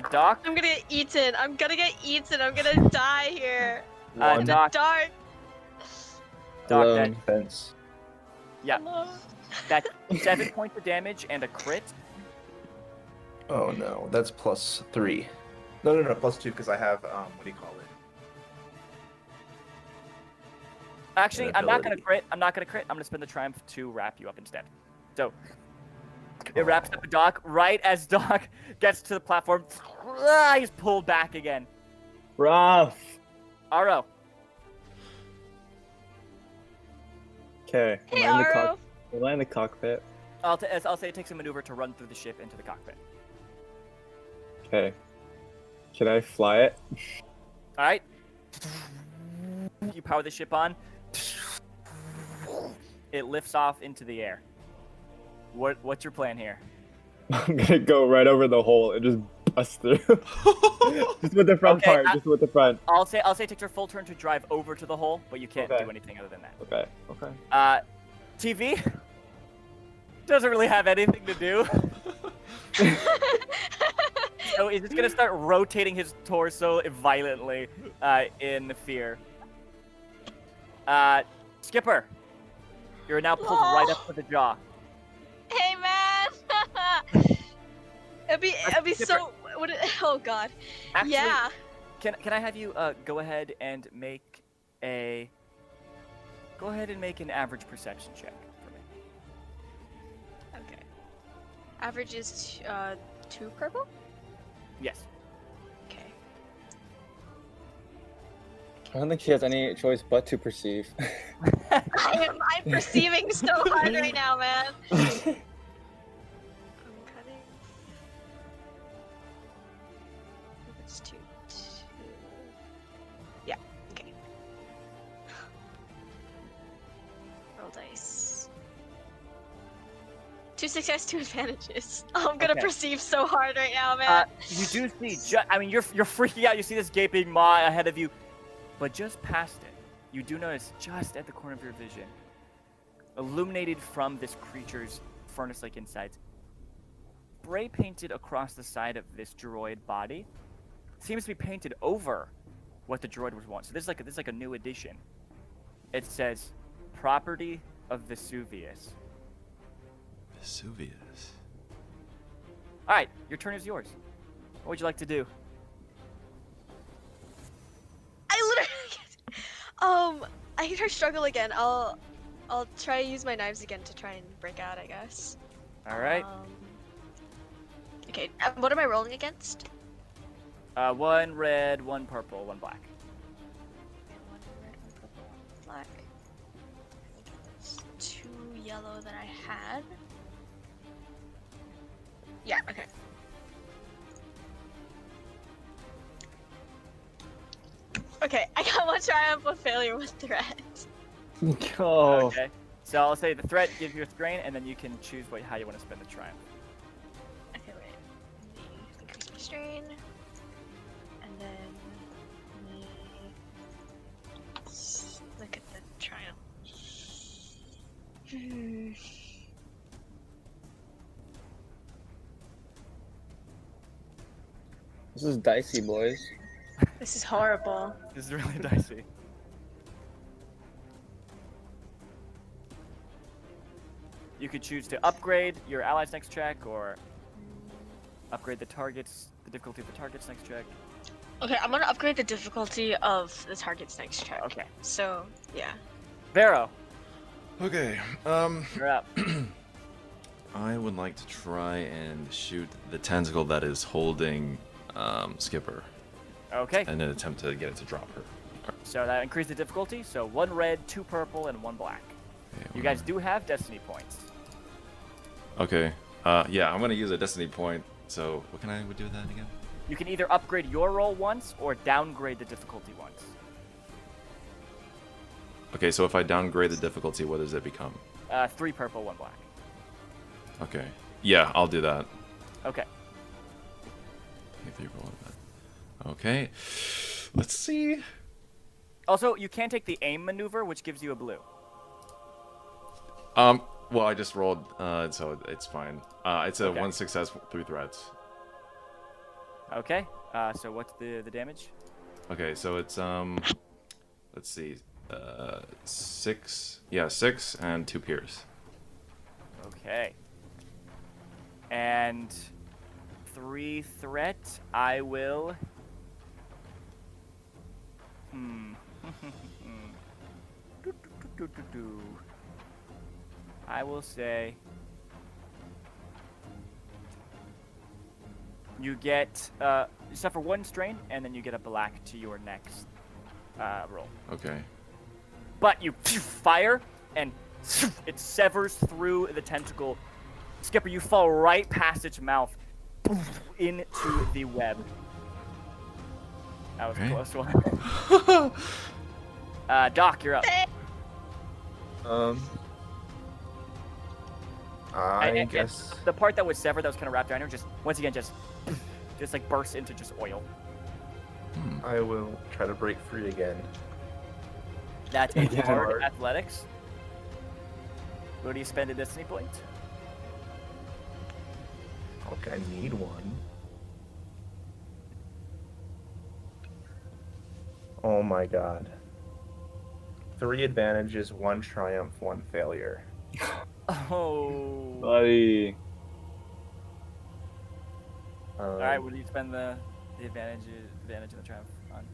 Doc, I'm gonna get eaten. I'm gonna get eaten. I'm gonna die here. In the Doc, dark. Doc, Hello. that, Defense. yeah, Hello. that's 7 points of damage and a crit. Oh no, that's +3. No, +2 because I have what do you call it? Actually, An I'm not gonna ability. crit. I'm not gonna crit. I'm gonna spend the triumph to wrap you up instead. So it wraps up Doc right as Doc gets to the platform. He's pulled back again. Rough. Aro. Okay. Hey, Aro. Am I in the cockpit? I'll say it takes a maneuver to run through the ship into the cockpit. Okay. Can I fly it? All right. You power the ship on. It lifts off into the air. What's your plan here? I'm gonna go right over the hole and just bust through. Just with the front Okay, part. Just with the front. I'll say it takes your full turn to drive over to the hole, but you can't Okay. do anything other than that. Okay. Okay. TV doesn't really have anything to do. So he's just gonna start rotating his torso violently in fear. Skipper, you're now pulled right up to the jaw. Hey, man. it'd be so. Would it, oh God. Actually, Yeah. Can I have you go ahead and make an average perception check for me? Okay. Average is 2 purple. Yes. Okay. I don't think she has any choice but to perceive. I'm perceiving so hard right now, man. I'm cutting. It's 2. Yeah. Okay. Roll dice. 2 success, 2 advantages. Oh, I'm gonna Okay. perceive so hard right now, man. You do see. You're freaking out. You see this gaping maw ahead of you, but just past it, you do notice just at the corner of your vision, illuminated from this creature's furnace-like insides, spray painted across the side of this droid body, seems to be painted over what the droid was once. So this is like a new addition. It says, "Property of Vesuvius." Vesuvius. All right, your turn is yours. What would you like to do? I I hear her struggle again. I'll try to use my knives again to try and break out, I guess. All right. Okay, what am I rolling against? 1 red, 1 purple, 1 black. Okay, 1 red, 1 purple, 1 black. yellow than I had. Yeah, okay. Okay, I got one triumph, one failure, one threat. Oh. Okay. So I'll say the threat gives you a strain, and then you can choose how you want to spend the triumph. Okay, wait. Let me increase my strain. And then let me look at the triumph. This is dicey, boys. This is horrible. This is really dicey. You could choose to upgrade your allies next check, or upgrade the difficulty of the target's next check. Okay, I'm gonna upgrade the difficulty of the target's next check. Okay. So, yeah. Vero, Okay. you're up. I would like to try and shoot the tentacle that is holding Skipper Okay. in an attempt to get it to drop her. So that increased the difficulty. So 1 red, 2 purple, and 1 black. Okay, You guys do have destiny points. Okay. Yeah, I'm gonna use a destiny point. So what can I do with that again? You can either upgrade your roll once or downgrade the difficulty once. Okay, so if I downgrade the difficulty, what does it become? 3 purple, 1 black. Okay. Yeah, I'll do that. Okay. Okay, 3 roll that. Okay. Let's see. Also, you can take the aim maneuver, which gives you a blue. Well, I just rolled, so it's fine. It's a Okay. 1 success, 3 threats. Okay. So what's the damage? Okay, so it's let's see, 6. Yeah, 6 and 2 pierce. Okay. And 3 threat. I will. I will say you get you suffer 1 strain, and then you get a black to your next roll. Okay. But you fire, and it severs through the tentacle. Skipper, you fall right past its mouth into the web. That was a Okay. close one. Doc, you're up. I And guess. the part that was severed, that was kind of wrapped around her, just once again, just like bursts into just oil. I will try to break free again. That's a Yeah. hard athletics. Where do you spend a destiny point? Okay, I need one. Oh my god. 3 advantages, 1 triumph, 1 failure. Oh. Buddy. All right, what do you spend the advantage and the triumph on?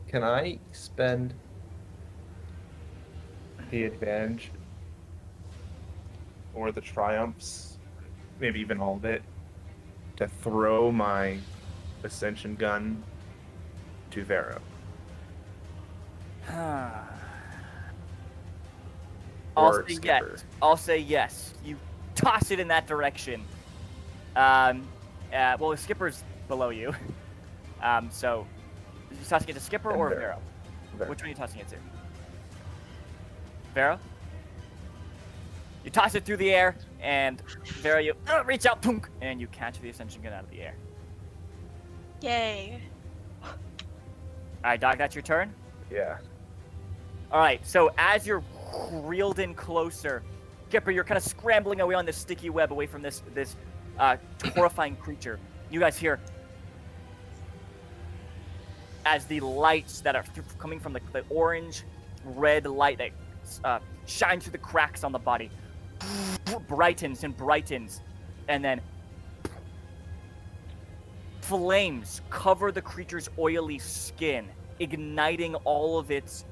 Can I spend the advantage or the triumphs, maybe even all of it, to throw my ascension gun to Vero? I'll Or say Skipper. yes. I'll say yes. You toss it in that direction. Well, the Skipper's below you. So, are you tossing it to Skipper And or Vero. Vero? Vero. Which one are you tossing it to? Vero? You toss it through the air, and Vero, you reach out, thunk, and you catch the ascension gun out of the air. Yay. All right, Doc, that's your turn. Yeah. All right, so as you're reeled in closer, Skipper, you're kind of scrambling away on this sticky web away from this horrifying creature. You guys hear as the lights that are coming from the orange, red light that shines through the cracks on the body brightens and brightens, and then flames cover the creature's oily skin, igniting all of its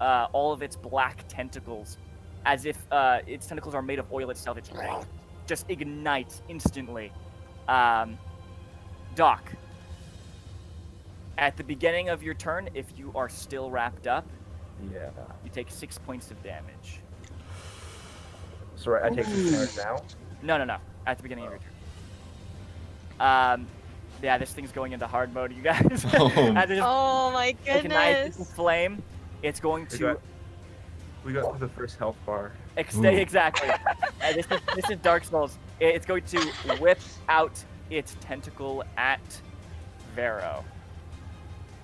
black tentacles, as if its tentacles are made of oil itself. It just ignites instantly. Doc, at the beginning of your turn, if you are still wrapped up, Yeah. You take 6 points of damage. So I take 6 damage now. No. At the beginning of your turn. Yeah, this thing's going into hard mode, you guys. Oh. After just Oh my igniting the goodness. flame, it's going to We got to the first health bar. exactly. This is Dark Souls. It's going to whip out its tentacle at Vero.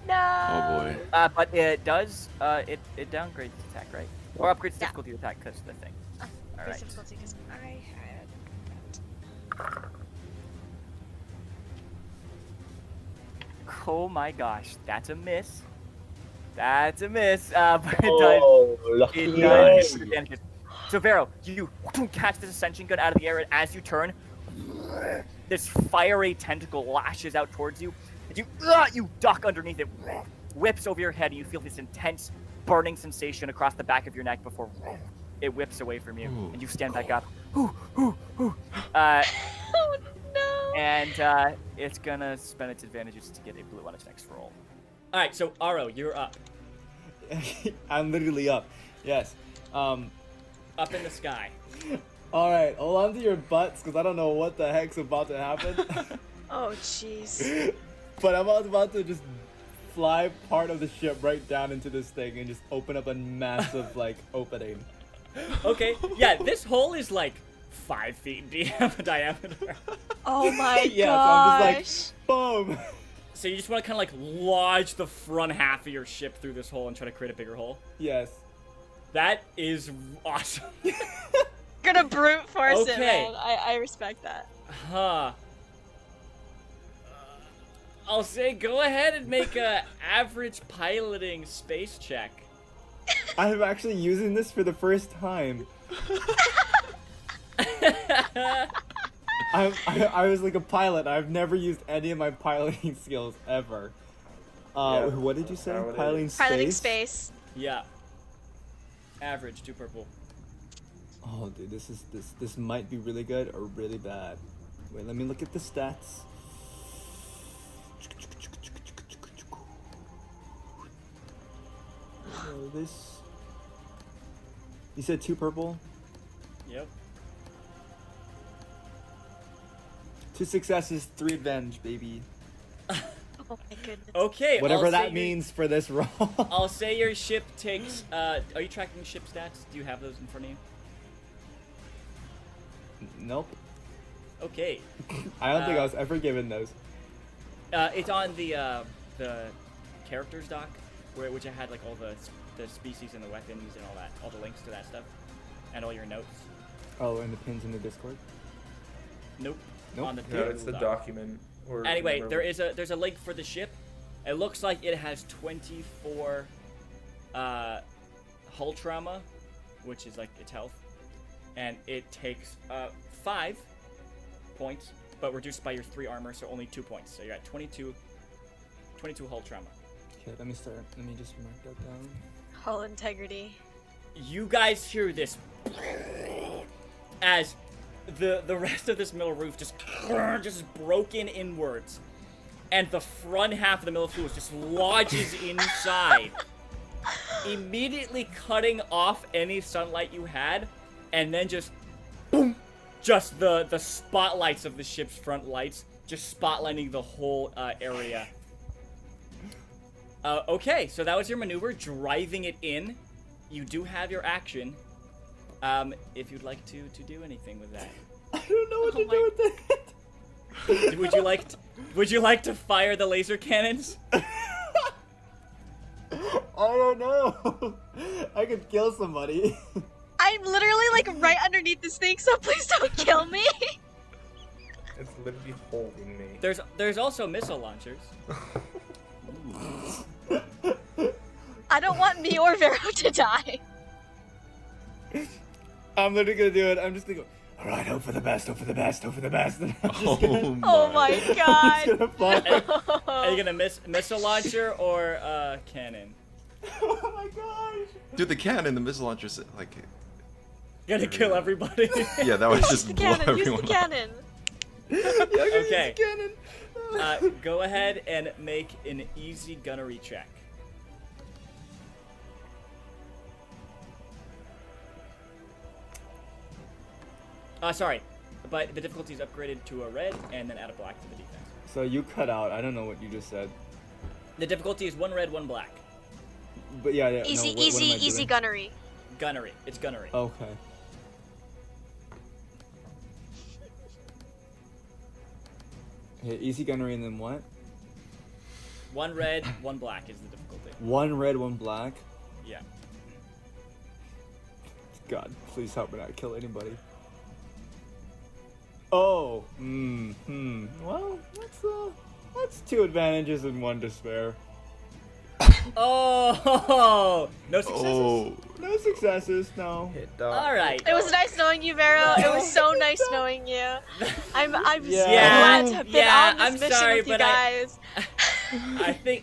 No. Oh boy. But it does it downgrades its attack, right? Or upgrades the Yeah. difficulty of attack because of the thing. All Increase right. difficulty 'cause I had. Oh my gosh, that's a miss. That's a miss. But it Oh, does. lucky It me. does hit the advantage. So Vero, you catch this ascension gun out of the air, and as you turn, this fiery tentacle lashes out towards you. And you duck underneath it, whips over your head, and you feel this intense burning sensation across the back of your neck before it whips away from you, Ooh. and you stand back up. Uh, Oh no. and it's gonna spend its advantages to get a blue on its next roll. All right, so Aro, you're up. I'm literally up. Yes. Up in the sky. All right. Hold on to your butts, because I don't know what the heck's about to happen. Oh jeez. But I'm about to just fly part of the ship right down into this thing and just open up a massive opening. Okay, yeah, this hole is like 5 feet in diameter. Oh my Yeah, gosh. so I'm just boom. So you just want to kind of lodge the front half of your ship through this hole and try to create a bigger hole? Yes. That is awesome. Gonna brute force it, Okay. man. I respect that. Huh. I'll say go ahead and make a average piloting space check. I'm actually using this for the first time. I was like a pilot. I've never used any of my piloting skills ever. Yeah, What did you say? that's how it Piloting is. space? Piloting space. Yeah. Average, 2 purple. Oh, dude, this might be really good or really bad. Wait, let me look at the stats. This. You said 2 purple, Yep. 2 successes, 3 advantage, baby. Oh my goodness. Okay. Whatever I'll say that your- means for this roll. I'll say your ship takes. Are you tracking ship stats? Do you have those in front of you? Nope. Okay. I don't think I was ever given those. It's on the characters doc, which I had like all the species and the weapons and all that, all the links to that stuff, and all your notes. Oh, and the pins in the Discord. Nope. Nope. On the No, it's the doc. document. Or Anyway, whatever. there's a link for the ship. It looks like it has 24 hull trauma, which is like its health, and it takes 5 points, but reduced by your 3 armor, so only 2 points. So you're at 22 hull trauma. Okay, let me start. Let me just mark that down. Hull integrity. You guys hear this as the rest of this middle roof just broken inwards, and the front half of the middle fuel just lodges inside, immediately cutting off any sunlight you had, and then just boom, just the spotlights of the ship's front lights just spotlighting the whole area. Okay, so that was your maneuver, driving it in. You do have your action. If you'd like to do anything with that. I don't know what Oh to do with it. Would you like to fire the laser cannons? I don't know. I could kill somebody. I'm literally like right underneath this thing, so please don't kill me. It's literally holding me. There's also missile launchers. I don't want me or Vero to die. I'm literally gonna do it. I'm just gonna go. All right, hope for the best. Hope for the best. Hope for the best. And I'm just gonna, Oh my I'm just god. gonna fly. Are you gonna missile launcher or cannon? Oh my gosh. Dude, the cannon, the missile launcher, like, You're gonna kill everybody. yeah, that was Use just the blow cannon. Use the everyone up. cannon. Okay. Cannon. Go ahead and make an easy gunnery check. Sorry, but the difficulty is upgraded to a red, and then add a black to the defense. So you cut out. I don't know what you just said. The difficulty is 1 red, 1 black. But yeah. Easy, no, what am I easy doing? gunnery. Gunnery. It's gunnery. Okay. Okay, easy gunnery and then what? 1 red, 1 black is the difficulty. 1 red, 1 black. Yeah. God, please help me not kill anybody. Oh. Well, that's 2 advantages and 1 despair. Oh! No successes. Oh. No successes. No. Hit dog. All right. It was nice knowing you, Vero. It was so nice knowing you. I'm so Yeah. glad to have been Yeah, on this I'm mission sorry, with you but guys.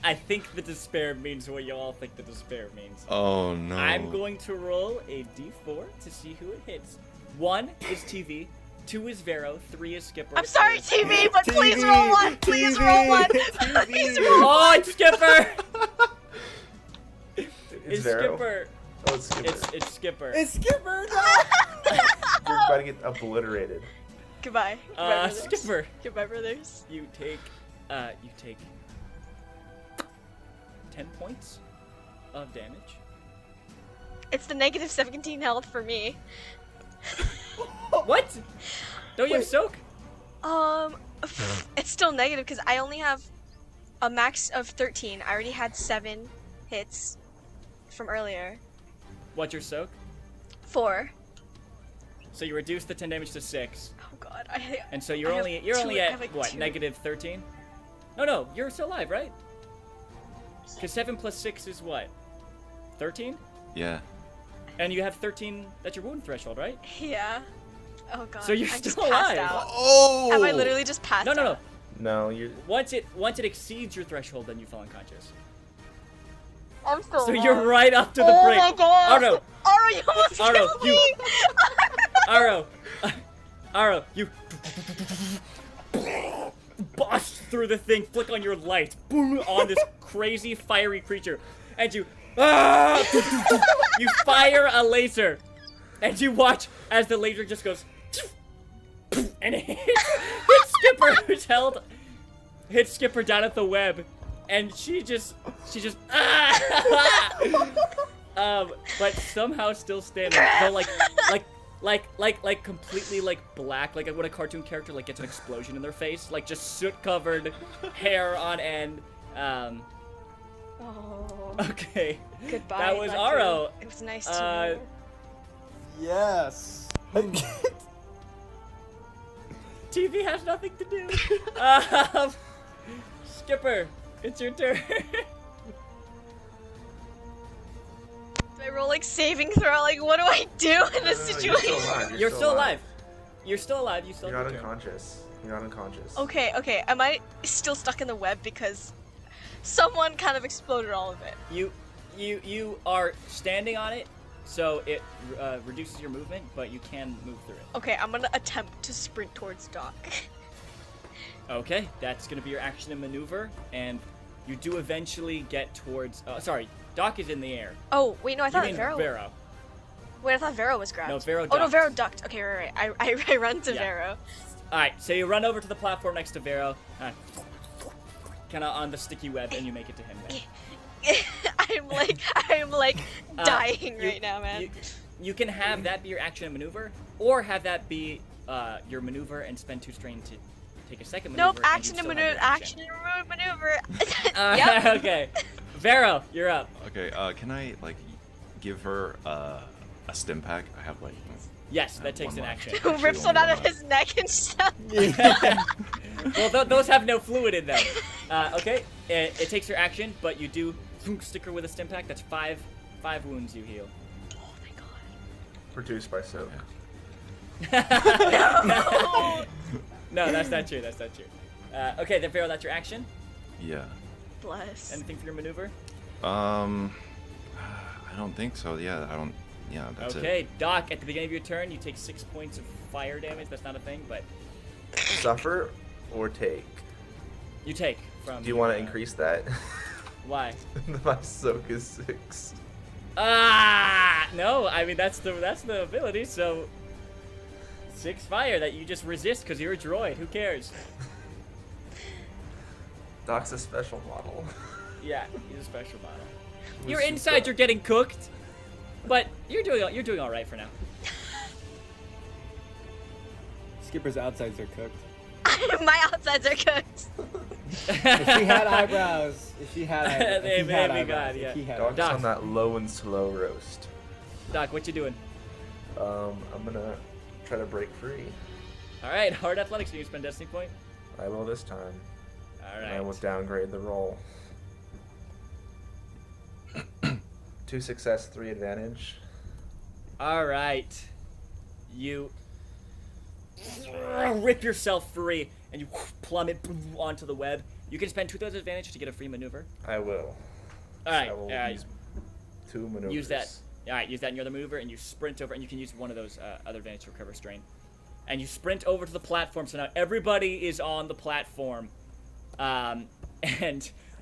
I think the despair means what you all think the despair means. Oh no. I'm going to roll a d4 to see who it hits. 1 is TV, 2 is Vero, 3 is Skipper. I'm sorry, 4 is- TV, but please TV, roll 1. Please roll 1. TV. Please roll 1. Oh, it's Skipper! It's It's Vero. Skipper. Oh, it's Skipper. It's Skipper. It's Skipper. No. You're about to get obliterated. Goodbye. Goodbye, brothers. Skipper. Goodbye, brothers. You take 10 points of damage. It's the negative 17 health for me. What? Don't you have soak? It's still negative because I only have a max of 13. I already had 7 hits from earlier. What's your soak? 4. So you reduce the 10 damage to 6, Oh god, and so you're I have only I at have like what? 2. Negative 13? No, you're still alive, right? Because 7 plus 6 is what? 13? Yeah. And you have 13. That's your wound threshold, right? Yeah. Oh god. So you're I'm just still passed alive. out. Oh. Am I literally just passed No. out? No, you're. Once it exceeds your threshold, then you fall unconscious. I'm still So alive. you're right up to the Oh brink. my god! Aro, Aro, you almost Aro, killed me! Aro, you bust through the thing, flick on your light, boom, on this crazy fiery creature, and you fire a laser, and you watch as the laser just goes, and it hits Skipper, who's hits Skipper down at the web, and she just but somehow still standing, though like completely like black, like when a cartoon character like gets an explosion in their face, like just soot covered, hair on end. Oh. Okay. Goodbye. That was Gunter. Aro. It was nice to meet you. Yes. TV has nothing to do. Skipper, it's your turn. Do I roll like saving throw? Like, what do I do in this No, situation? You're still alive. You're still alive. You still You're have not your turn. unconscious. You're not unconscious. Okay. Am I still stuck in the web because someone kind of exploded all of it? You are standing on it, so it reduces your movement, but you can move through it. Okay, I'm gonna attempt to sprint towards Doc. Okay, that's gonna be your action and maneuver, and you do eventually get towards. Sorry, Doc is in the air. Oh wait, no, I You thought mean Vero. Vero. Wait, I thought Vero was grabbed. No, Vero Oh no, ducked. Vero ducked. Okay, right. I run to Yeah. Vero. All right, so you run over to the platform next to Vero, kind of on the sticky web, and you make it to him. Then. I'm like dying You- right now, man. You can have that be your action and maneuver, or have that be your maneuver and spend 2 strain to take a second maneuver. Nope, action and you'd still have maneuver. your Action and maneuver. Yep. Yep. Okay, Vero, you're up. Okay. Can I like give her a stim pack? I have like. Yes, I that have takes one an left. action. Who Actually, rips one only out of one his neck and stuff? Well, those have no fluid in them. Okay, it takes your action, but you do stick her with a stim pack. That's 5 wounds you heal. Oh my god. Produced by soap. No, that's not true. That's not true. Okay, then Vero, that's your action. Yeah. Bless. Anything for your maneuver? I don't think so. Yeah, I don't. Yeah, that's Okay, it. Doc, at the beginning of your turn, you take 6 points of fire damage. That's not a thing, but Suffer or take? you take from. Do you want to increase that? Why? My soak is 6. No. I mean that's the ability. So 6 fire that you just resist because you're a droid. Who cares? Doc's a special model. Yeah, he's a special model. Who's Your super- insides are getting cooked, but you're doing all right for now. Skipper's outsides are cooked. My outsides are cooked. If she had eyebrows, if he had They may eyebrows, be gone, yeah. if he had Doc's Doc. on that low and slow roast. Doc, what you doing? I'm gonna try to break free. All right, hard athletics. You can spend destiny point. I will this time. All And I will right. downgrade the roll. 2 success, 3 advantage. All right. You rip yourself free and you plummet onto the web. You can spend 2,000 advantage to get a free maneuver. I will. All right. I will use 2 maneuvers. Use that. All right. Use that in your other maneuver, and you sprint over, and you can use one of those other advantage to recover strain. And you sprint over to the platform. So now everybody is on the platform, and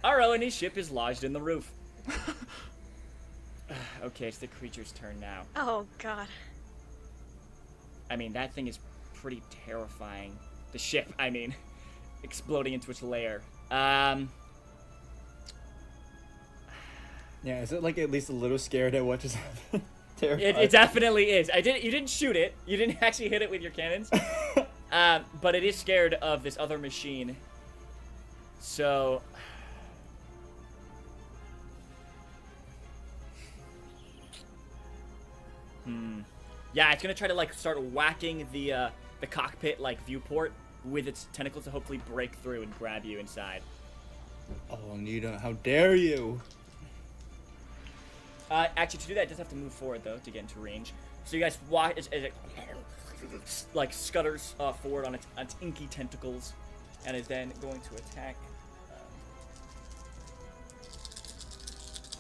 Aro and his ship is lodged in the roof. Okay, it's the creature's turn now. Oh god. I mean, that thing is pretty terrifying. The ship, I mean, exploding into its lair. Yeah, is it like at least a little scared at what just happened? Terrified. It definitely is. You didn't shoot it. You didn't actually hit it with your cannons. But it is scared of this other machine. So. Yeah, it's gonna try to like start whacking the cockpit like viewport with its tentacles to hopefully break through and grab you inside. Oh, Nita, how dare you? Actually, to do that, it does have to move forward though to get into range. So you guys watch as it like scutters forward on its inky tentacles, and is then going to attack.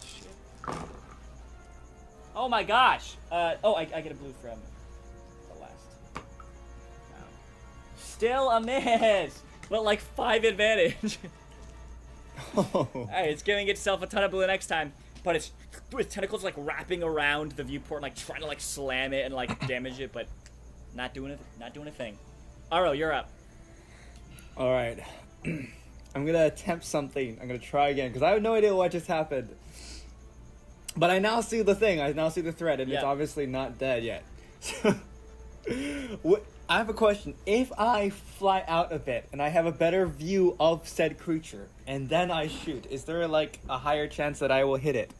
Shit. Oh my gosh! I get a blue from the last round. Still a miss, but like 5 advantage. Oh. Alright, it's giving itself a ton of blue next time, but it's with tentacles like wrapping around the viewport, like trying to like slam it and like damage it, but not doing a thing. Aro, you're up. All right. I'm gonna attempt something. I'm gonna try again because I have no idea what just happened. But I now see the thing. I now see the threat, and it's Yeah. obviously not dead yet. I have a question. If I fly out a bit and I have a better view of said creature, and then I shoot, is there like a higher chance that I will hit it?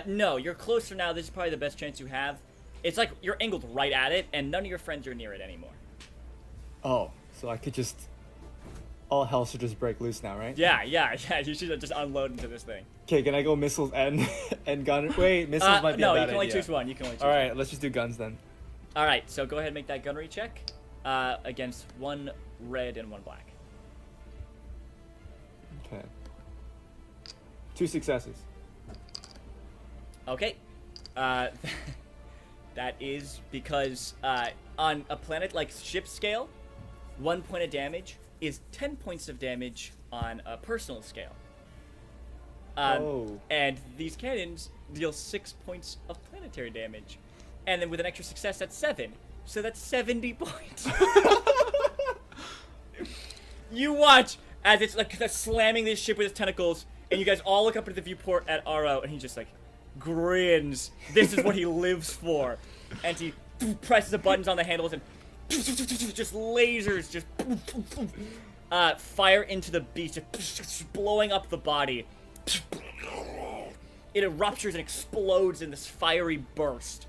No, you're closer now. This is probably the best chance you have. It's like you're angled right at it, and none of your friends are near it anymore. Oh, so I could just... All hell should just break loose now, right? Yeah. You should just unload into this thing. Okay, can I go missiles and gun? Wait, missiles might be no, a bad you can only idea. choose one. You can only choose All right, one. let's just do guns then. All right, so go ahead and make that gunnery check against 1 red and 1 black. Okay. 2 successes. Okay. That is because on a planet like ship scale, 1 point of damage is 10 points of damage on a personal scale. Oh. And these cannons deal 6 points of planetary damage. And then with an extra success, that's 7. So that's 70 points. You watch as it's like slamming this ship with its tentacles, and you guys all look up at the viewport at Aro, and he just like grins. This is what he lives for. And he presses the buttons on the handles and just lasers just fire into the beast, just blowing up the body. It erupts and explodes in this fiery burst.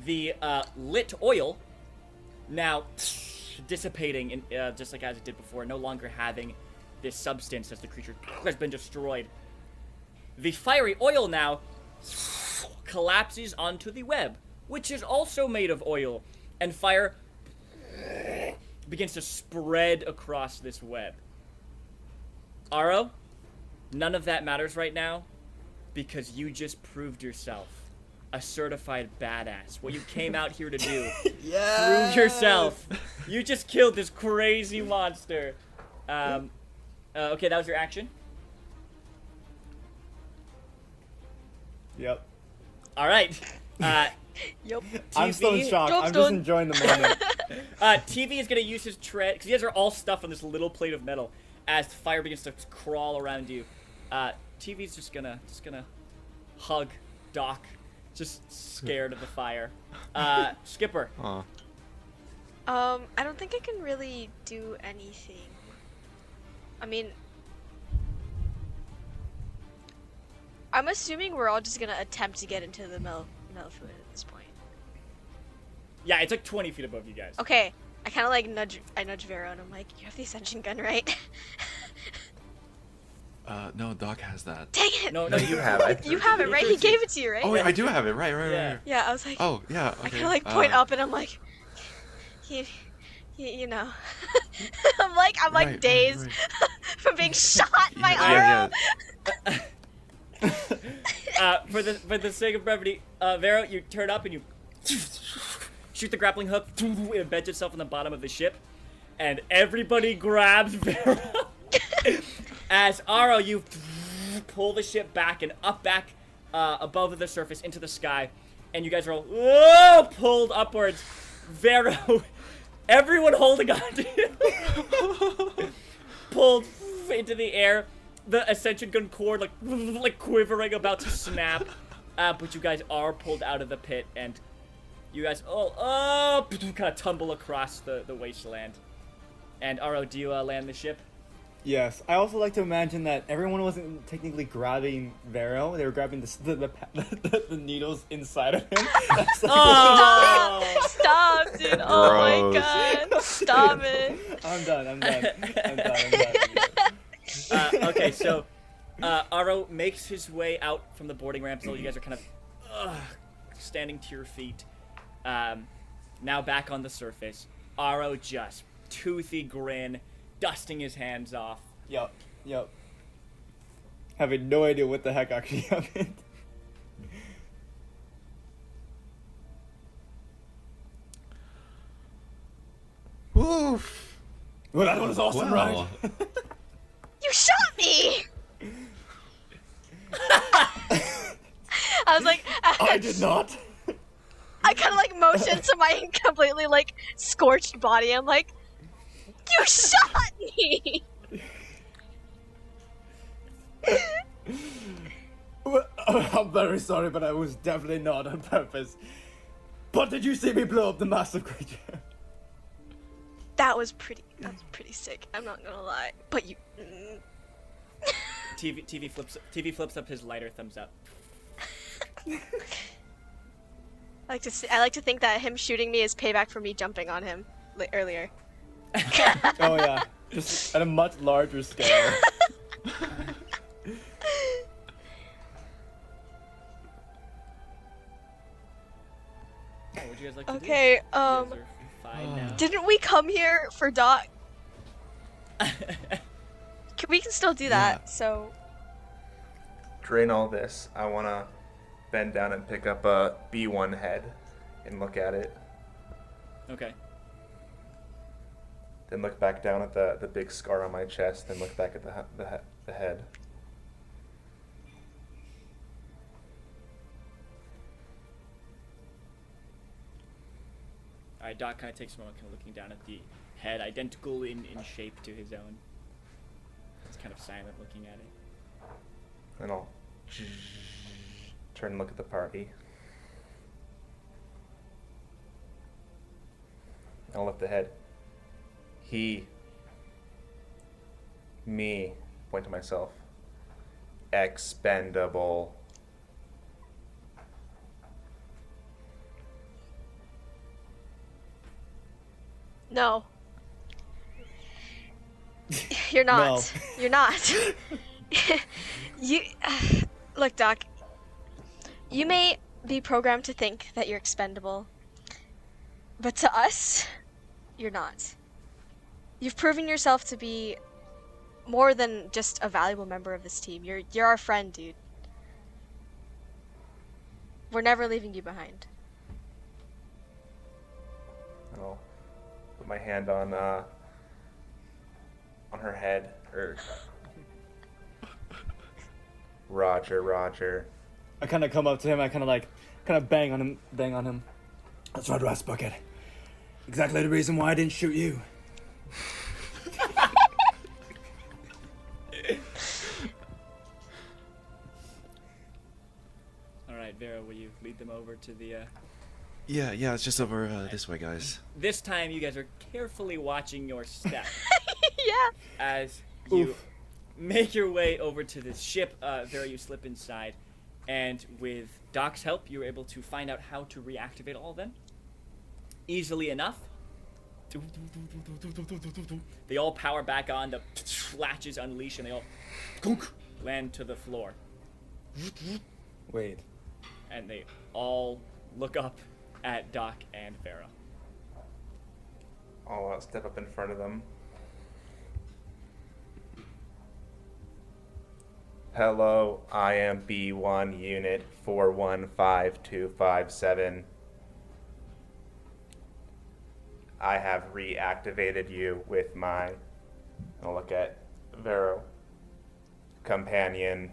The lit oil now dissipating in, just like as it did before, no longer having this substance as the creature has been destroyed. The fiery oil now collapses onto the web, which is also made of oil, and fire begins to spread across this web. Aro, none of that matters right now because you just proved yourself a certified badass. What you came out here to do. Yeah. Prove yourself. You just killed this crazy monster. Okay, that was your action. Yep. All right. Yup. I'm still in TV? shock. Job's I'm just done. enjoying the moment. TV is gonna use his tread because you guys are all stuffed on this little plate of metal. As the fire begins to crawl around you, TV's just gonna hug Doc, just scared of the fire. Skipper. Aw. I don't think I can really do anything. I mean, I'm assuming we're all just gonna attempt to get into the metal fluid at this point. Yeah, it's like 20 feet above you guys. Okay, I kind of like nudge Vero and I'm like, you have the ascension gun, right? No, Doc has that. Dang it! No, No, you have it. You have it, right? He gave it to you, right? Oh, yeah, I do have it. Right. Yeah. Yeah, I was like, Oh, yeah. Okay. I kind of like point up and I'm like, you know, I'm like Right, dazed right. from being shot by Yeah, arrow. yeah. For the sake of brevity, Vero, you turn up and you shoot the grappling hook. It embeds itself in the bottom of the ship, and everybody grabs Vero. As Aro, you pull the ship back and up back above the surface into the sky, and you guys are all pulled upwards. Vero, everyone holding on to you, pulled into the air. The ascension gun cord like quivering, about to snap. But you guys are pulled out of the pit, and you guys kind of tumble across the wasteland. And Aro, do you land the ship? Yes. I also like to imagine that everyone wasn't technically grabbing Vero. They were grabbing the needles inside of him. That's like, Stop, dude! Oh my Gross. god! Stop it! I'm done. Okay, so Aro makes his way out from the boarding ramp, so you guys are kind of standing to your feet. Now back on the surface, Aro just toothy grin, dusting his hands off. Yup. Having no idea what the heck actually happened. Woof. Well, that was awesome, right? Wow. You shot me! I was like, I did not. I kind of like motioned to my completely like scorched body. I'm like, you shot me! Well, I'm very sorry, but I was definitely not on purpose. But did you see me blow up the massive creature? That was pretty sick. I'm not gonna lie. But you. TV flips up his lighter thumbs up. I like to think that him shooting me is payback for me jumping on him earlier. Oh yeah, just at a much larger scale. What would you guys like to do? Okay, You guys are fine now. didn't we come here for Doc? We can still do that. Yeah. So Drain all this. I want to bend down and pick up a B1 head and look at it. Okay. Then look back down at the big scar on my chest. Then look back at the head. Alright, Doc kind of takes a moment, kind of looking down at the head, identical in shape to his own. He's kind of silent, looking at it. Then I'll turn and look at the party. I'll lift the head. He, me, point to myself. Expendable. no. You're not. No. You're not. You look, Doc. You may be programmed to think that you're expendable, but to us, you're not. You've proven yourself to be more than just a valuable member of this team. You're our friend, dude. We're never leaving you behind. And I'll put my hand on her head. Or Roger. I kind of come up to him. I kind of kind of bang on him. That's right, Rice Bucket. Exactly the reason why I didn't shoot you. All right, Vera, will you lead them over to the? Yeah, it's just over this way, guys. This time, you guys are carefully watching your step Yeah. as you make your way over to this ship. Vera, you slip inside, and with Doc's help, you're able to find out how to reactivate all of them easily enough. They all power back on. The latches unleash, and they all land to the floor. Wait. And they all look up at Doc and Vera. I'll step up in front of them. Hello, I am B1 Unit 415257. I have reactivated you with my, I'll look at Vero, companion.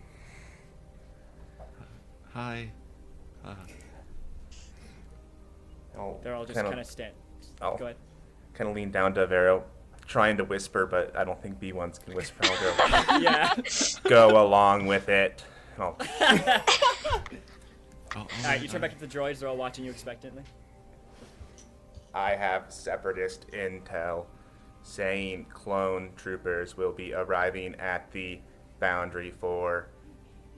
Hi. They're all just kind of stand. I'll Go ahead. kind of lean down to Vero, trying to whisper, but I don't think B1s can whisper. I'll go, Yeah. go along with it. Oh, All right, you turn back to the droids. They're all watching you expectantly. I have separatist intel saying clone troopers will be arriving at the Foundry 4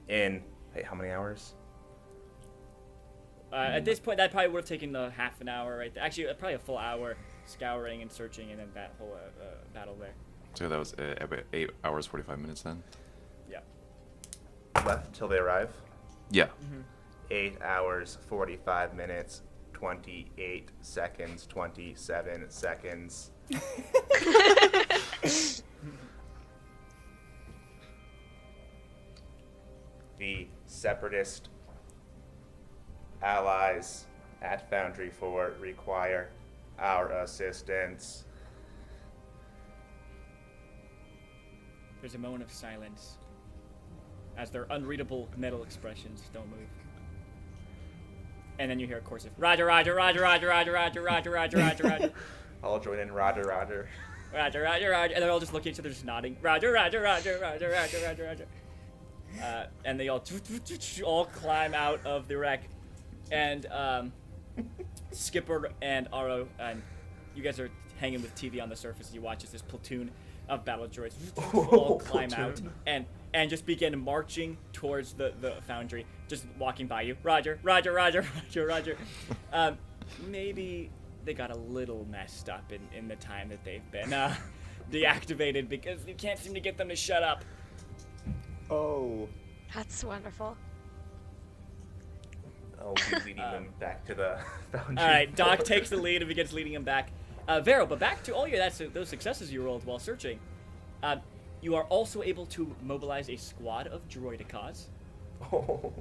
in, how many hours? At this point, that probably would have taken half an hour right there. Actually, probably a full hour scouring and searching, and then that whole battle there. So that was about 8 hours 45 minutes then. Yeah. Left till they arrive? Yeah. 8 hours, 45 minutes, 28 seconds, 27 seconds. The separatist allies at Foundry 4 require our assistance. There's a moment of silence as their unreadable metal expressions don't move. And then you hear a chorus of Roger, Roger, Roger, Roger, Roger, Roger, Roger, Roger, Roger, Roger. I'll join in Roger, Roger. Roger, Roger, Roger. And they're all just looking at each other, just nodding. Roger, Roger, Roger, Roger, Roger, Roger, Roger. And they all climb out of the wreck. And Skipper and Aro, and you guys are hanging with TV on the surface as you watch as this platoon of battle droids all climb out and just begin marching towards the foundry, just walking by you. Roger, Roger, Roger, Roger, Roger. Maybe they got a little messed up in the time that they've been deactivated because you can't seem to get them to shut up. Oh. That's wonderful. I'll be leading them back to the Foundry. All right, Doc takes the lead and begins leading him back. Vero, but back to all those successes you rolled while searching. You are also able to mobilize a squad of droidicas Oh.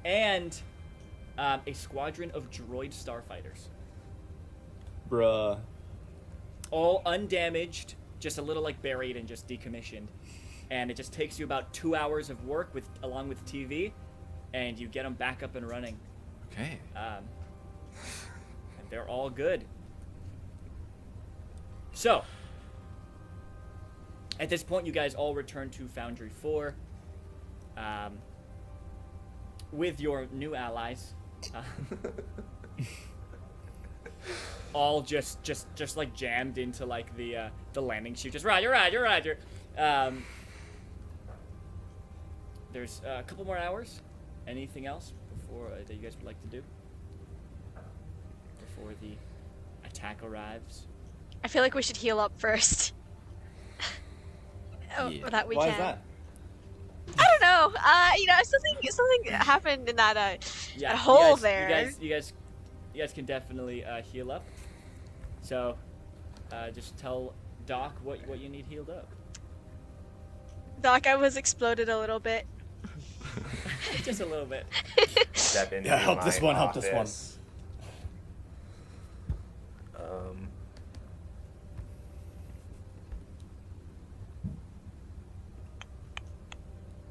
and a squadron of droid starfighters. Bruh. All undamaged, just a little like buried and just decommissioned. And it just takes you about 2 hours of work along with TV, and you get them back up and running. Okay. And they're all good. So, at this point, you guys all return to Foundry 4 with your new allies. All just like jammed into like the landing chute. Just Roger, Roger, Roger. There's a couple more hours. Anything else before that you guys would like to do before the attack arrives? I feel like we should heal up first. Yeah. That we Why can. is that? I don't know. Something happened in that hole there. You guys can definitely heal up. So, just tell Doc what you need healed up. Doc, I was exploded a little bit. Just a little bit. Step into Yeah, help my this one, help this one. office.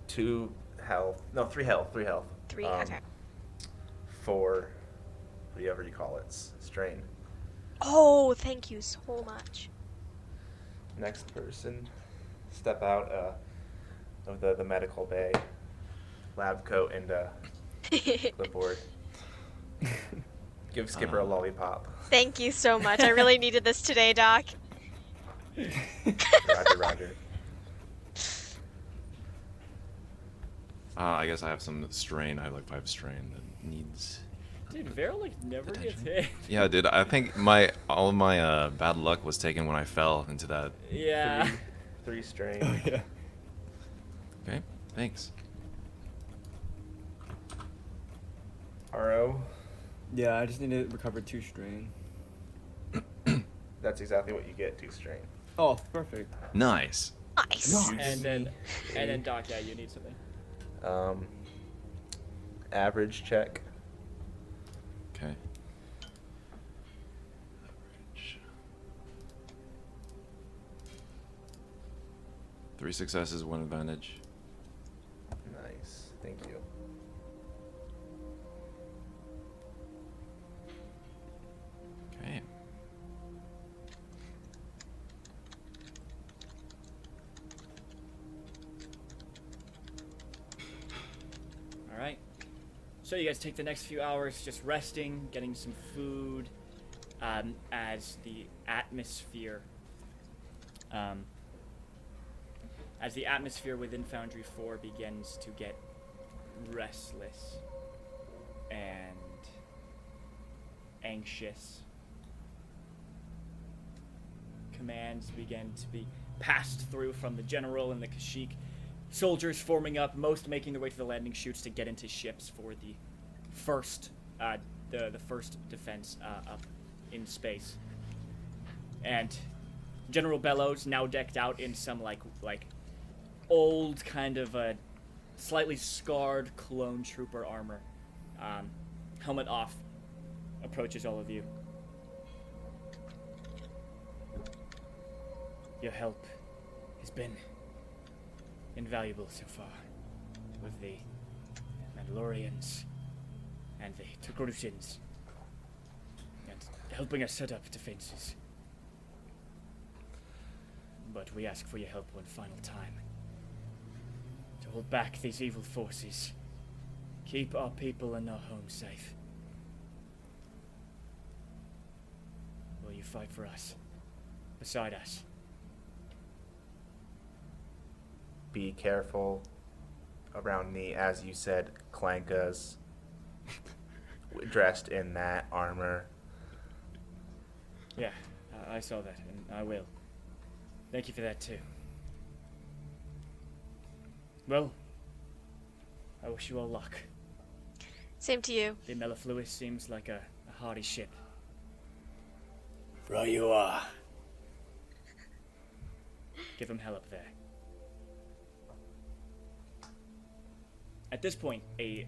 2 health. No, 3 health. 3 health. 3. Um, Okay. 4, whatever you call it, strain. Oh, thank you so much. Next person, step out of the medical bay, lab coat and clipboard. Give Skipper a lollipop. Thank you so much. I really needed this today, Doc. Roger, Roger. I guess I have some strain. I have like 5 strain that needs. Dude, Vero like never gets Attention. hit. Yeah, dude. I think all of my bad luck was taken when I fell into that. Yeah. 3 strain. Oh yeah. Okay, thanks. RO. Yeah, I just need to recover 2 strain. That's exactly what you get, 2 strain. Oh, perfect. Nice. Nice. And then Doc, yeah, you need something. Average check. Okay. 3 successes, 1 advantage. Nice. Thank you. Okay. All right. So you guys take the next few hours just resting, getting some food, as the atmosphere within Foundry 4 begins to get restless and anxious. Commands begin to be passed through from the general and the Kashyyyk. Soldiers forming up, most making their way to the landing chutes to get into ships for the first defense up in space. And General Bellows, now decked out in some like old kind of a slightly scarred clone trooper armor, helmet off, approaches all of you. Your help has been invaluable so far with the Mandalorians and the Tokrusins, and helping us set up defenses. But we ask for your help one final time to hold back these evil forces, keep our people and our home safe. Will you fight for us, beside us? Be careful around me, as you said, Clankas, dressed in that armor. Yeah, I saw that, and I will. Thank you for that, too. Well, I wish you all luck. Same to you. The Mellifluous seems like a hardy ship. Right you are. Give him hell up there. At this point, a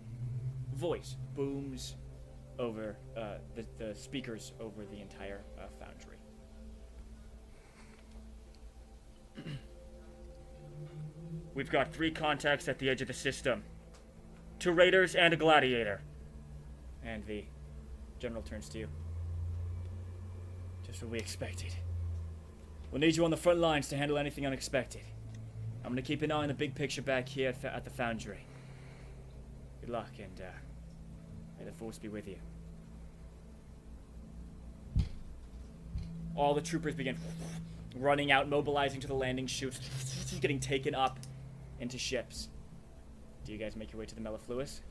voice booms over the speakers over the entire foundry. We've got 3 contacts at the edge of the system. 2 raiders and a gladiator. And the general turns to you. Just what we expected. We'll need you on the front lines to handle anything unexpected. I'm gonna keep an eye on the big picture back here at the foundry. Good luck, and may the force be with you. All the troopers begin running out, mobilizing to the landing chutes, getting taken up into ships. Do you guys make your way to the Mellifluous?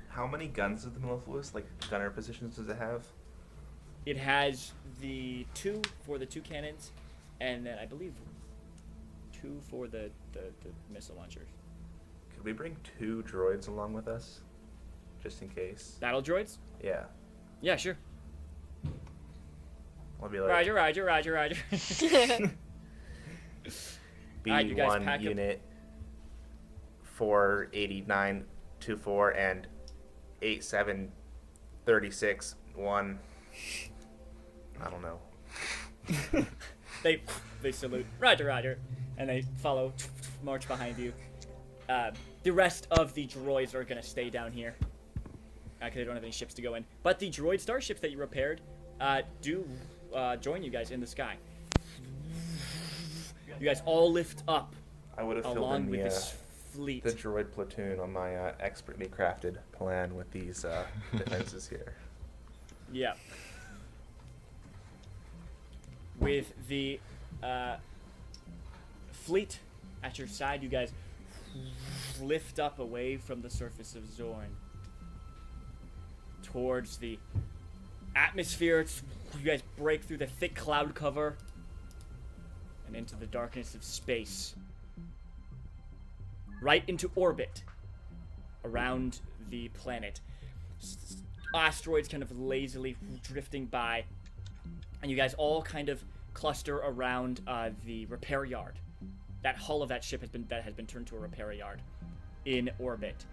How many guns does the Mellifluous, like gunner positions, does it have? It has the 2 for the 2 cannons, and then I believe 2 for the missile launchers. Could we bring 2 droids along with us, just in case? Battle droids? Yeah. Yeah, sure. I'll be like Roger. B1 Alright, you guys pack up. unit 48924 and 8736 1. I don't know. They salute. Roger. And they follow, march behind you. The rest of the droids are gonna stay down here. because they don't have any ships to go in. But the droid starships that you repaired do join you guys in the sky. You guys all lift up I would have filled along in with this fleet. the droid platoon on my expertly crafted plan with these defenses here. Yeah. With the fleet at your side, you guys lift up away from the surface of Zorn towards the atmosphere. You guys break through the thick cloud cover and into the darkness of space. Right into orbit around the planet. Asteroids kind of lazily drifting by, and you guys all kind of cluster around the repair yard. That hull of that ship has been turned to a repair yard in orbit.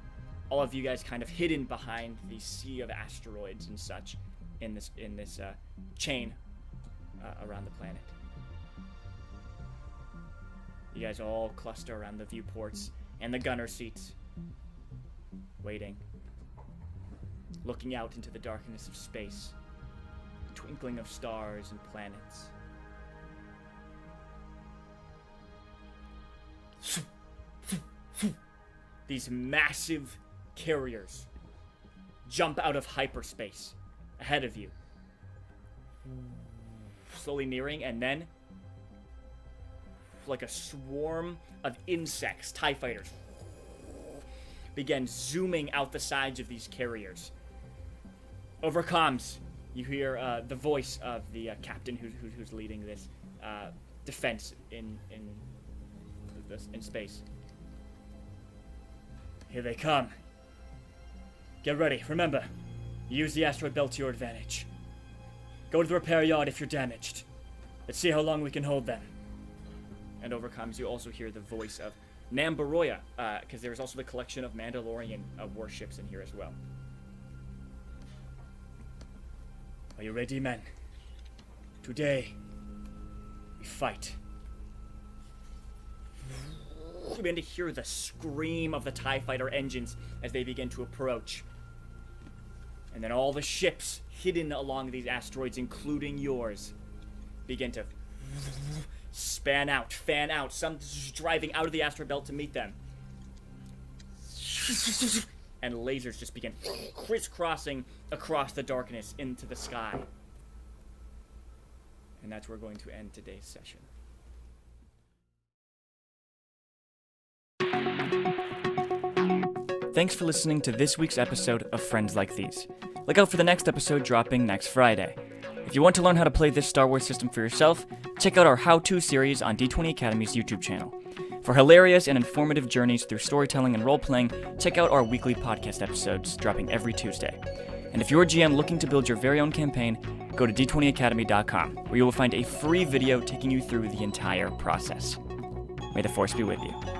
All of you guys kind of hidden behind the sea of asteroids and such in this chain around the planet. You guys all cluster around the viewports and the gunner seats, waiting, looking out into the darkness of space, twinkling of stars and planets. These massive carriers jump out of hyperspace ahead of you, slowly nearing, and then, like a swarm of insects, TIE fighters, begin zooming out the sides of these carriers. Over comms, you hear the voice of the captain who's leading this defense in space. Here they come. Get ready. Remember, use the asteroid belt to your advantage. Go to the repair yard if you're damaged. Let's see how long we can hold them. And over comms, you also hear the voice of Nambaroya, because there's also the collection of Mandalorian warships in here as well. Are you ready, men? Today, we fight. You begin to hear the scream of the TIE fighter engines as they begin to approach. And then all the ships hidden along these asteroids, including yours, begin to fan out, some driving out of the asteroid belt to meet them. And lasers just begin crisscrossing across the darkness into the sky. And that's where we're going to end today's session. Thanks for listening to this week's episode of Friends Like These. Look out for the next episode dropping next Friday. If you want to learn how to play this Star Wars system for yourself, check out our how-to series on D20 Academy's YouTube channel. For hilarious and informative journeys through storytelling and role-playing, check out our weekly podcast episodes dropping every Tuesday. And if you're a GM looking to build your very own campaign, go to d20academy.com, where you will find a free video taking you through the entire process. May the Force be with you.